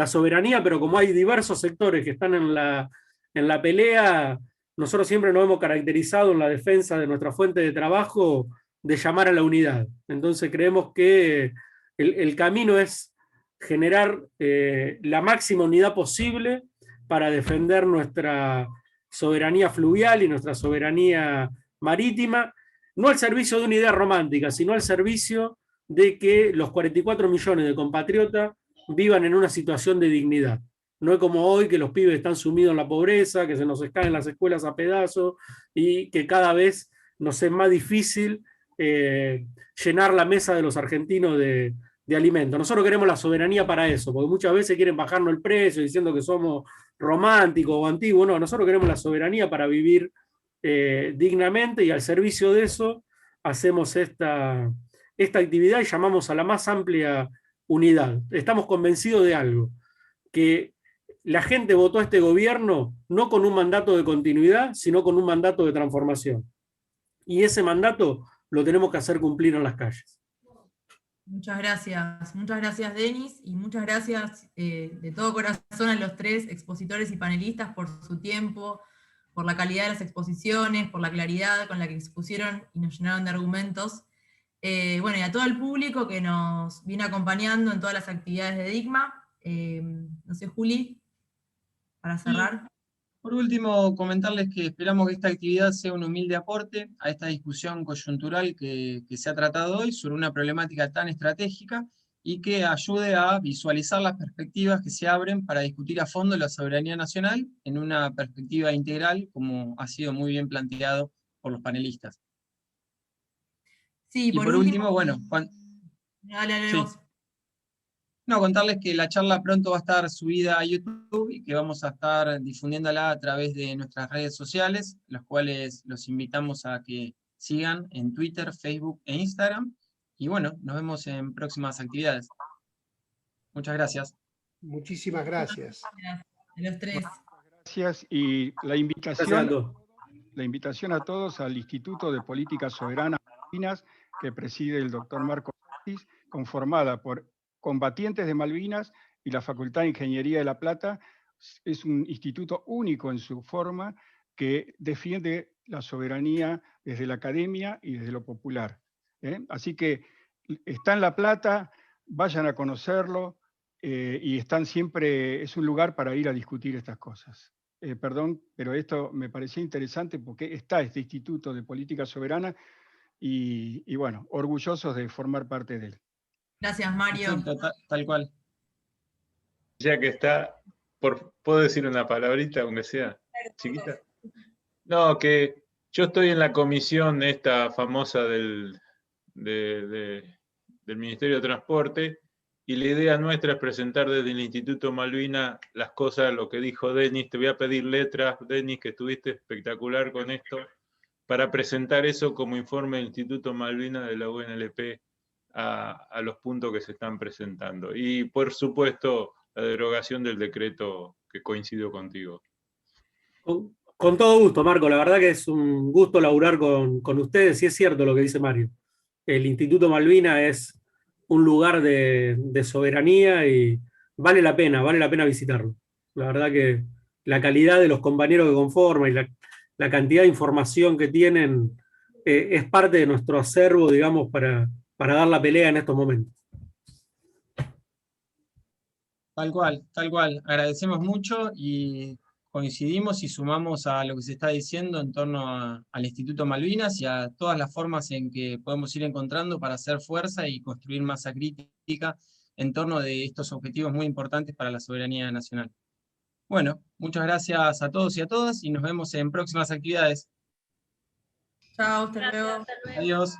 soberanía, pero como hay diversos sectores que están en la pelea, nosotros siempre nos hemos caracterizado en la defensa de nuestra fuente de trabajo de llamar a la unidad. Entonces creemos que el camino es generar la máxima unidad posible para defender nuestra soberanía fluvial y nuestra soberanía marítima, no al servicio de una idea romántica, sino al servicio de que los 44 millones de compatriotas vivan en una situación de dignidad. No es como hoy, que los pibes están sumidos en la pobreza, que se nos caen las escuelas a pedazos y que cada vez nos es más difícil llenar la mesa de los argentinos de alimentos. Nosotros queremos la soberanía para eso, porque muchas veces quieren bajarnos el precio diciendo que somos románticos o antiguos. No, nosotros queremos la soberanía para vivir dignamente, y al servicio de eso hacemos esta actividad y llamamos a la más amplia unidad. Estamos convencidos de algo, que la gente votó a este gobierno no con un mandato de continuidad, sino con un mandato de transformación. Y ese mandato lo tenemos que hacer cumplir en las calles. Muchas gracias Denis, y muchas gracias de todo corazón a los 3 expositores y panelistas por su tiempo, por la calidad de las exposiciones, por la claridad con la que expusieron y nos llenaron de argumentos. Bueno, y a todo el público que nos viene acompañando en todas las actividades de DICMA. No sé, Juli, para cerrar. Por último, comentarles que esperamos que esta actividad sea un humilde aporte a esta discusión coyuntural que se ha tratado hoy sobre una problemática tan estratégica, y que ayude a visualizar las perspectivas que se abren para discutir a fondo la soberanía nacional en una perspectiva integral, como ha sido muy bien planteado por los panelistas. Sí, y por último, bueno, Dale, Sí. vos. No, contarles que la charla pronto va a estar subida a YouTube y que vamos a estar difundiéndola a través de nuestras redes sociales, los cuales los invitamos a que sigan en Twitter, Facebook e Instagram. Y bueno, nos vemos en próximas actividades. Muchas gracias. Muchísimas gracias. Gracias a los tres. Gracias y Gracias a todos. la invitación a todos al Instituto de Políticas Soberanas Malvinas que preside el doctor Marco Ortiz, conformada por combatientes de Malvinas y la Facultad de Ingeniería de La Plata. Es un instituto único en su forma que defiende la soberanía desde la academia y desde lo popular. Así que está en La Plata, vayan a conocerlo y están siempre, es un lugar para ir a discutir estas cosas. Perdón, pero esto me parecía interesante porque está este Instituto de Política Soberana y bueno, orgullosos de formar parte de él. Gracias, Mario. Perfecto, tal cual. Ya que está, ¿puedo decir una palabrita, aunque sea chiquita? No, que yo estoy en la comisión esta famosa del Ministerio de Transporte, y la idea nuestra es presentar desde el Instituto Malvina las cosas, lo que dijo Denis. Te voy a pedir letras, Denis, que estuviste espectacular con esto, para presentar eso como informe del Instituto Malvina de la UNLP a los puntos que se están presentando. Y por supuesto, la derogación del decreto, que coincido contigo. Con todo gusto, Marco. La verdad que es un gusto laburar con ustedes, y es cierto lo que dice Mario. El Instituto Malvina es un lugar de soberanía y vale la pena visitarlo. La verdad que la calidad de los compañeros que conforman y la cantidad de información que tienen es parte de nuestro acervo, digamos, para dar la pelea en estos momentos. Tal cual, tal cual. Agradecemos mucho y coincidimos y sumamos a lo que se está diciendo en torno al Instituto Malvinas y a todas las formas en que podemos ir encontrando para hacer fuerza y construir masa crítica en torno de estos objetivos muy importantes para la soberanía nacional. Bueno, muchas gracias a todos y a todas y nos vemos en próximas actividades. Chao, hasta luego. Adiós.